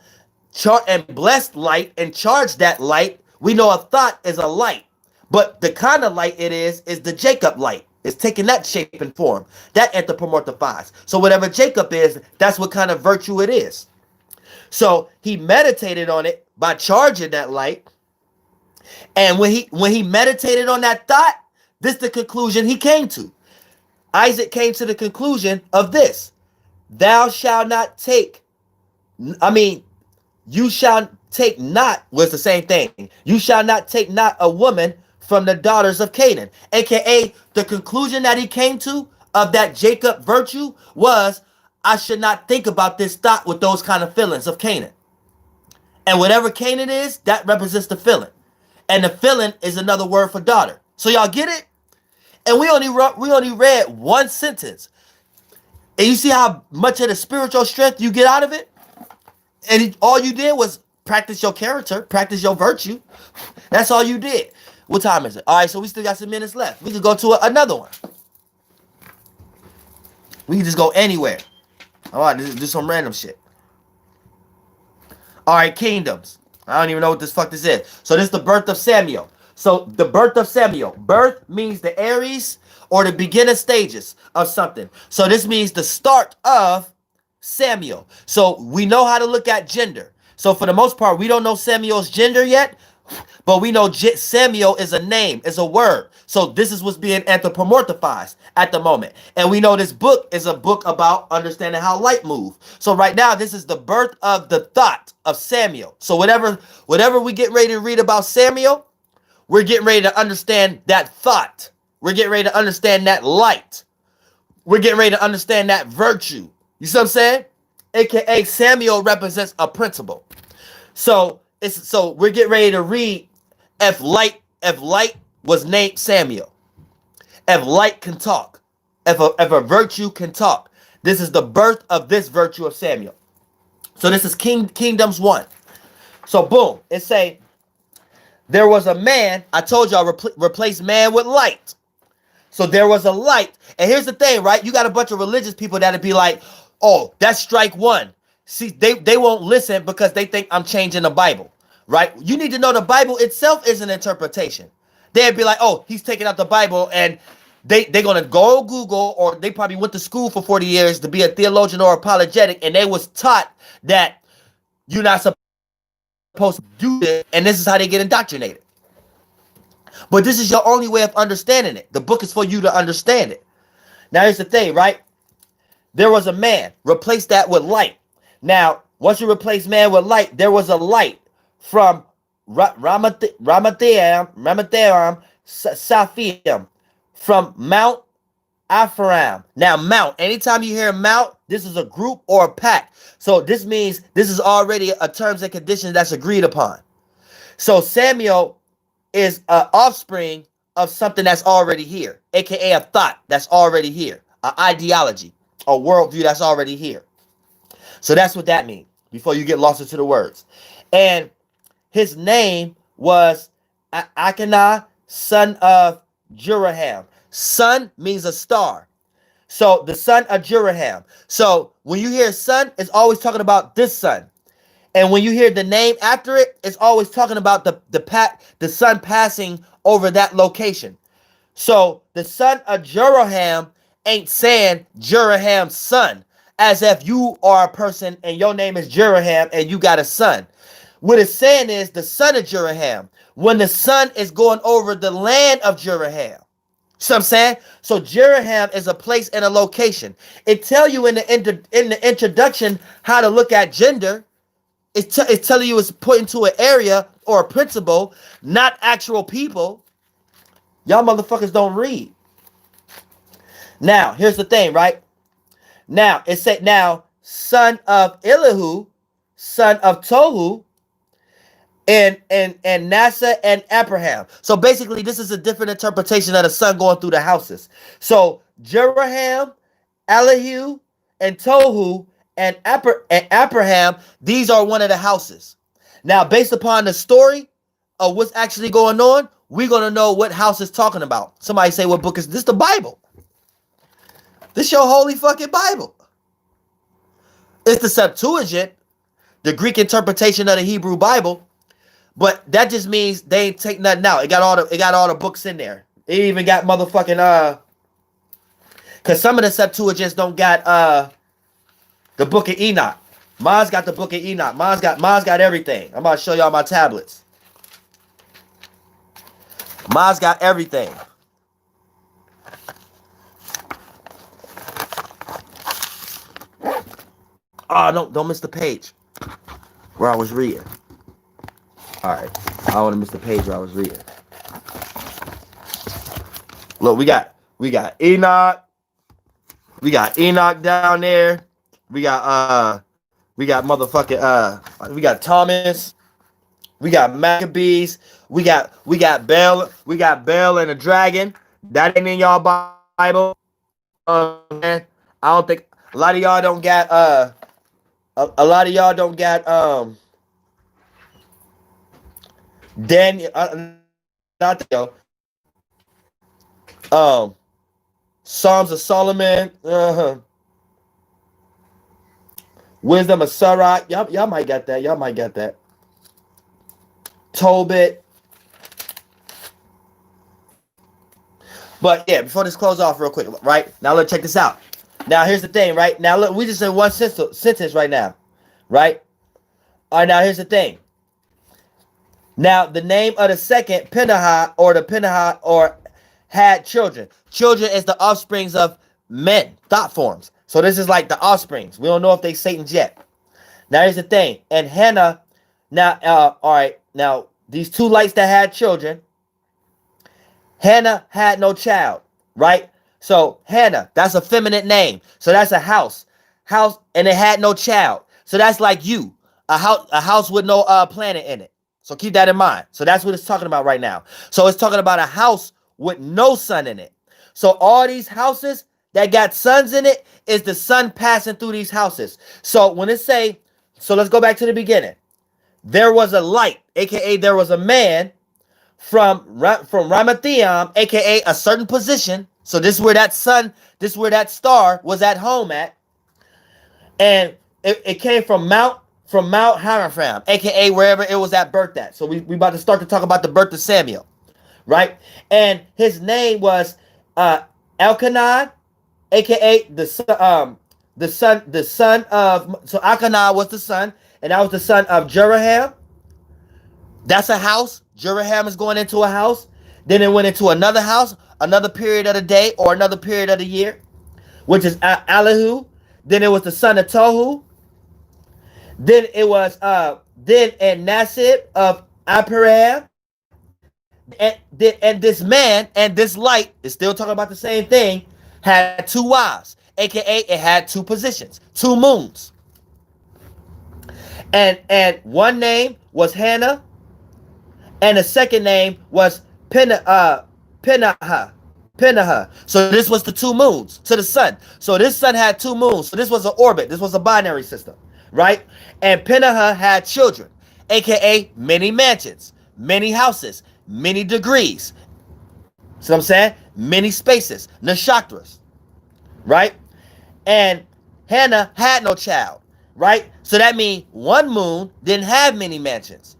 and blessed light and charged that light. We know a thought is a light, but the kind of light it is the Jacob light. It's taking that shape and form. That anthropomorphifies. So whatever Jacob is, that's what kind of virtue it is. So he meditated on it by charging that light. And when he meditated on that thought, this is the conclusion he came to. Isaac came to the conclusion of this. Thou shalt not take, you shall take not was the same thing. You shall not take not a woman from the daughters of Canaan. AKA the conclusion that he came to of that Jacob virtue was, I should not think about this thought with those kind of feelings of Canaan. And whatever Canaan is, that represents the feeling. And the feeling is another word for daughter. So y'all get it? And we only read one sentence. And you see how much of the spiritual strength you get out of it? And all you did was practice your character, practice your virtue. That's all you did. What time is it? All right, so we still got some minutes left. We could go to another one. We can just go anywhere. All right, do some random shit. All right, kingdoms. I don't even know what this fuck this is. So this is the birth of Samuel. So the birth of Samuel. Birth means the Aries or the beginning stages of something. So this means the start of Samuel. So we know how to look at gender. So for the most part, we don't know Samuel's gender yet, but we know Samuel is a name, is a word. So this is what's being anthropomorphized at the moment. And we know this book is a book about understanding how light moves. So right now, this is the birth of the thought of Samuel. So whatever we get ready to read about Samuel, we're getting ready to understand that thought. We're getting ready to understand that light. We're getting ready to understand that virtue. You see what I'm saying? AKA Samuel represents a principle. So we're getting ready to read if light was named Samuel. If light can talk. If a virtue can talk. This is the birth of this virtue of Samuel. So this is Kingdoms 1. So boom, it say, there was a man, I told y'all, replace man with light. So there was a light. And here's the thing, right? You got a bunch of religious people that'd be like, oh, that's strike one. See, they won't listen because they think I'm changing the Bible, right? You need to know the Bible itself is an interpretation. They'd be like, oh, he's taking out the Bible, and they're going to go Google, or they probably went to school for 40 years to be a theologian or apologetic, and they was taught that you're not supposed to do this, and this is how they get indoctrinated. But this is your only way of understanding it. The book is for you to understand it. Now, here's the thing, right? There was a man. Replace that with light. Now, once you replace man with light, there was a light from Ramathaim, Saphiim, from Mount Ephraim. Now, Mount, anytime you hear Mount, this is a group or a pack. So this means this is already a terms and conditions that's agreed upon. So Samuel is an offspring of something that's already here, aka a thought that's already here, an ideology, a worldview that's already here. So that's what that means, before you get lost into the words. And his name was Akanah, son of Jeraham. Son means a star. So the son of Jeraham. So when you hear son, it's always talking about this son. And when you hear the name after it, it's always talking about the sun passing over that location. So the son of Jeraham ain't saying Jeraham's son, as if you are a person and your name is Jeraham and you got a son. What it's saying is the son of Jeraham, when the sun is going over the land of Jeraham. See what I'm saying? So Jeraham is a place and a location. It tell you in the introduction how to look at gender. It's telling you it's pointing to an area or a principle, not actual people. Y'all motherfuckers don't read. Now, here's the thing, right? Now, it said, now, son of Elihu, son of Tohu, and Nasa and Abraham. So basically, this is a different interpretation of the sun going through the houses. So Jeraham, Elihu, and Tohu, and Abraham, these are one of the houses. Now, based upon the story of what's actually going on, we're going to know what house is talking about. Somebody say, what book is this? The Bible. This your holy fucking Bible. It's the Septuagint, the Greek interpretation of the Hebrew Bible, but that just means they ain't take nothing out. It got all the books in there. It even got motherfucking because some of the Septuagints don't got the book of Enoch. Mine's got the book of Enoch. Mine's got everything. I'm about to show y'all my tablets. Mine's got everything. Oh, don't miss the page where I was reading. All right, I don't want to miss the page where I was reading. Look, we got Enoch. We got Enoch down there. We got motherfucking we got Thomas. We got Maccabees. We got Bel. We got Bel and the dragon. That ain't in y'all Bible. Man, I don't think a lot of y'all don't got a lot of y'all don't got Daniel not Psalms of Solomon, Wisdom of Sirach. Y'all might got that. Y'all might got that. Tobit. But yeah, before this close off real quick, right? Now let's check this out. Now here's the thing, right? Now look, we just in one sentence right now, right? All right, now here's the thing. Now the name of the second Peninnah or had children. Children is the offsprings of men, thought forms. So this is like the offsprings. We don't know if they Satan's yet. Now here's the thing. And Hannah, now, all right, now these two lights that had children, Hannah had no child, right? So Hannah, that's a feminine name. So that's a house, and it had no child. So that's like you, a house with no planet in it. So keep that in mind. So that's what it's talking about right now. So it's talking about a house with no sun in it. So all these houses that got suns in it is the sun passing through these houses. So when it say So let's go back to the beginning. There was a light, aka there was a man from Ramathiam, aka a certain position. So this is where that sun, this is where that star was at home at, and it came from Mount Harapham, aka wherever it was at birth at. So we about to start to talk about the birth of Samuel, right? And his name was Elkanah, aka the son of, so Elkanah was the son, and that was the son of Jeraham. That's a house. Jeraham is going into a house. Then it went into another house, another period of the day or another period of the year, which is Elihu. Then it was the son of Tohu. Then it was and Nasib of Apiram. And this man and this light is still talking about the same thing, had two wives, aka it had two positions, two moons. And one name was Hannah, and the second name was Peninnah. So this was the two moons to the sun. So this sun had two moons. So this was an orbit. This was a binary system, right? And Peninnah had children, aka many mansions, many houses, many degrees. See what I'm saying? Many spaces, nashatras, right? And Hannah had no child, right? So that means one moon didn't have many mansions.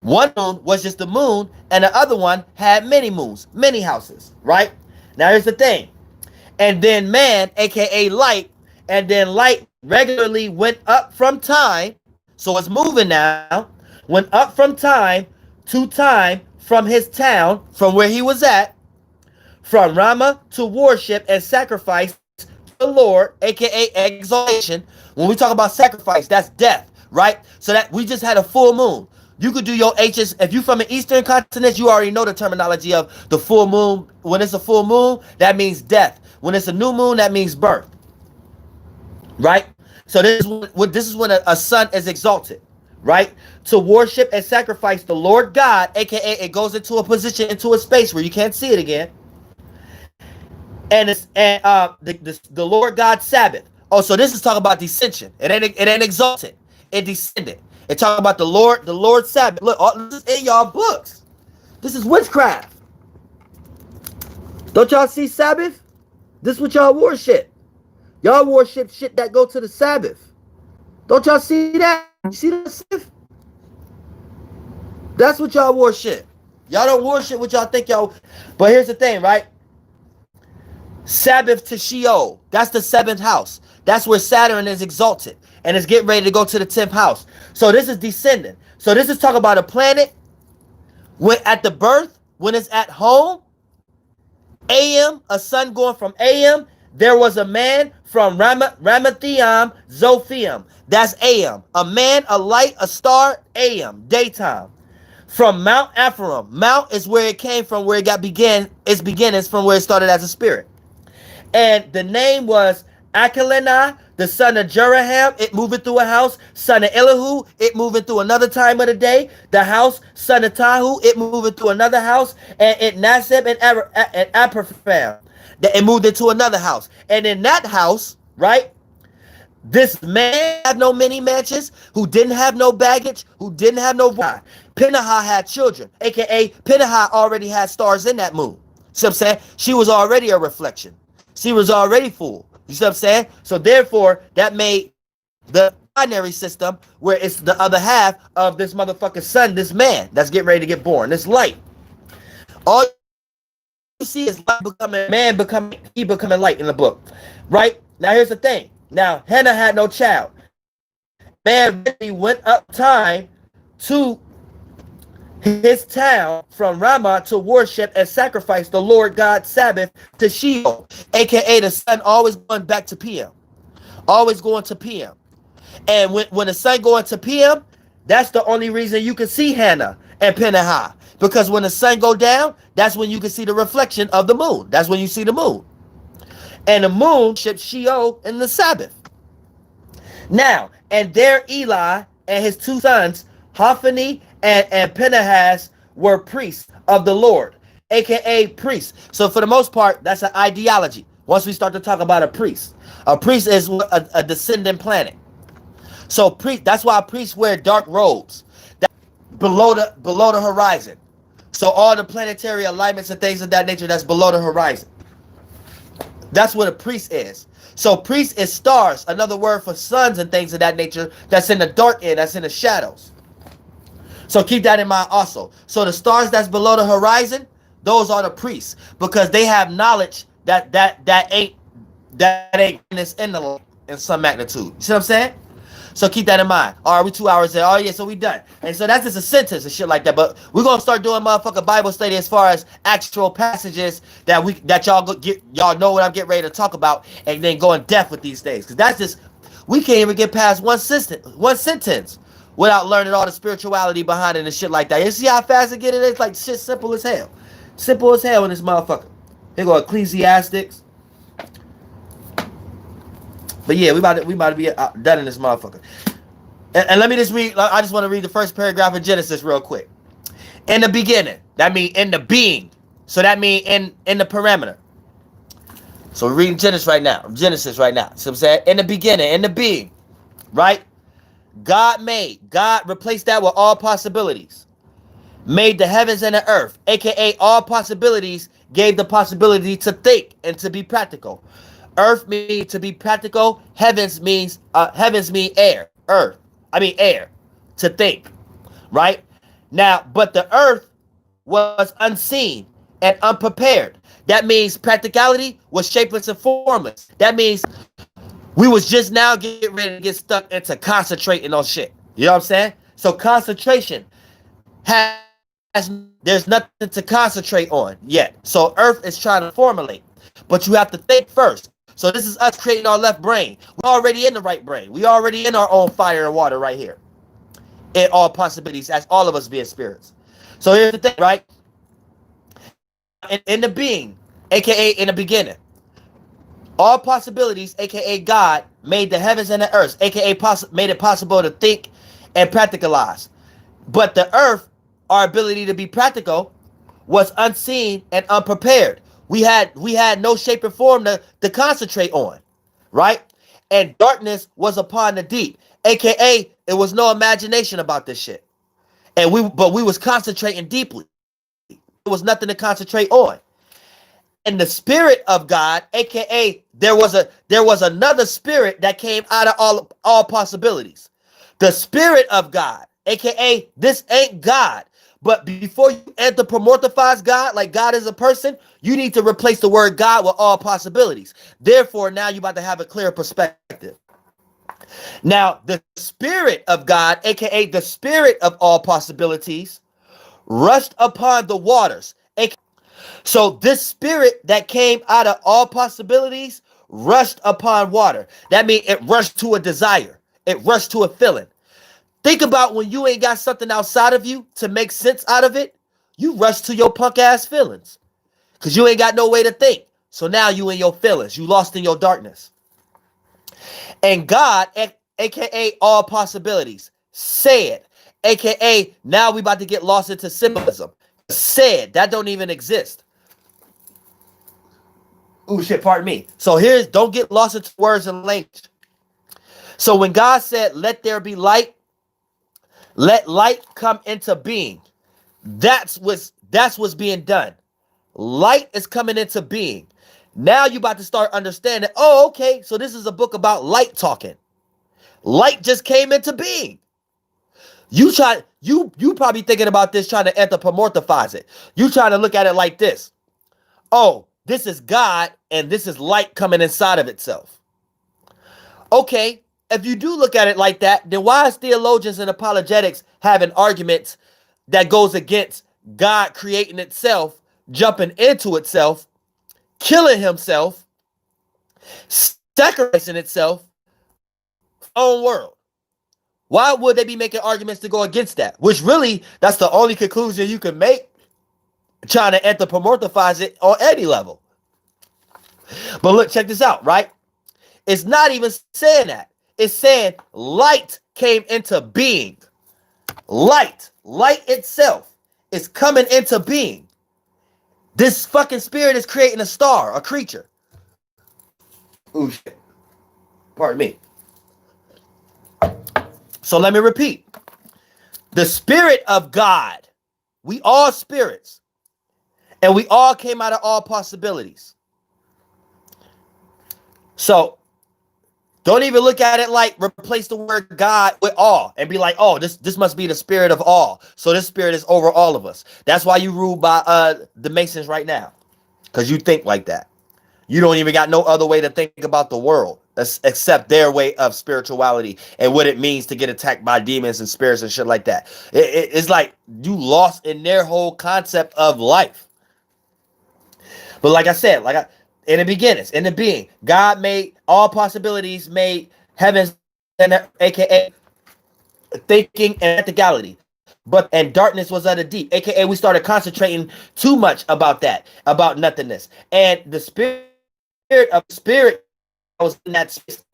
One moon was just the moon, and the other one had many moons, many houses, right? Now here's the thing. And then man, aka light, and then light regularly went up from time, so it's moving now, went up from time to time from his town, from where he was at, from Ramah to worship and sacrifice to the Lord, aka exaltation. When we talk about sacrifice, that's death, right? So that we just had a full moon. You could do your H's. If you're from the Eastern continent, you already know the terminology of the full moon. When it's a full moon, that means death. When it's a new moon, that means birth. Right? So this is when a son is exalted, right? To worship and sacrifice the Lord God, aka it goes into a position, into a space where you can't see it again. And the Lord God Sabbath. Oh, so this is talking about descension. It ain't exalted. It descended. It talk about the Lord Sabbath. Look, this is in y'all books. This is witchcraft. Don't y'all see Sabbath? This is what y'all worship. Y'all worship shit that go to the Sabbath. Don't y'all see that? You see the Sabbath? That's what y'all worship. Y'all don't worship what y'all think y'all. But here's the thing, right? Sabbath to Sheol. That's the seventh house. That's where Saturn is exalted. And it's getting ready to go to the 10th house. So this is descending. So this is talking about a planet when at the birth, when it's at home, AM, a sun going from AM, there was a man from Ramathiam, Zophium. That's AM. A man, a light, a star, AM, daytime. From Mount Ephraim. Mount is where it came from, where it its beginnings from where it started as a spirit. And the name was Akalena, the son of Jeraham, it moving through a house. Son of Elihu, it moving through another time of the day. The house, son of Tahu, it moving through another house. And it Nasib and Aperfam, that it moved into another house. And in that house, right, this man had no many mansions, who didn't have no baggage, who didn't have no wife. Peninnah had children, aka Peninnah already had stars in that moon. See what I'm saying? She was already a reflection. She was already full. You see what I'm saying? So therefore, that made the binary system where it's the other half of this motherfucking son, this man that's getting ready to get born, this light. All you see is light becoming man, becoming light in the book. Right? Now here's the thing. Now Hannah had no child. Man really went up time to his town from Ramah to worship and sacrifice the Lord God Sabbath to Sheol, aka the sun always going back to PM, always going to PM. And when the sun going to PM, that's the only reason you can see Hannah and Peninnah, because when the sun go down, that's when you can see the reflection of the moon. That's when you see the moon, and the moon ships Sheol in the Sabbath. Now, and there Eli and his two sons, Hophni and Phinehas, were priests of the Lord, aka priests. So for the most part, that's an ideology. Once we start to talk about a priest is a descendant planet. So that's why priests wear dark robes below the horizon. So all the planetary alignments and things of that nature that's below the horizon. That's what a priest is. So priest is stars, another word for suns and things of that nature that's in the dark end, that's in the shadows. So keep that in mind also. So the stars that's below the horizon, those are the priests because they have knowledge that ain't in some magnitude. You see what I'm saying? So keep that in mind. All right, we 2 hours there. Oh yeah, so we done. And so that's just a sentence and shit like that. But we're gonna start doing motherfucking Bible study as far as actual passages that y'all know what I'm getting ready to talk about, and then go in depth with these things. Cause that's just we can't even get past one sentence without learning all the spirituality behind it and shit like that. You see how fast it get it? It's like shit simple as hell. Simple as hell in this motherfucker. Here go Ecclesiastics. But yeah, we about to be done in this motherfucker. And let me just read. I just want to read the first paragraph of Genesis real quick. In the beginning, that means in the being. So that means in the parameter. So we're reading Genesis right now. See what I'm saying? In the beginning, in the being, right? God replaced that with all possibilities. Made the heavens and the earth, aka all possibilities, gave the possibility to think and to be practical. Earth means to be practical. Heavens mean air. Air to think, right? Now, but the earth was unseen and unprepared. That means practicality was shapeless and formless. That means we was just now getting ready to get stuck into concentrating on shit. You know what I'm saying? So concentration has there's nothing to concentrate on yet. So earth is trying to formulate, but you have to think first. So this is us creating our left brain. We're already in the right brain. We already in our own fire and water right here. In all possibilities, as all of us being spirits. So here's the thing, right? In the being, aka in the beginning, all possibilities, aka God, made the heavens and the earth, aka made it possible to think and practicalize. But the earth, our ability to be practical, was unseen and unprepared. We had no shape or form to concentrate on, right? And darkness was upon the deep, aka it was no imagination about this shit. And we was concentrating deeply. There was nothing to concentrate on. And the spirit of God, aka there was another spirit that came out of all possibilities. The spirit of God, aka this ain't God. But before you anthropomorphize God, like God is a person, you need to replace the word God with all possibilities. Therefore, now you're about to have a clear perspective. Now, the spirit of God, aka the spirit of all possibilities, rushed upon the waters. So this spirit that came out of all possibilities rushed upon water. That means it rushed to a desire. It rushed to a feeling. Think about when you ain't got something outside of you to make sense out of it. You rush to your punk ass feelings because you ain't got no way to think. So now you in your feelings. You lost in your darkness. And God, aka all possibilities, said, aka now we about to get lost into symbolism. Said, that don't even exist. Ooh, shit, pardon me. So don't get lost into words and language. So when God said, let there be light, let light come into being. That's what's being done. Light is coming into being. Now you about to start understanding, oh, okay, so this is a book about light talking. Light just came into being. You probably thinking about this trying to anthropomorphize it. You trying to look at it like this. Oh, this is God and this is light coming inside of itself. Okay, if you do look at it like that, then why is theologians and apologetics having arguments that goes against God creating itself, jumping into itself, killing himself, sacrificing itself, own world? Why would they be making arguments to go against that? Which really, that's the only conclusion you can make, trying to anthropomorphize it on any level. But look, check this out, right? It's not even saying that. It's saying light came into being. Light itself is coming into being. This fucking spirit is creating a star, a creature. Ooh, shit. Pardon me. So let me repeat. The spirit of God. We all spirits. And we all came out of all possibilities. So don't even look at it like replace the word God with all and be like, oh, this must be the spirit of all. So this spirit is over all of us. That's why you ruled by the Masons right now. Because you think like that. You don't even got no other way to think about the world except their way of spirituality and what it means to get attacked by demons and spirits and shit like that. It's like you lost in their whole concept of life. But like I said, in the beginnings, in the being, God made all possibilities, made heavens and aka thinking and practicality. And darkness was of the deep, aka we started concentrating too much about that, about nothingness. And the spirit was in that space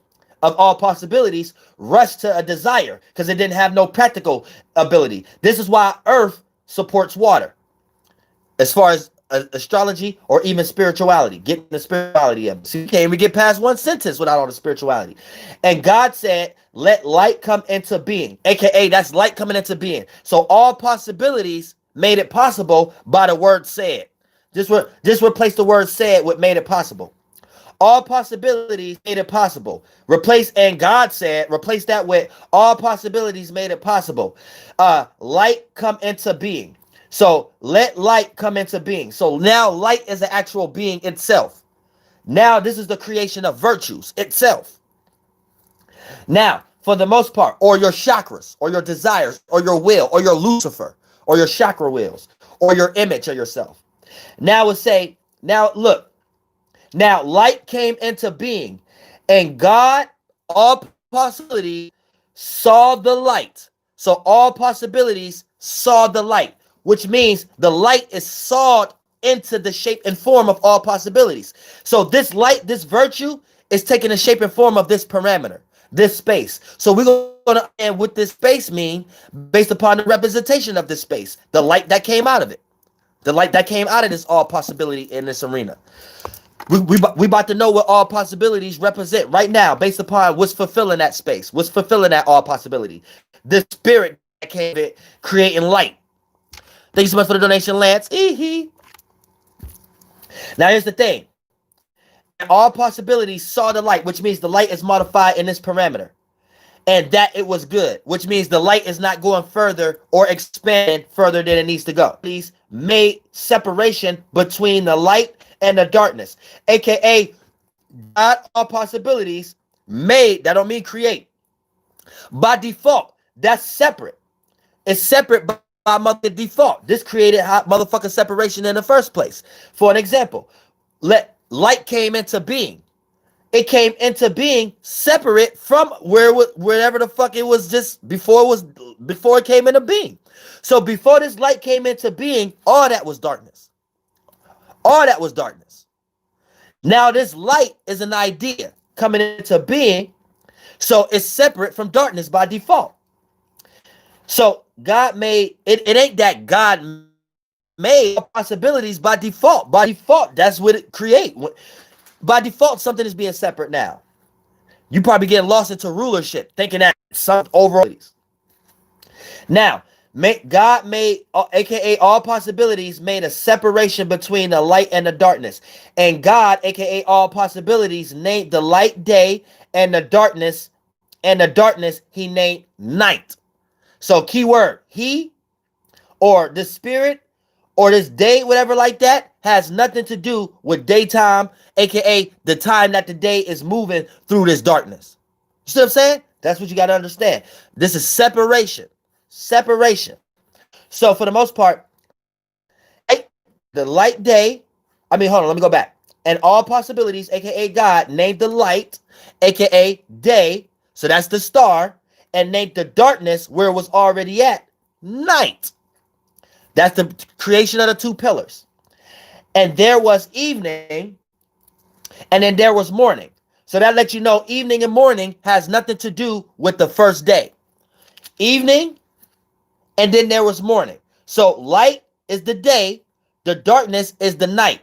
of all possibilities rushed to a desire because it didn't have no practical ability. This is why earth supports water as far as astrology or even spirituality, getting the spirituality of it. So you can't even get past one sentence without all the spirituality. And God said, let light come into being, aka that's light coming into being. So all possibilities made it possible by the word said. Just replace the word said with made it possible. All possibilities made it possible. And God said, replace that with all possibilities made it possible. Light come into being. So let light come into being. So now light is an actual being itself. Now this is the creation of virtues itself. Now, for the most part, or your chakras, or your desires, or your will, or your Lucifer, or your chakra wheels, or your image of yourself. Now we'll say, now look. Now, light came into being, and God, all possibilities, saw the light. So all possibilities saw the light, which means the light is sawed into the shape and form of all possibilities. So this light, this virtue, is taking the shape and form of this parameter, this space. So we're going to understand what this space mean based upon the representation of this space, the light that came out of it, the light that came out of this all possibility in this arena. We about to know what all possibilities represent right now based upon what's fulfilling that space, what's fulfilling that all possibility. The spirit that came it creating light. Thank you so much for the donation, Lance. Hehe. Now here's the thing. All possibilities saw the light, which means the light is modified in this parameter. And that it was good, which means the light is not going further or expanding further than it needs to go. These made separation between the light and the darkness, aka God, all possibilities made, that don't mean create. By default, that's separate. It's separate by mother default. This created motherfucking separation in the first place. For an example, light came into being. It came into being separate from wherever the fuck it was just before it came into being. So before this light came into being, all that was darkness. All that was darkness. Now this light is an idea coming into being, so it's separate from darkness by default. So God made it. It ain't that God made possibilities by default. By default, that's what it create. By default, something is being separate now. You probably getting lost into rulership, thinking that some overall. Now, God made, aka all possibilities, made a separation between the light and the darkness. And God, aka all possibilities, named the light day and the darkness he named night. So keyword, he or the spirit or this day, whatever like that, has nothing to do with daytime, aka the time that the day is moving through this darkness. You see what I'm saying? That's what you got to understand. This is separation. Separation. So for the most part, the light day, hold on, let me go back. And all possibilities, aka God, named the light, aka day, so that's the star, and named the darkness where it was already at, night. That's the creation of the two pillars. And there was evening, and then there was morning. So that lets you know evening and morning has nothing to do with the first day. Evening, and then there was morning. So light is the day, the darkness is the night.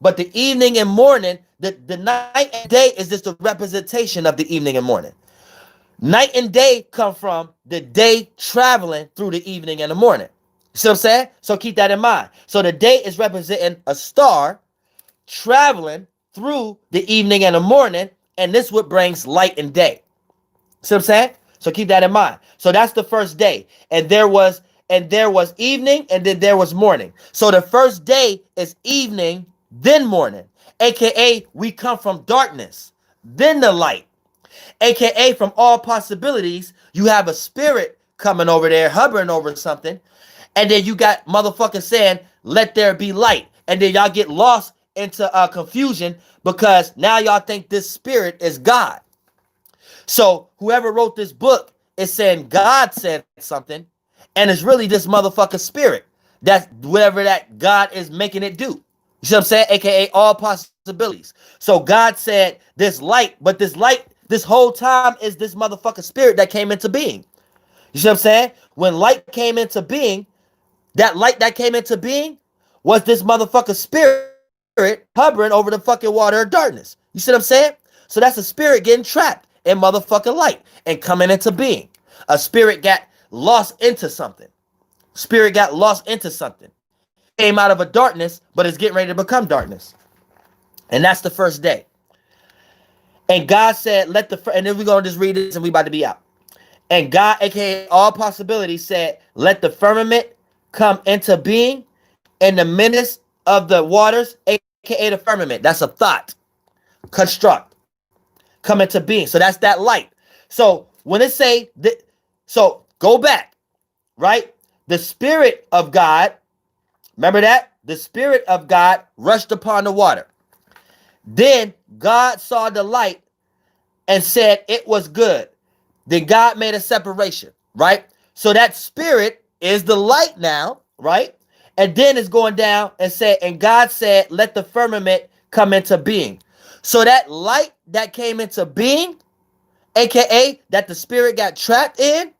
But the evening and morning, the night and day is just a representation of the evening and morning. Night and day come from the day traveling through the evening and the morning. You see what I'm saying? So keep that in mind. So the day is representing a star traveling through the evening and the morning, and this what brings light and day. See what I'm saying? So keep that in mind. So that's the first day. And there was evening, and then there was morning. So the first day is evening, then morning. AKA we come from darkness, then the light. AKA from all possibilities, you have a spirit coming over there, hovering over something, and then you got motherfuckers saying, let there be light. And then y'all get lost into confusion because now y'all think this spirit is God. So whoever wrote this book is saying God said something, and it's really this motherfucker spirit. That's whatever that God is making it do. You see what I'm saying? AKA all possibilities. So God said this light, but this light, this whole time is this motherfucker spirit that came into being. You see what I'm saying? When light came into being, that light that came into being was this motherfucker spirit hovering over the fucking water of darkness. You see what I'm saying? So that's a spirit getting trapped in motherfucking light and coming into being. A spirit got lost into something. Spirit got lost into something. Came out of a darkness, but it's getting ready to become darkness. And that's the first day. And God said, and then we're going to just read this and we about to be out. And God, aka all possibilities, said, let the firmament come into being in the midst of the waters, aka the firmament. That's a thought. Construct. Come into being. So that's that light. So when it say that, so go back, right? The Spirit of God, remember that? The Spirit of God rushed upon the water. Then God saw the light and said it was good. Then God made a separation, right? So that spirit is the light now, right? And then it's going down and said, and God said, let the firmament come into being. So that light that came into being, aka that the spirit got trapped in,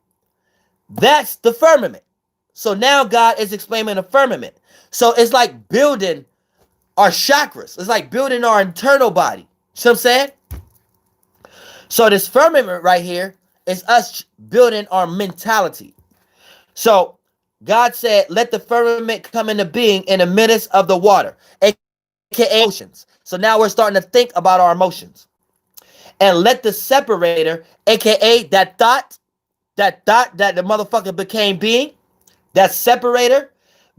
that's the firmament. So now God is explaining the firmament. So it's like building our chakras. It's like building our internal body. See what I'm saying? So this firmament right here is us building our mentality. So God said, let the firmament come into being in the midst of the water, aka emotions. So now we're starting to think about our emotions. And let the separator, aka that thought that the motherfucker became being, that separator,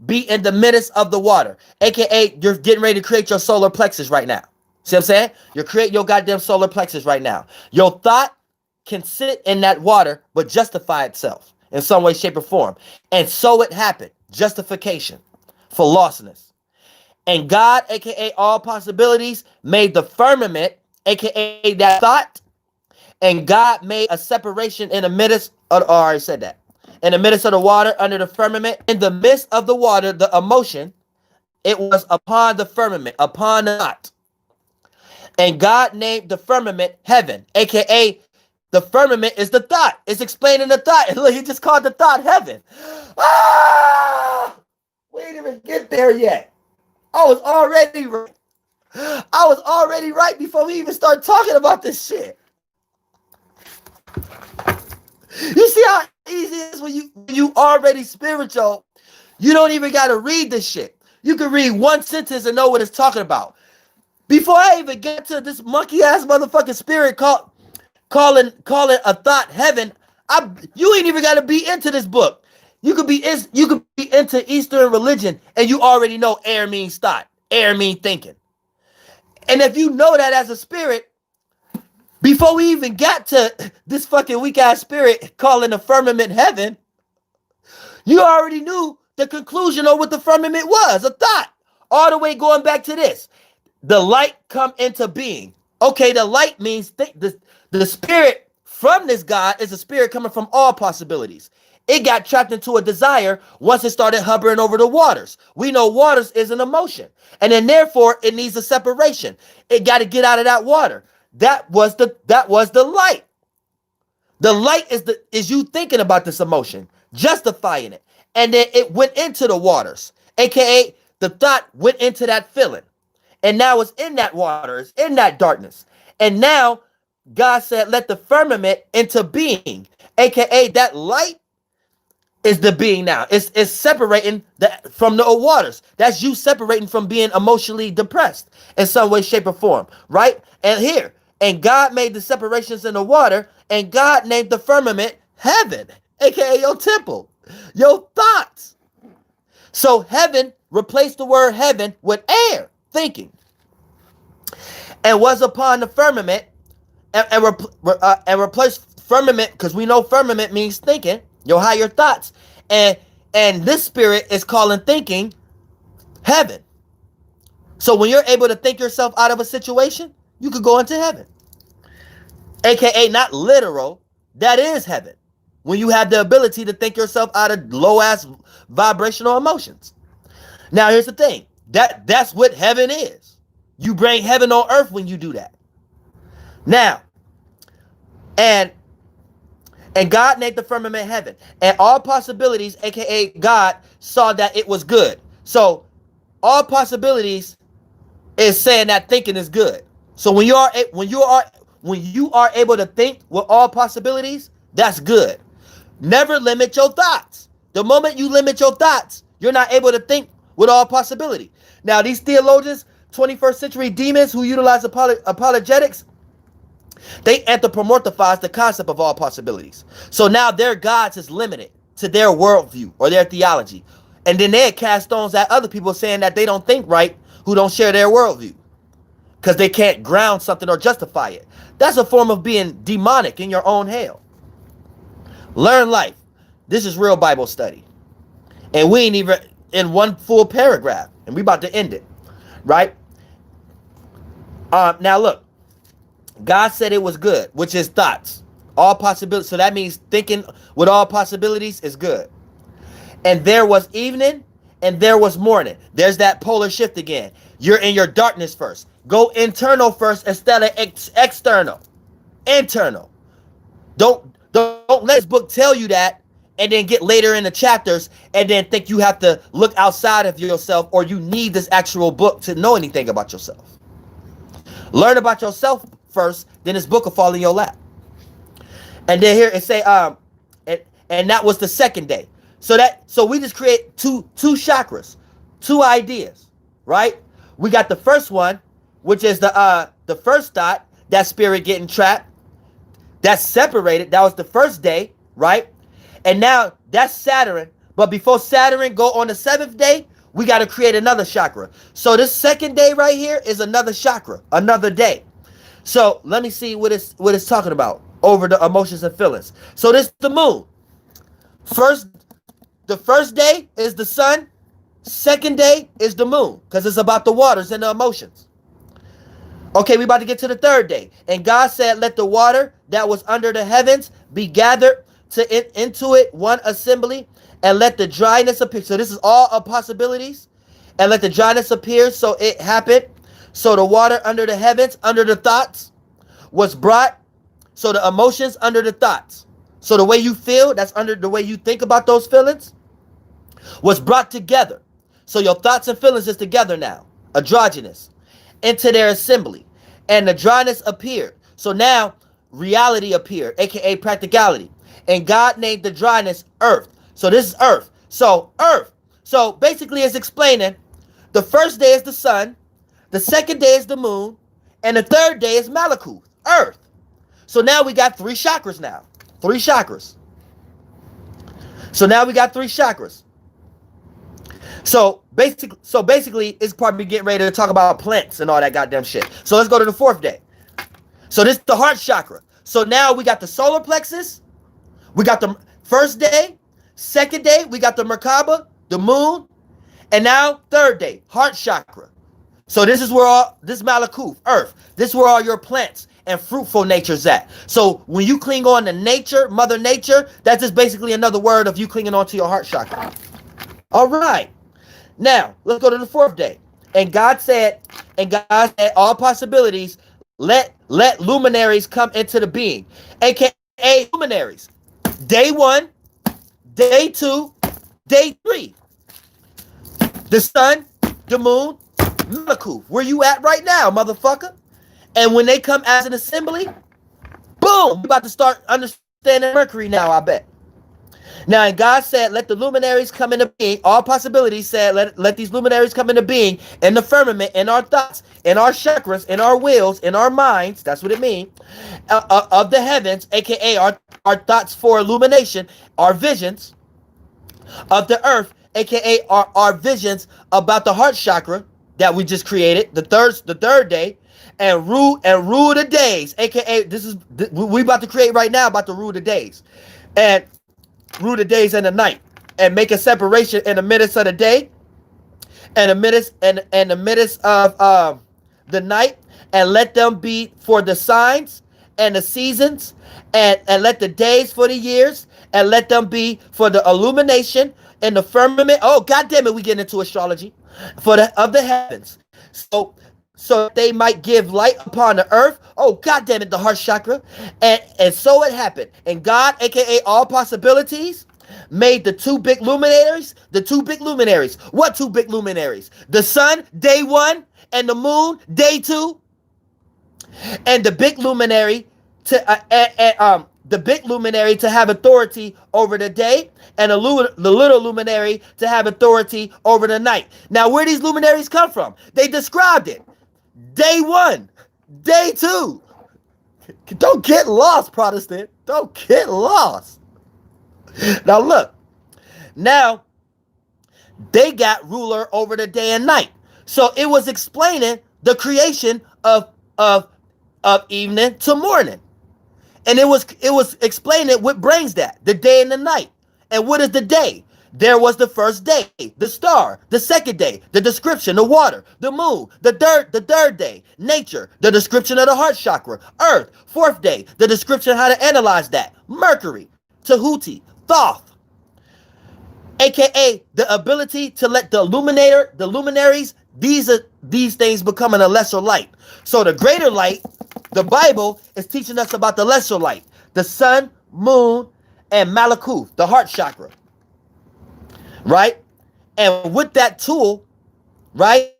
be in the midst of the water, aka you're getting ready to create your solar plexus right now. See what I'm saying? You're creating your goddamn solar plexus right now. Your thought can sit in that water, but justify itself in some way, shape, or form. And so it happened. Justification for lostness. And God, aka all possibilities, made the firmament, aka that thought, and God made a separation in the midst of, I already said that. In the midst of the water, under the firmament, in the midst of the water, the emotion, it was upon the firmament, upon the thought. And God named the firmament heaven, aka the firmament is the thought. It's explaining the thought. Look, he just called the thought heaven. Ah! We didn't even get there yet. I was already right. I was already right before we even started talking about this shit. You see how easy it is when you already spiritual. You don't even got to read this shit. You can read one sentence and know what it's talking about. Before I even get to this monkey ass motherfucking spirit calling a thought heaven, you ain't even got to be into this book. You could be into Eastern religion and you already know air means thought, air means thinking. And if you know that as a spirit, before we even got to this fucking weak ass spirit calling the firmament heaven, you already knew the conclusion of what the firmament was, a thought. All the way going back to this. The light come into being. Okay, the light means the spirit from this God is a spirit coming from all possibilities. It got trapped into a desire once it started hovering over the waters. We know waters is an emotion. And then therefore it needs a separation. It got to get out of that water. That was the light. The light is you thinking about this emotion, justifying it. And then it went into the waters, aka the thought went into that feeling. And now it's in that water, it's in that darkness. And now God said, let the firmament into being, aka that light is the being now. It's separating from the waters. That's you separating from being emotionally depressed in some way, shape, or form, right? And God made the separations in the water, and God named the firmament heaven, aka your temple, your thoughts. So heaven replaced the word heaven with air, thinking, and was upon the firmament, and replaced firmament, because we know firmament means thinking, your higher thoughts, and this spirit is calling thinking heaven. So when you're able to think yourself out of a situation, you could go into heaven, aka not literal, that is heaven, when you have the ability to think yourself out of low ass vibrational emotions. Now here's the thing, that's what heaven is. You bring heaven on earth when you do that. Now, and God named the firmament heaven, and all possibilities, aka God, saw that it was good. So all possibilities is saying that thinking is good. So when you are able to think with all possibilities, that's good. Never limit your thoughts. The moment you limit your thoughts, you're not able to think with all possibility. Now these theologians, 21st century demons who utilize apologetics, they anthropomorphize the concept of all possibilities. So now their gods is limited to their worldview or their theology. And then they cast stones at other people saying that they don't think right, who don't share their worldview, because they can't ground something or justify it. That's a form of being demonic in your own hell. Learn life. This is real Bible study. And we ain't even in one full paragraph. And we about to end it. Right? Now look. God said it was good, which is thoughts. All possibilities. So that means thinking with all possibilities is good. And there was evening and there was morning. There's that polar shift again. You're in your darkness first. Go internal first instead of external. Internal. Don't let this book tell you that and then get later in the chapters and then think you have to look outside of yourself, or you need this actual book to know anything about yourself. Learn about yourself first, then this book will fall in your lap. And then here it say, and that was the second day. So we just create two chakras, two ideas, right? We got the first one, which is the first thought, that spirit getting trapped. That's separated. That was the first day, right? And now that's Saturn. But before Saturn go on the seventh day, we got to create another chakra. So this second day right here is another chakra, another day. So let me see what it's talking about over the emotions and feelings. So this is the moon. The first day is the sun. Second day is the moon, because it's about the waters and the emotions. Okay, we about to get to the third day. And God said, let the water that was under the heavens be gathered into it one assembly, and let the dryness appear. So this is all of possibilities. And let the dryness appear. So it happened. So the water under the heavens, under the thoughts, was brought. So the emotions under the thoughts. So the way you feel, that's under the way you think about those feelings, was brought together. So your thoughts and feelings is together now, androgynous, into their assembly. And the dryness appeared. So now reality appeared, aka practicality. And God named the dryness earth. So this is earth. So earth. So basically it's explaining the first day is the sun, the second day is the moon, and the third day is Malkuth, earth. So now we got three chakras now. Three chakras. So now we got three chakras. So basically, it's probably getting ready to talk about plants and all that goddamn shit. So let's go to the fourth day. So this is the heart chakra. So now we got the solar plexus. We got the first day. Second day, we got the Merkaba, the moon. And now third day, heart chakra. So this is where this Malkuth, earth, this is where all your plants and fruitful nature's at. So when you cling on to nature, Mother Nature, that's just basically another word of you clinging on to your heart chakra. All right. Now, let's go to the fourth day. And God said, all possibilities, let luminaries come into the being, aka luminaries. Day 1, day 2, day 3. The sun, the moon, Malkuth. Where you at right now, motherfucker? And when they come as an assembly, Boom. We about to start understanding Mercury now, I bet. Now, and God said, let the luminaries come into being. All possibilities said, let these luminaries come into being in the firmament, in our thoughts, in our chakras, in our wills, in our minds. That's what it means. Of the heavens, aka our thoughts for illumination, our visions of the earth, aka our visions about the heart chakra that we just created, the third day, and rule the days, aka we about to create right now, about to rule the days. And rule the days and the night, and make a separation in the midst of the day and the midst of the night, and let them be for the signs and the seasons, and let the days for the years, and let them be for the illumination in the firmament. Oh, God damn it, we get into astrology for the of the heavens. So they might give light upon the earth. Oh, God damn it, the heart chakra. And so it happened. And God, aka all possibilities, made the two big luminaries. What two big luminaries? The sun, day one, and the moon, day two. And the big luminary to have authority over the day, and the little luminary to have authority over the night. Now, where these luminaries come from? They described it. Day one, day two. Don't get lost, Protestant. Don't get lost. Now look. Now, they got ruler over the day and night. So it was explaining the creation of evening to morning. And it was explaining what brings that, the day and the night. And what is the day? There was the first day, the star, the second day, the description, the water, the moon, the third day, nature, the description of the heart chakra, earth, fourth day, the description of how to analyze that, Mercury, Tahuti, Thoth, aka the ability to let the luminaries, these things become in a lesser light. So the greater light, the Bible is teaching us about the lesser light, the sun, moon, and Malakuth, the heart chakra. Right? And with that tool, right,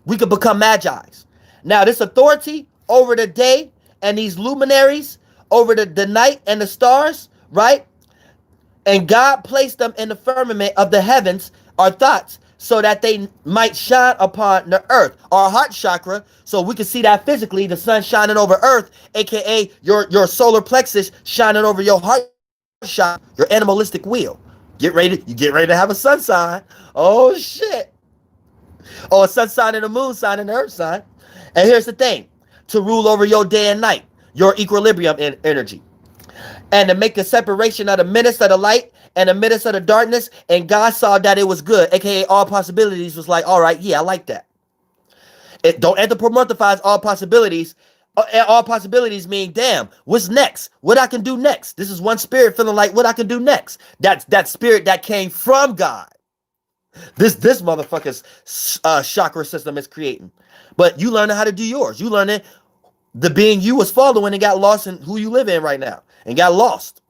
we could become magi's. Now, this authority over the day and these luminaries over the night and the stars, right? And God placed them in the firmament of the heavens, our thoughts, so that they might shine upon the earth, our heart chakra, so we can see that physically, the sun shining over earth, aka your solar plexus shining over your heart chakra, your animalistic wheel. You get ready to have a sun sign. Oh shit. Or a sun sign and a moon sign and an earth sign. And here's the thing, to rule over your day and night, your equilibrium energy. And to make a separation of the midst of the light and the midst of the darkness. And God saw that it was good, aka all possibilities was like, all right, yeah, I like that. It don't anthropomorphize all possibilities. All possibilities mean, damn, what's next? What I can do next? This is one spirit feeling like what I can do next. That's that spirit that came from God. This motherfucker's chakra system is creating. But you learning how to do yours. You learning the being you was following and got lost in who you live in right now. And got lost.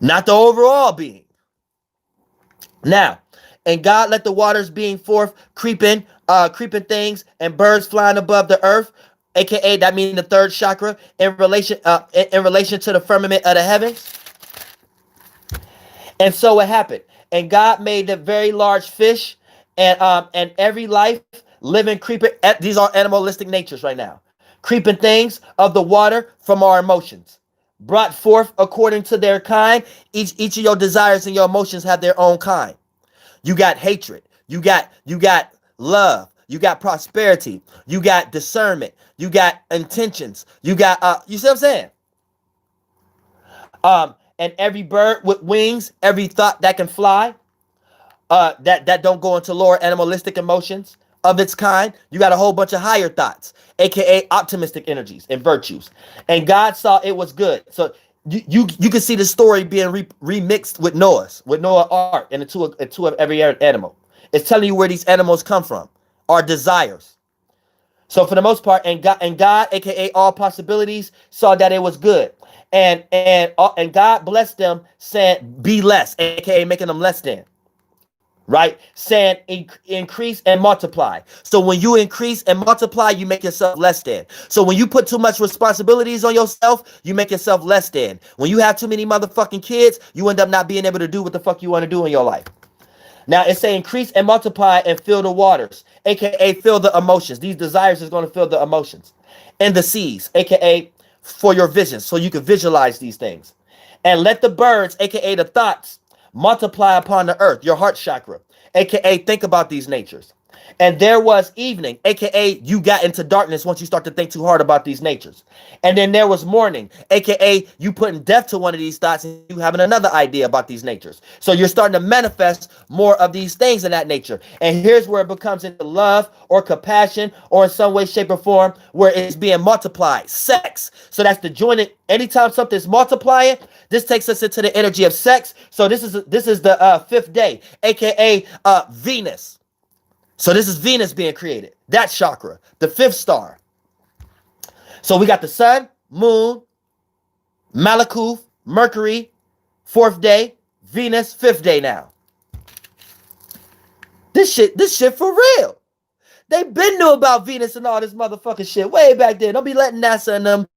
Not the overall being. Now, and God let the waters being forth, creeping things, and birds flying above the earth, aka that means the third chakra, in relation to the firmament of the heavens. And so it happened. And God made a very large fish, and every life, living creeping. These are animalistic natures right now. Creeping things of the water from our emotions, brought forth according to their kind. Each of your desires and your emotions have their own kind. You got hatred. You got love. You got prosperity. You got discernment. You got intentions. You got you see what I'm saying? And every bird with wings, every thought that can fly, that don't go into lower animalistic emotions of its kind. You got a whole bunch of higher thoughts, aka optimistic energies and virtues. And God saw it was good. So you can see the story being remixed with Noah Ark and the two of every animal. It's telling you where these animals come from, our desires. So for the most part, and God, aka all possibilities, saw that it was good. And God blessed them, saying, be less, aka making them less than. right? Saying increase and multiply. So when you increase and multiply, you make yourself less than. So when you put too much responsibilities on yourself, you make yourself less than. When you have too many motherfucking kids, you end up not being able to do what the fuck you want to do in your life. Now it's saying increase and multiply and fill the waters, aka fill the emotions. These desires is going to fill the emotions. And the seas, aka for your visions, so you can visualize these things. And let the birds, aka the thoughts, multiply upon the earth, your heart chakra, aka think about these natures. And there was evening, aka you got into darkness once you start to think too hard about these natures. And then there was morning, aka you putting death to one of these thoughts and you having another idea about these natures. So you're starting to manifest more of these things in that nature. And here's where it becomes into love or compassion or in some way, shape, or form where it's being multiplied. Sex. So that's the joint. Anytime something's multiplying, this takes us into the energy of sex. So this is the fifth day, aka Venus. So this is Venus being created. That chakra, the fifth star. So we got the sun, moon, Malkuth, Mercury, fourth day, Venus, fifth day now. This shit for real. They been knew about Venus and all this motherfucking shit way back then. Don't be letting NASA and them,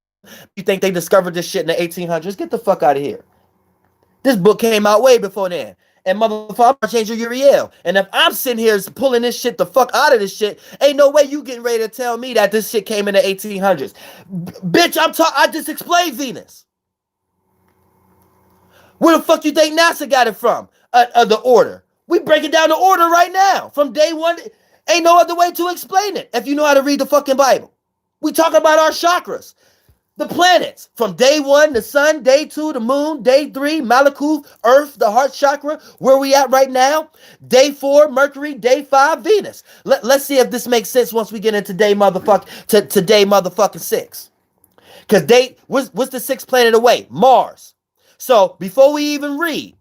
you think they discovered this shit in the 1800s. Get the fuck out of here. This book came out way before then. And motherfucker, I'm changing Uriel. And if I'm sitting here pulling this shit the fuck out of this shit, ain't no way you getting ready to tell me that this shit came in the 1800s. Bitch, I just explained Venus. Where the fuck you think NASA got it from? The order. We breaking down the order right now. From day one, ain't no other way to explain it if you know how to read the fucking Bible. We talking about our chakras. The planets, from day one, the sun, day two, the moon, day three, Malkuth, Earth, the heart chakra, where we at right now, day four, Mercury, day five, Venus. Let's see if this makes sense once we get into day motherfucking 6. Because what's the sixth planet away? Mars. So before we even read,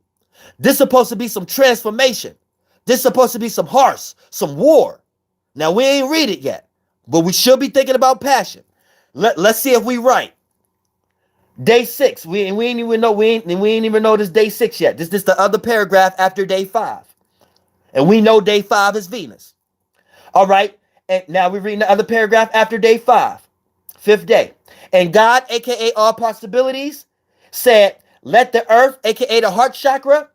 this is supposed to be some transformation. This is supposed to be some hearts, some war. Now we ain't read it yet, but we should be thinking about passion. Let's see if we right. Day 6. We ain't even know this day 6 yet. This the other paragraph after day 5. And we know day 5 is Venus. All right. And now we're reading the other paragraph after day 5. Fifth day. And God, aka all possibilities, said, let the earth, aka the heart chakra,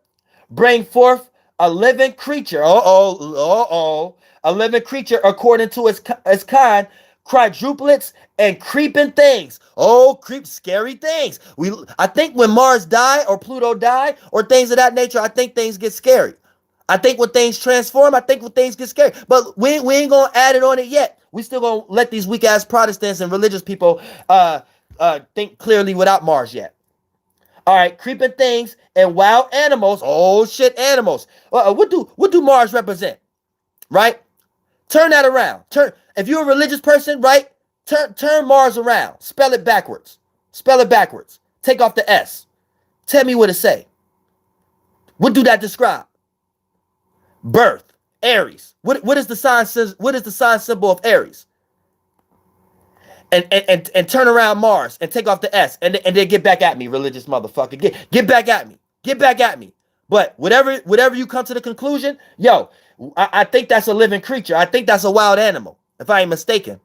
bring forth a living creature. A living creature according to its kind, quadruplets and creeping things. Scary things. I think when Mars die or Pluto die or things of that nature, I think things get scary. I think when things transform, I think when things get scary. But we ain't gonna add it on it yet. We still gonna let these weak ass Protestants and religious people think clearly without Mars yet. All right, creeping things and wild animals. Oh shit, animals. What do Mars represent? Right? Turn that around. If you're a religious person, right? Turn Mars around. Spell it backwards. Take off the S. Tell me what it say. What do that describe? Birth. Aries. What is the sign? What is the sign symbol of Aries? And turn around Mars and take off the S and then get back at me, religious motherfucker. Get back at me. Get back at me. But whatever you come to the conclusion, I think that's a living creature. I think that's a wild animal, if I ain't mistaken.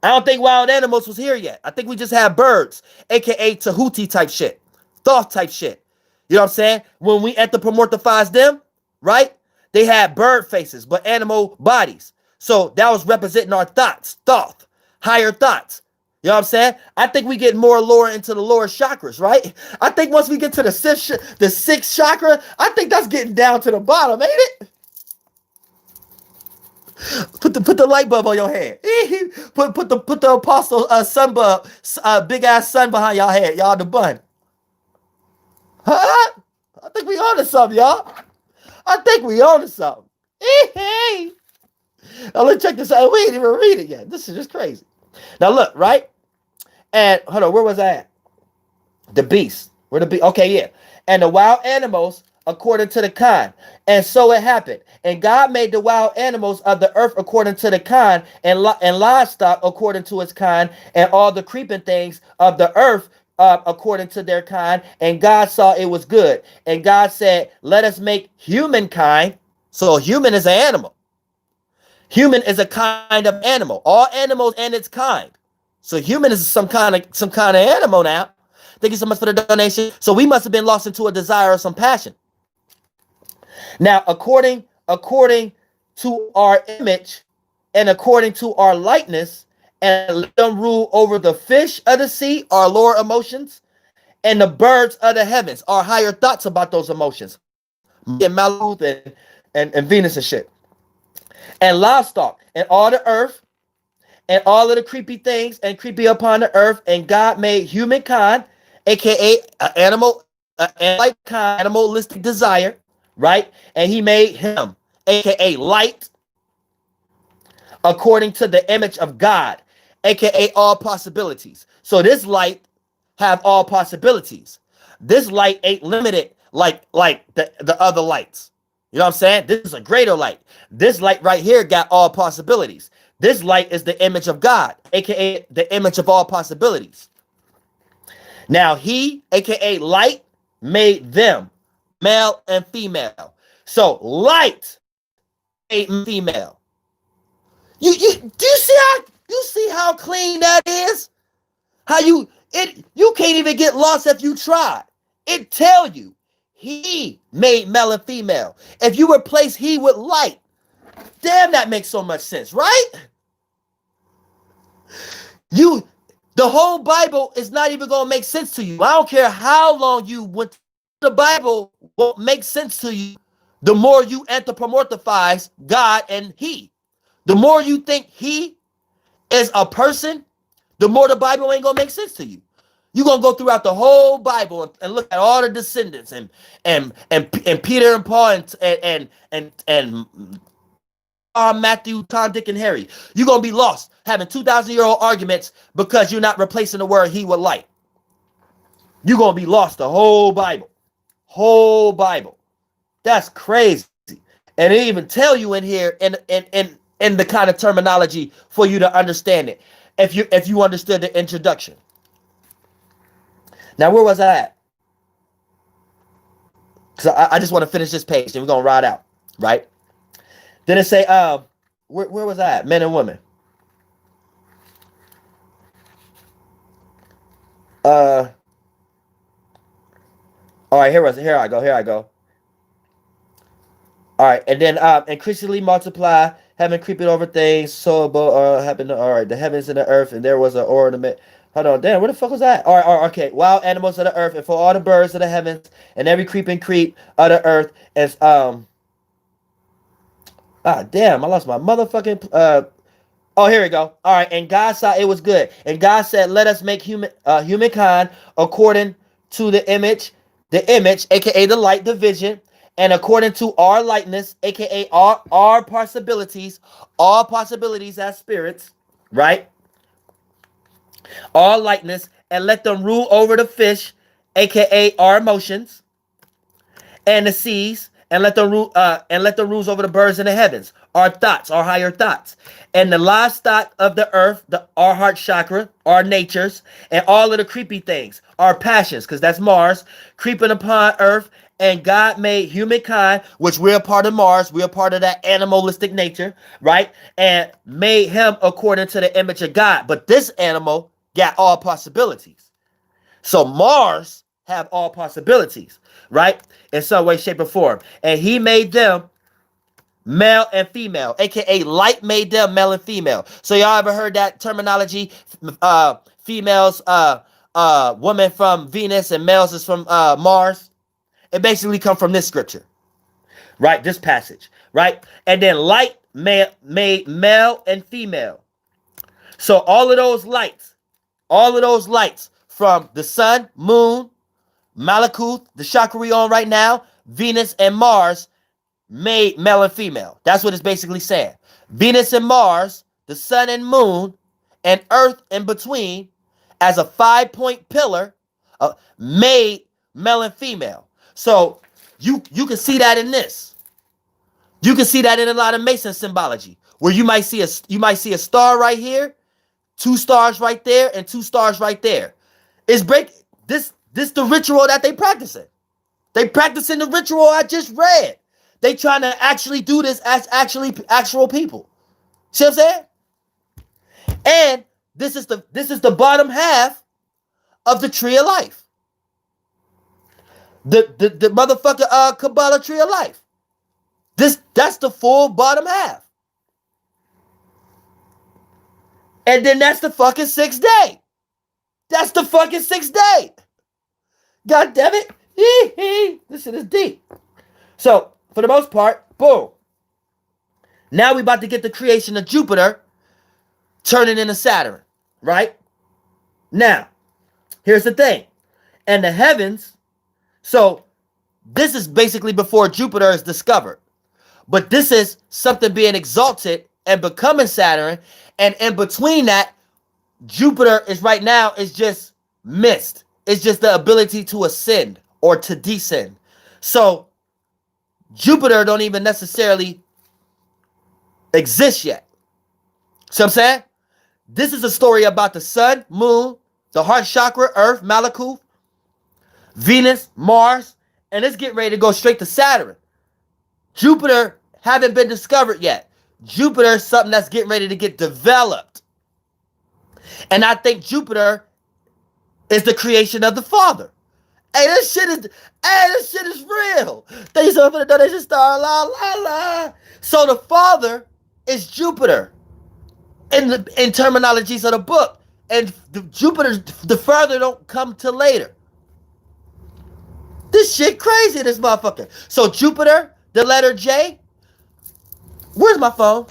I don't think wild animals was here yet. I think we just had birds, aka Tahuti type shit, Thoth type shit. You know what I'm saying? When we anthropomorphize them, right? They had bird faces, but animal bodies. So that was representing our thoughts, Thoth, higher thoughts. You know what I'm saying? I think we get more lower into the lower chakras, right? I think once we get to the sixth chakra, I think that's getting down to the bottom, ain't it? Put the light bulb on your head. put the apostle sun bulb, big ass sun behind y'all head, y'all the bun. Huh? I think we on to something, y'all. I think we on to something. Now let's check this out. We ain't even read it yet. This is just crazy. Now look, right? And hold on, where was I at? The beast. Where the beast? Okay, yeah. And the wild animals according to the kind. And so it happened. And God made the wild animals of the earth according to the kind, and livestock according to its kind, and all the creeping things of the earth according to their kind. And God saw it was good. And God said, let us make humankind. So a human is an animal. Human is a kind of animal. All animals and its kind. So human is some kind of animal now. Thank you so much for the donation. So we must have been lost into a desire or some passion. Now, according to our image and according to our likeness, and let them rule over the fish of the sea, our lower emotions, and the birds of the heavens, our higher thoughts about those emotions. And Malkuth and Venus and shit. And livestock and all the earth and all of the creepy things and creepy upon the earth. And God made humankind, aka animalistic desire, right? And he made him, aka light, according to the image of God, aka all possibilities. So this light have all possibilities. This light ain't limited like the other lights. You know what I'm saying? This is a greater light. This light right here got all possibilities. This light is the image of God, aka the image of all possibilities. Now he, aka light, made them male and female. So light made female. You see how clean that is? How you can't even get lost if you try. It tell you he made male and female. If you replace he with light, damn, that makes so much sense, right? The whole Bible is not even gonna make sense to you. I don't care how long you went. The Bible won't make sense to you. The more you anthropomorphize God and he, the more you think he is a person, the more the Bible ain't gonna make sense to you. You're gonna go throughout the whole Bible and look at all the descendants and Peter and Paul and Matthew, Tom, Dick, and Harry. You're gonna be lost having 2,000-year-old arguments because you're not replacing the word he with light. You're gonna be lost the whole Bible. Whole Bible. That's crazy. And they even tell you in here in the kind of terminology for you to understand it. If you understood the introduction. Now, where was I at? Because I just want to finish this page, and we're going to ride out, right? Then it say, where was I at? Men and women. All right, here I go. All right, and then increasingly multiply, having creeping over things, so happened. All right, the heavens and the earth, and there was an ornament. Hold on, damn, where the fuck was that? All right, okay. Wild animals of the earth, and for all the birds of the heavens, and every creeping creep of the earth, as damn, I lost my motherfucking oh, here we go. All right, and God saw it was good, and God said, "Let us make humankind according to the image, aka the light, the vision, and according to our likeness, aka our possibilities, all possibilities as spirits, right? All likeness, and let them rule over the fish, aka our emotions, and the seas, and let them rule over the birds in the heavens, our thoughts, our higher thoughts, and the livestock of the earth, our heart chakra, our natures, and all of the creepy things, our passions, because that's Mars, creeping upon earth. And God made humankind, which we're a part of Mars, we're a part of that animalistic nature, right? And made him according to the image of God. But this animal got all possibilities. So Mars have all possibilities, right? In some way, shape, or form. And he made them male and female, aka light made them male and female. So y'all ever heard that terminology? Females, woman from Venus, and males is from Mars. It basically come from this scripture, right? This passage, right? And then light made male and female. So all of those lights from the sun, moon, Malkuth, the chakra we on right now, Venus and Mars made male and female. That's what it's basically saying. Venus and Mars, the sun and moon, and earth in between, as a 5-point pillar, made male and female. So you can see that in this. You can see that in a lot of Mason symbology, where you might see a star right here, 2 stars right there, and 2 stars right there. It's this the ritual that they practicing. They practicing the ritual I just read. They trying to actually do this as actual people. See what I'm saying? And this is the bottom half of the tree of life. The motherfucker Kabbalah tree of life. That's the full bottom half. And then that's the fucking 6th day. That's the fucking 6th day. God damn it. This shit is deep. So, for the most part, boom. Now we about to get the creation of Jupiter turning into Saturn, right? Now, here's the thing. And the heavens, so this is basically before Jupiter is discovered. But this is something being exalted and becoming Saturn. And in between that, Jupiter is right now is just mist. It's just the ability to ascend or to descend. So Jupiter don't even necessarily exist yet. See what I'm saying? This is a story about the sun, moon, the heart chakra, earth, Malkuth, Venus, Mars, and it's getting ready to go straight to Saturn. Jupiter haven't been discovered yet. Jupiter is something that's getting ready to get developed. And I think Jupiter is the creation of the Father. Hey, this shit is real. Thank you so much for the donation star. La la la. So the Father is Jupiter in terminologies of the book. And Jupiter, the further don't come till later. This shit crazy, this motherfucker. So Jupiter, the letter J. Where's my phone?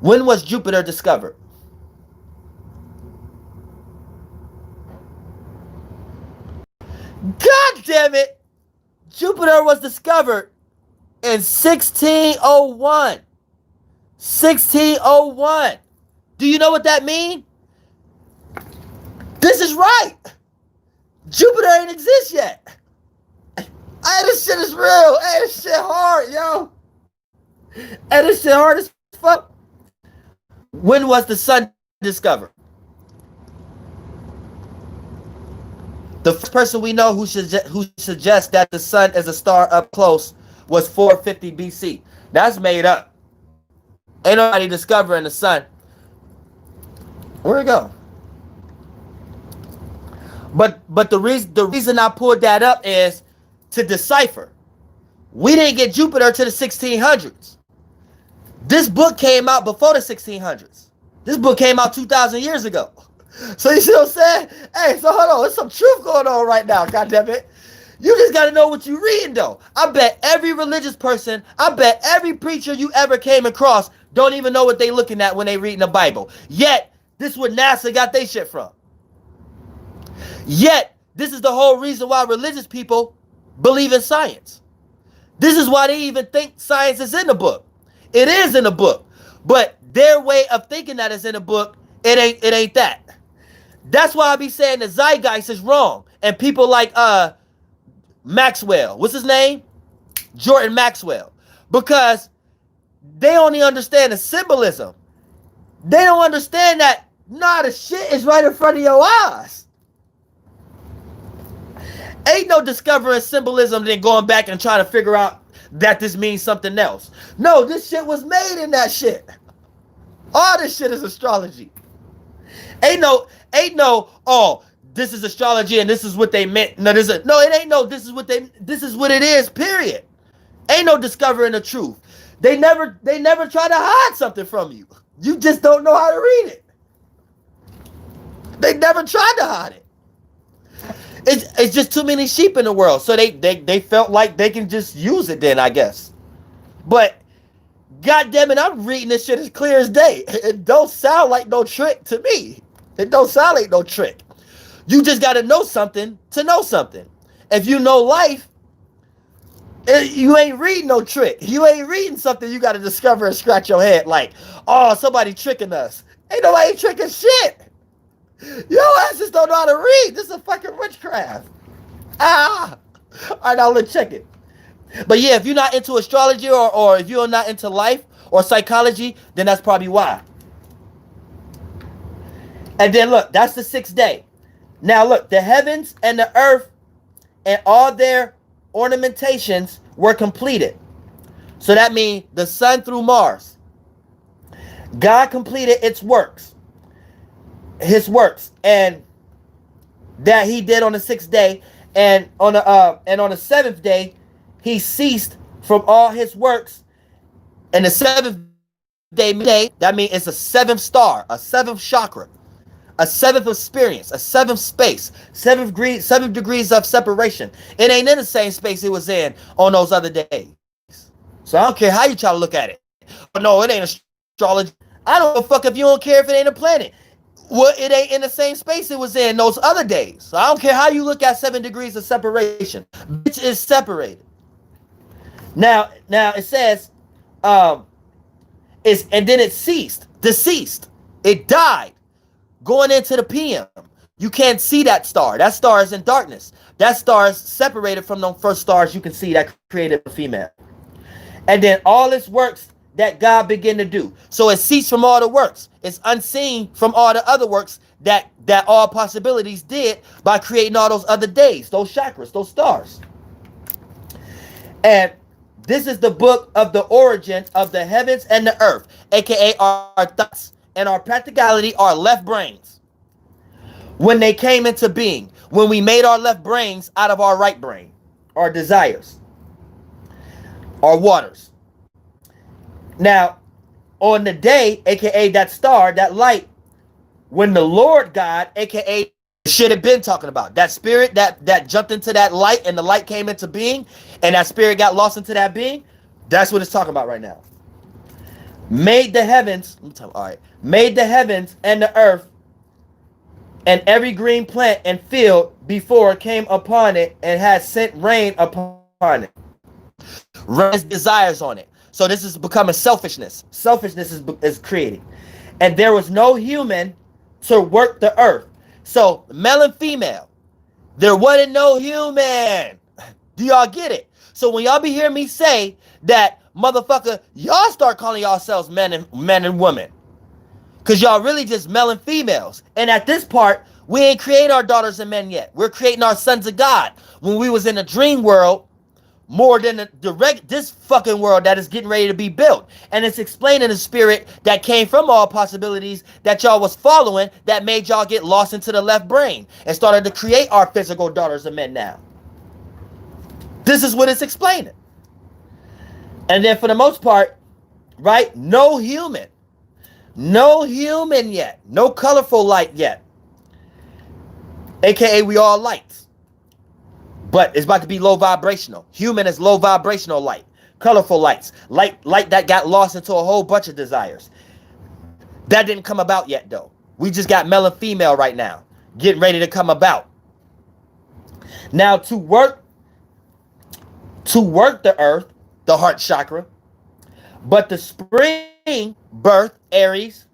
When was Jupiter discovered? God damn it! Jupiter was discovered in 1601. 1601. Do you know what that means? This is right. Jupiter ain't exist yet. Hey, this shit is real. Hey, this shit hard, yo. Hey, this shit hard as fuck. When was the sun discovered? The first person we know who suggests that the sun is a star up close was 450 BC. That's made up. Ain't nobody discovering the sun. Where'd it go? But the reason I pulled that up is to decipher. We didn't get Jupiter to the 1600s. This book came out before the 1600s. This book came out 2,000 years ago. So you see what I'm saying? Hey, so hold on. There's some truth going on right now, goddammit. You just got to know what you're reading, though. I bet every religious person, I bet every preacher you ever came across don't even know what they looking at when they reading the Bible. Yet, this is what NASA got their shit from. Yet, this is the whole reason why religious people believe in science. This is why they even think science is in the book. It is in the book. But their way of thinking that is in the book, it ain't that. That's why I be saying the zeitgeist is wrong. And people like Maxwell, what's his name? Jordan Maxwell. Because they only understand the symbolism. They don't understand that, nah, the shit is right in front of your eyes. Ain't no discovering symbolism then going back and trying to figure out that this means something else. No, this shit was made in that shit. All this shit is astrology. Ain't no, oh, this is astrology and this is what they meant. No, it ain't no, this is what it is, period. Ain't no discovering the truth. They never try to hide something from you. You just don't know how to read it. They never tried to hide it. It's just too many sheep in the world. So they felt like they can just use it then, I guess. But goddamn it, I'm reading this shit as clear as day. It don't sound like no trick to me. It don't sound like no trick. You just got to know something to know something. If you know life, you ain't reading no trick. You ain't reading something you got to discover and scratch your head like, oh, somebody tricking us. Ain't nobody tricking shit. Your asses don't know how to read. This is a fucking witchcraft. All right, now let's check it. But yeah, if you're not into astrology or if you're not into life or psychology, then that's probably why. And then look, that's the 6th day. Now look, the heavens and the earth and all their ornamentations were completed. So that means the sun through Mars. God completed its works, his works, and that he did on the 6th day, and on the 7th day, he ceased from all his works. And the 7th day, that means it's a 7th star, a 7th chakra, a 7th experience, a 7th space, 7 degrees of separation. It ain't in the same space it was in on those other days. So I don't care how you try to look at it. But no, it ain't astrology. I don't give a fuck if you don't care if it ain't a planet. Well, it ain't in the same space it was in those other days. So I don't care how you look at 7 degrees of separation. Bitch is separated. Now it says, and then it ceased, deceased. It died, going into the PM. You can't see that star. That star is in darkness. That star is separated from the first stars you can see that created a female. And then all its works that God began to do. So it ceased from all the works. It's unseen from all the other works that all possibilities did by creating all those other days, those chakras, those stars. And this is the book of the origin of the heavens and the earth, aka our thoughts and our practicality, our left brains. When they came into being, when we made our left brains out of our right brain, our desires, our waters. Now, on the day, aka that star, that light, when the Lord God, aka shit had been talking about, that spirit that jumped into that light and the light came into being and that spirit got lost into that being, that's what it's talking about right now. Made the heavens, made the heavens and the earth and every green plant and field before it came upon it and has sent rain upon it. Rain's desires on it. So this is becoming selfishness. Selfishness is creating. And there was no human to work the earth. So male and female, there wasn't no human. Do y'all get it? So when y'all be hearing me say that, motherfucker, y'all start calling yourselves men and women. Because y'all really just male and females. And at this part, we ain't create our daughters and men yet. We're creating our sons of God. When we was in the dream world, more than this fucking world that is getting ready to be built. And it's explaining the spirit that came from all possibilities that y'all was following that made y'all get lost into the left brain and started to create our physical daughters and men now. This is what it's explaining. And then for the most part, right, no human yet, no colorful light yet, aka we all lights. But it's about to be low vibrational. Human is low vibrational light. Colorful lights. Light that got lost into a whole bunch of desires. That didn't come about yet, though. We just got male and female right now. Getting ready to come about. Now, to work the earth, the heart chakra. But the spring birth, Aries,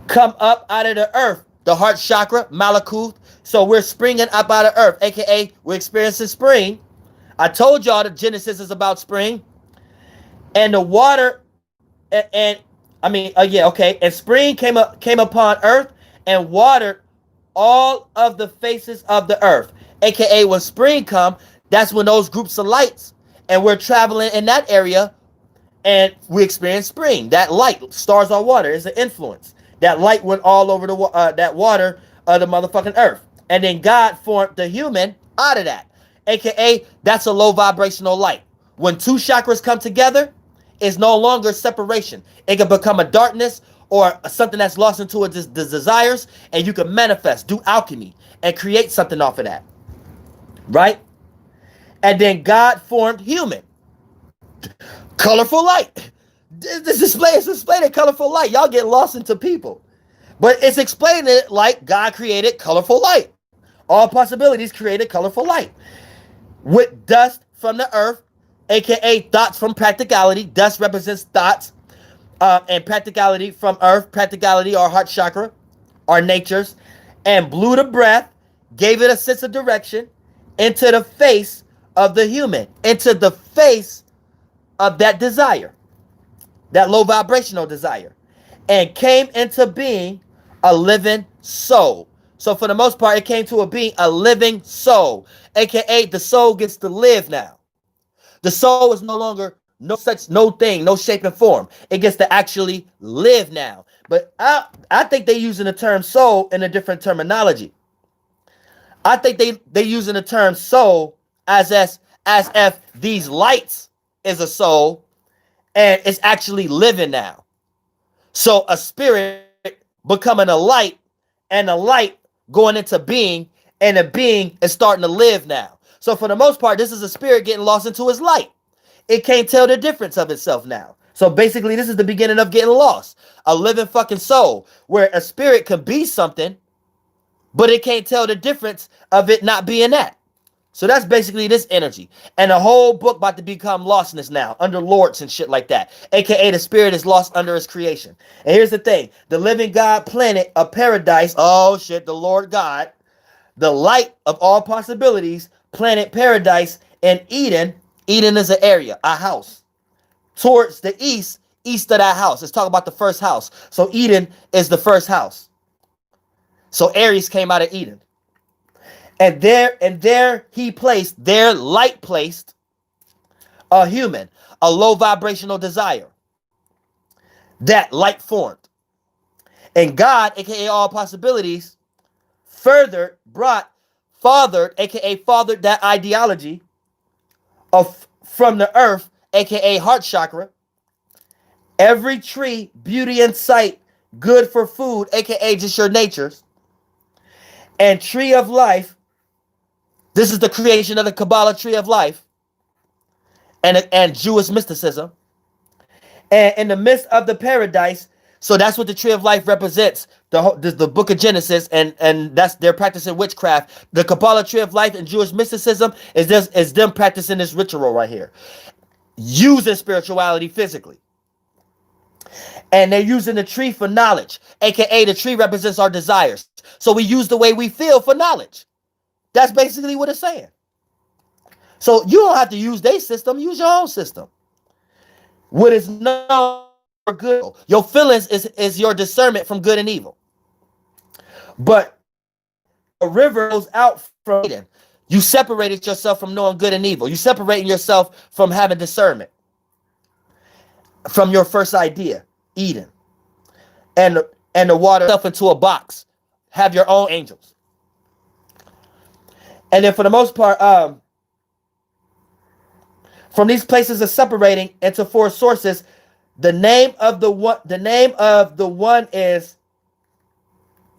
come up out of the earth. The heart chakra, Malakuth. So we're springing up out of earth, aka we're experiencing spring. I told y'all that Genesis is about spring. And the water, and spring came upon earth and watered all of the faces of the earth. Aka when spring come, that's when those groups of lights, and we're traveling in that area, and we experience spring. That light, stars on water, is an influence. That light went all over that water of the motherfucking earth. And then God formed the human out of that. AKA, that's a low vibrational light. When two chakras come together, it's no longer separation. It can become a darkness or something that's lost into the desires, and you can manifest, do alchemy, and create something off of that. Right? And then God formed human. Colorful light. This is explaining colorful light. Y'all get lost into people. But it's explaining it like God created colorful light. All possibilities created colorful light. With dust from the earth, aka thoughts from practicality. Dust represents thoughts. And practicality from earth. Practicality, our heart chakra, our natures. And blew the breath, gave it a sense of direction into the face of the human. Into the face of that desire. That low vibrational desire. And came into being a living soul. So for the most part, it came to a being, a living soul, aka the soul gets to live now. The soul is no longer no thing, no shape and form. It gets to actually live now. But I think they're using the term soul in a different terminology. I think they using the term soul as if these lights is a soul and it's actually living now. So a spirit becoming a light and a light going into being and a being is starting to live now. So for the most part, this is a spirit getting lost into its light. It can't tell the difference of itself now. So basically, this is the beginning of getting lost. A living fucking soul where a spirit can be something, but it can't tell the difference of it not being that. So that's basically this energy. And the whole book about to become lostness now, under lords and shit like that. AKA the spirit is lost under his creation. And here's the thing. The living God planet of paradise, oh shit, the Lord God, the light of all possibilities, planet paradise, and Eden. Eden is an area, a house. Towards the east of that house. Let's talk about the first house. So Eden is the first house. So Aries came out of Eden. And there he placed, there light placed a human, a low vibrational desire. That light formed. And God, aka all possibilities, fathered, aka fathered that ideology of from the earth, aka heart chakra. Every tree, beauty and sight, good for food, aka just your natures. And tree of life. This is the creation of the Kabbalah tree of life and Jewish mysticism. And in the midst of the paradise, so that's what the tree of life represents. The book of Genesis, and that's they're practicing witchcraft. The Kabbalah tree of life and Jewish mysticism is them practicing this ritual right here, using spirituality physically. And they're using the tree for knowledge, aka the tree represents our desires. So we use the way we feel for knowledge. That's basically what it's saying. So you don't have to use their system, use your own system. What is known for good, your feelings is your discernment from good and evil. But a river goes out from Eden. You separated yourself from knowing good and evil. You separating yourself from having discernment. From your first idea, Eden. And the water yourself into a box. Have your own angels. And then for the most part, from these places of separating into four sources, the name of the one is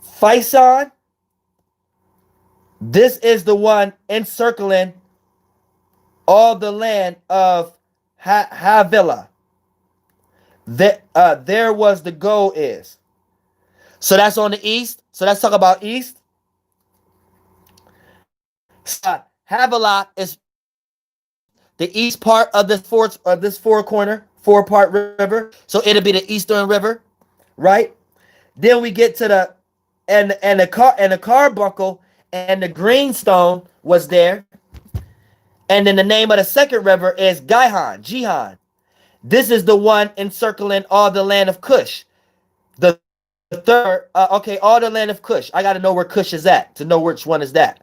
Faison. This is the one encircling all the land of Havilah. There was the goal is. So that's on the east. So let's talk about east. Havilah is the east part of this four-part river. So it'll be the eastern river, right? Then we get to the carbuncle and the greenstone was there. And then the name of the second river is Jihan. This is the one encircling all the land of Cush. The third, all the land of Cush. I got to know where Cush is at to know which one is that.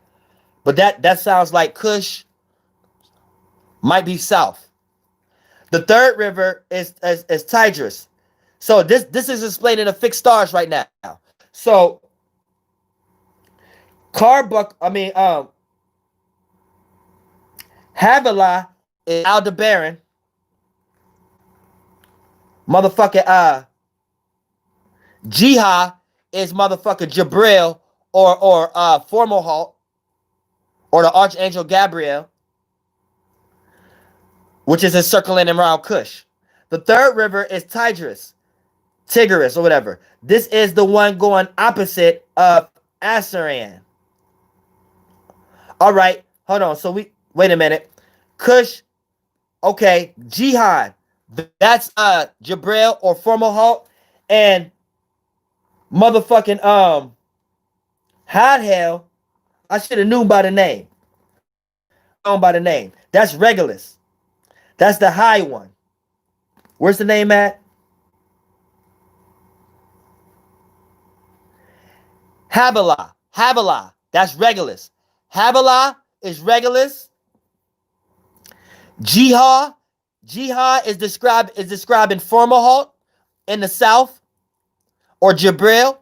But that sounds like Cush might be south. The third river is Tigris. So this is explaining the fixed stars right now. So Havilah is Aldebaran. Motherfucking Jiha is motherfucking Jabril or Formalhalt or the Archangel Gabriel, which is encircling around Cush. The third river is Tigris or whatever. This is the one going opposite of Asaran. All right, hold on. So wait a minute. Cush, okay, Jihad. That's Jabril or Formalhalt, and motherfucking Hadhel. I should have known by the name. That's Regulus. That's the high one. Where's the name at? Havilah. That's Regulus. Havilah is Regulus. Jihad is describing Fomalhaut in the south, or Gabriel,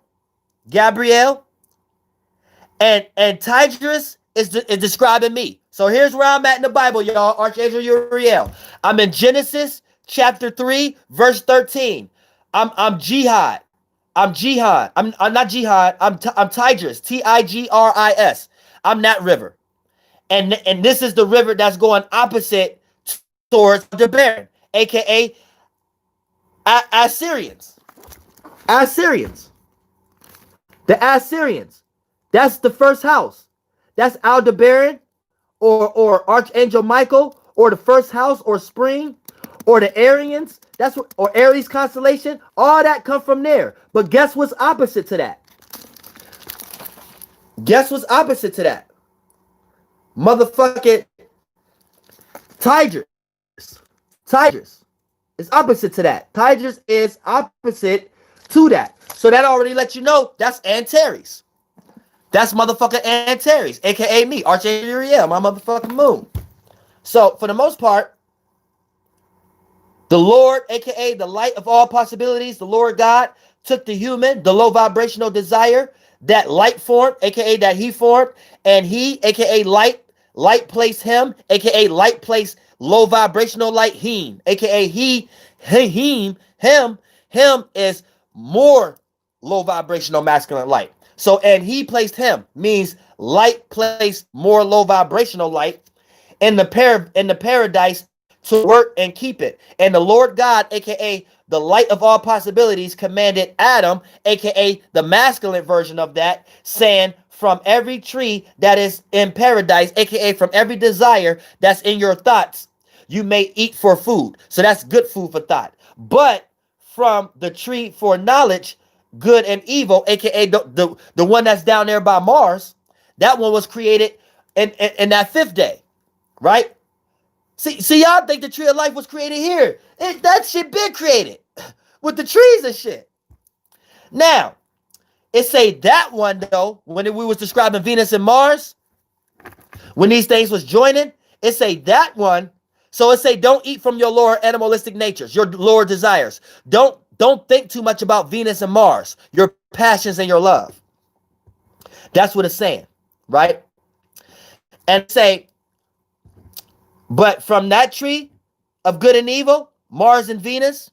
and Tigris is describing me. So here's where I'm at in the Bible, y'all. Archangel Uriel. I'm in Genesis chapter 3, verse 13. I'm Jihad. I'm not Jihad. I'm Tigris. Tigris. I'm that river. And this is the river that's going opposite towards the Baron, aka Assyrians. The Assyrians. That's the first house. That's Aldebaran, or Archangel Michael, or the first house, or spring, or the Aryans. That's what, or Aries constellation. All that come from there. But guess what's opposite to that? Motherfucking Tigris. Tigris is opposite to that. Tigris is opposite to that. So that already lets you know that's Antares. That's motherfucking Antares, aka me, Archangel Uriel, my motherfucking moon. So for the most part, the Lord, aka the light of all possibilities, the Lord God, took the human, the low vibrational desire, that light form, aka that he formed, and he, aka light placed him, aka light placed low vibrational light, him, aka him is more low vibrational masculine light. So, and he placed him means light placed more low vibrational light in the paradise to work and keep it. And the Lord God, aka the light of all possibilities, commanded Adam, aka the masculine version of that, saying, from every tree that is in paradise, aka from every desire that's in your thoughts, you may eat for food. So that's good food for thought. But from the tree for knowledge, good and evil, aka the one that's down there by Mars, that one was created in that fifth day, right? See, y'all think the tree of life was created here. That shit been created with the trees and shit. Now, it say that one though, when we was describing Venus and Mars, when these things was joining, it say that one. So it say don't eat from your lower animalistic natures, your lower desires. Don't think too much about Venus and Mars, your passions and your love. That's what it's saying, right? And say, but from that tree of good and evil, Mars and Venus,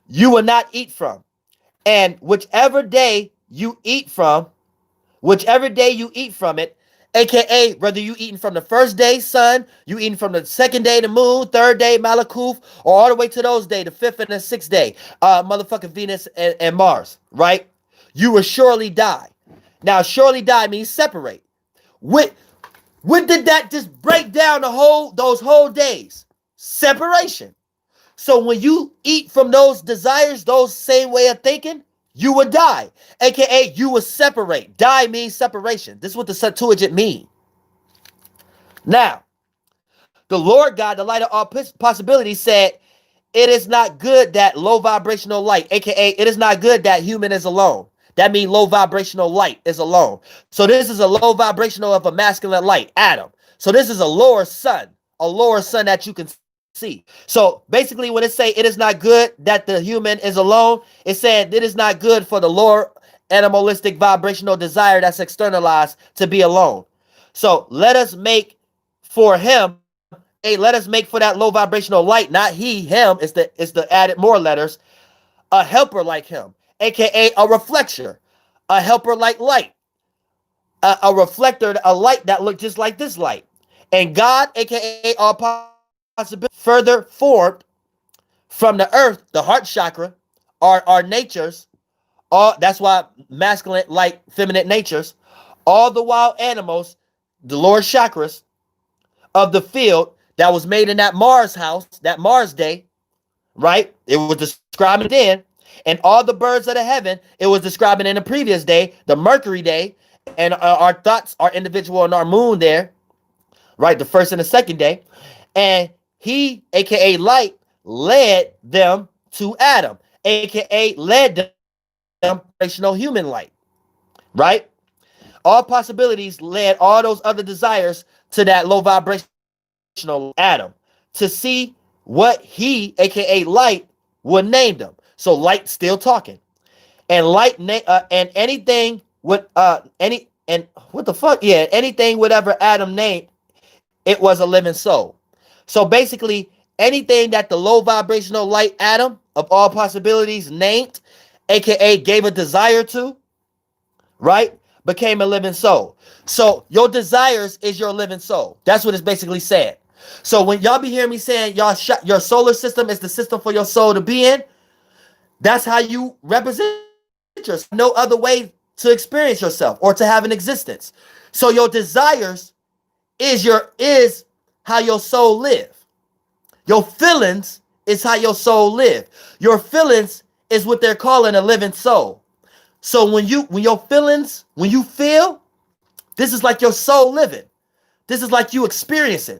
you will not eat from. And whichever day you eat from it, aka whether you eating from the first day sun, you eating from the second day the moon, third day Malakuf, or all the way to those days, the fifth and the sixth day, motherfucking Venus and Mars, right? You will surely die. Now, surely die means separate. When did that just break down those whole days? Separation. So when you eat from those desires, those same way of thinking, you would die. AKA, you would separate. Die means separation. This is what the Septuagint mean. Now, the Lord God, the light of all possibilities, said, it is not good that low vibrational light, AKA, it is not good that human is alone. That means low vibrational light is alone. So this is a low vibrational of a masculine light, Adam. So this is a lower sun that you can see. So basically when it say it is not good that the human is alone, it said it is not good for the lower animalistic vibrational desire that's externalized to be alone. So let us make for him, let us make for that low vibrational light, not he, him, is the added more letters, a helper like him, aka a reflector, a helper like light, a reflector, a light that looked just like this light. And God, aka all possibility, further formed from the earth, the heart chakra, our natures, all that's why masculine, like feminine natures, all the wild animals, the lower chakras of the field that was made in that Mars house, that Mars day, right? It was describing then. And all the birds of the heaven, it was describing in the previous day, the Mercury day, and our thoughts are individual in our moon there, right? The first and the second day. And he, aka light, led them to Adam, aka led them operational human light, right? All possibilities led all those other desires to that low vibrational atom to see what he, aka light, would name them. So light still talking, and light and anything with any and what the fuck, yeah, anything whatever Adam named, it was a living soul. So basically, anything that the low vibrational light atom of all possibilities named, aka gave a desire to, right, became a living soul. So your desires is your living soul. That's what it's basically saying. So when y'all be hearing me saying your solar system is the system for your soul to be in, that's how you represent yourself. No other way to experience yourself or to have an existence. So your desires is how your soul live. Your feelings is how your soul live. Your feelings is what they're calling a living soul. So when you feel, this is like your soul living. This is like you experiencing,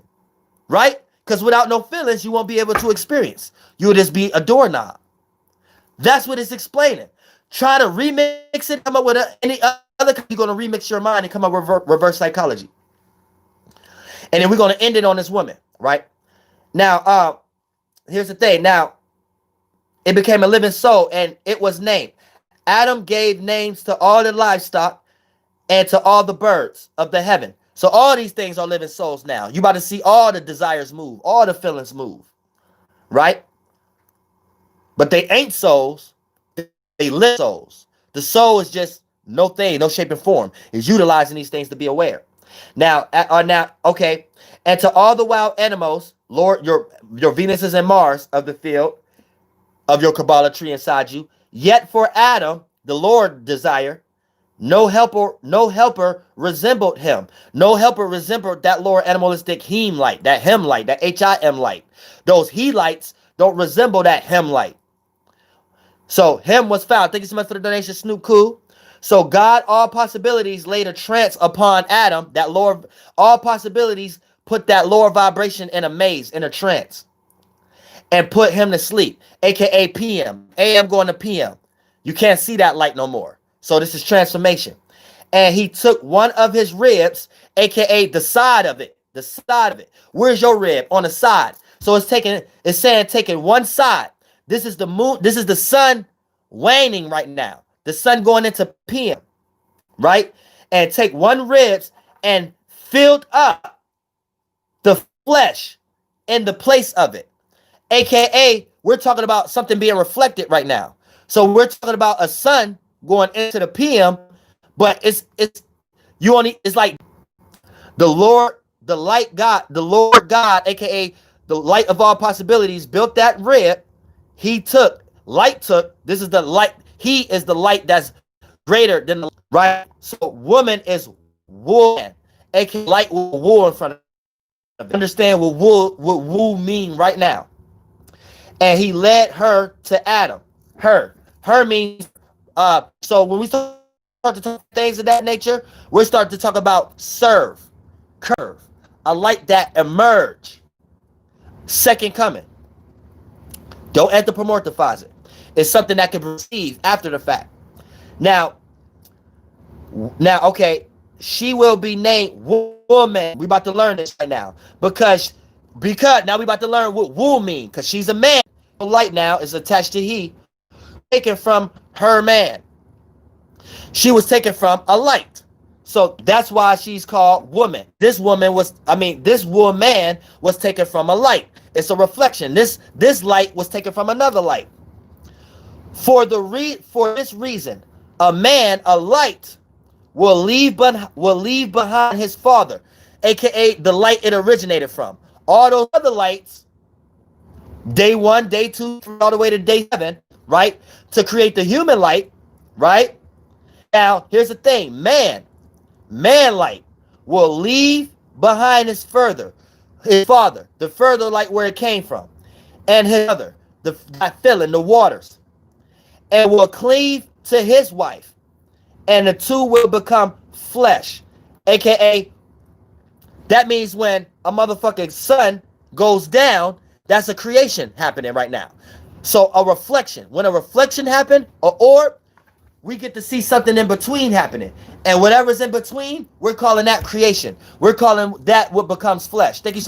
right? Because without no feelings, you won't be able to experience. You'll just be a doorknob. That's what it's explaining. Try to remix it, come up with any other, you're going to remix your mind and come up with reverse psychology. And then we're going to end it on this woman, right? Now, here's the thing. Now, it became a living soul and it was named. Adam gave names to all the livestock and to all the birds of the heaven. So all these things are living souls now. You about to see all the desires move, all the feelings move, right? But they ain't souls. They live souls. The soul is just no thing, no shape and form. Is utilizing these things to be aware. Now, okay. And to all the wild animals, Lord, your Venuses and Mars of the field, of your Kabbalah tree inside you. Yet for Adam, the Lord desire, no helper resembled him. No helper resembled that lower animalistic heme light, that him light, that HIM light. Those he lights don't resemble that him light. So him was found. Thank you so much for the donation, Snoop Cool. So God, all possibilities, laid a trance upon Adam. That lower, all possibilities put that lower vibration in a maze, in a trance, and put him to sleep, aka PM. AM going to PM. You can't see that light no more. So this is transformation. And he took one of his ribs, aka the side of it. The side of it. Where's your rib? On the side. So it's saying taking one side. This is the moon. This is the sun waning right now. The sun going into PM, right? And take one ribs and filled up the flesh in the place of it. AKA, we're talking about something being reflected right now. So we're talking about a sun going into the PM, but it's like the Lord, the Lord God, aka the light of all possibilities, built that rib. This is the light. He is the light that's greater than the right. So woman is wool, aka light with wool in front of it. Understand what wool mean right now. And he led her to Adam. Her means so when we start to talk things of that nature, we're starting to talk about curve, a light that emerge, second coming. Don't anthropomorphize it. It's something that can be perceived after the fact. Now, okay, she will be named woman. We about to learn this right now because now we about to learn what wool mean because she's a man. Light now is attached to he, taken from her man. She was taken from a light. So that's why she's called woman. This woman was taken from a light. It's a reflection. This light was taken from another light. For this reason, a light will leave behind his father, aka the light it originated from. All those other lights, day 1, day 2, all the way to day 7, right? To create the human light, right? Now, here's the thing. Man light will leave behind his father, the further light where it came from, and his other, that filling the waters, and will cleave to his wife, and the two will become flesh, aka that means when a motherfucking sun goes down, that's a creation happening right now. So a reflection, when a reflection happened, an orb, we get to see something in between happening. And whatever's in between, we're calling that creation. We're calling that what becomes flesh. Thank you so much.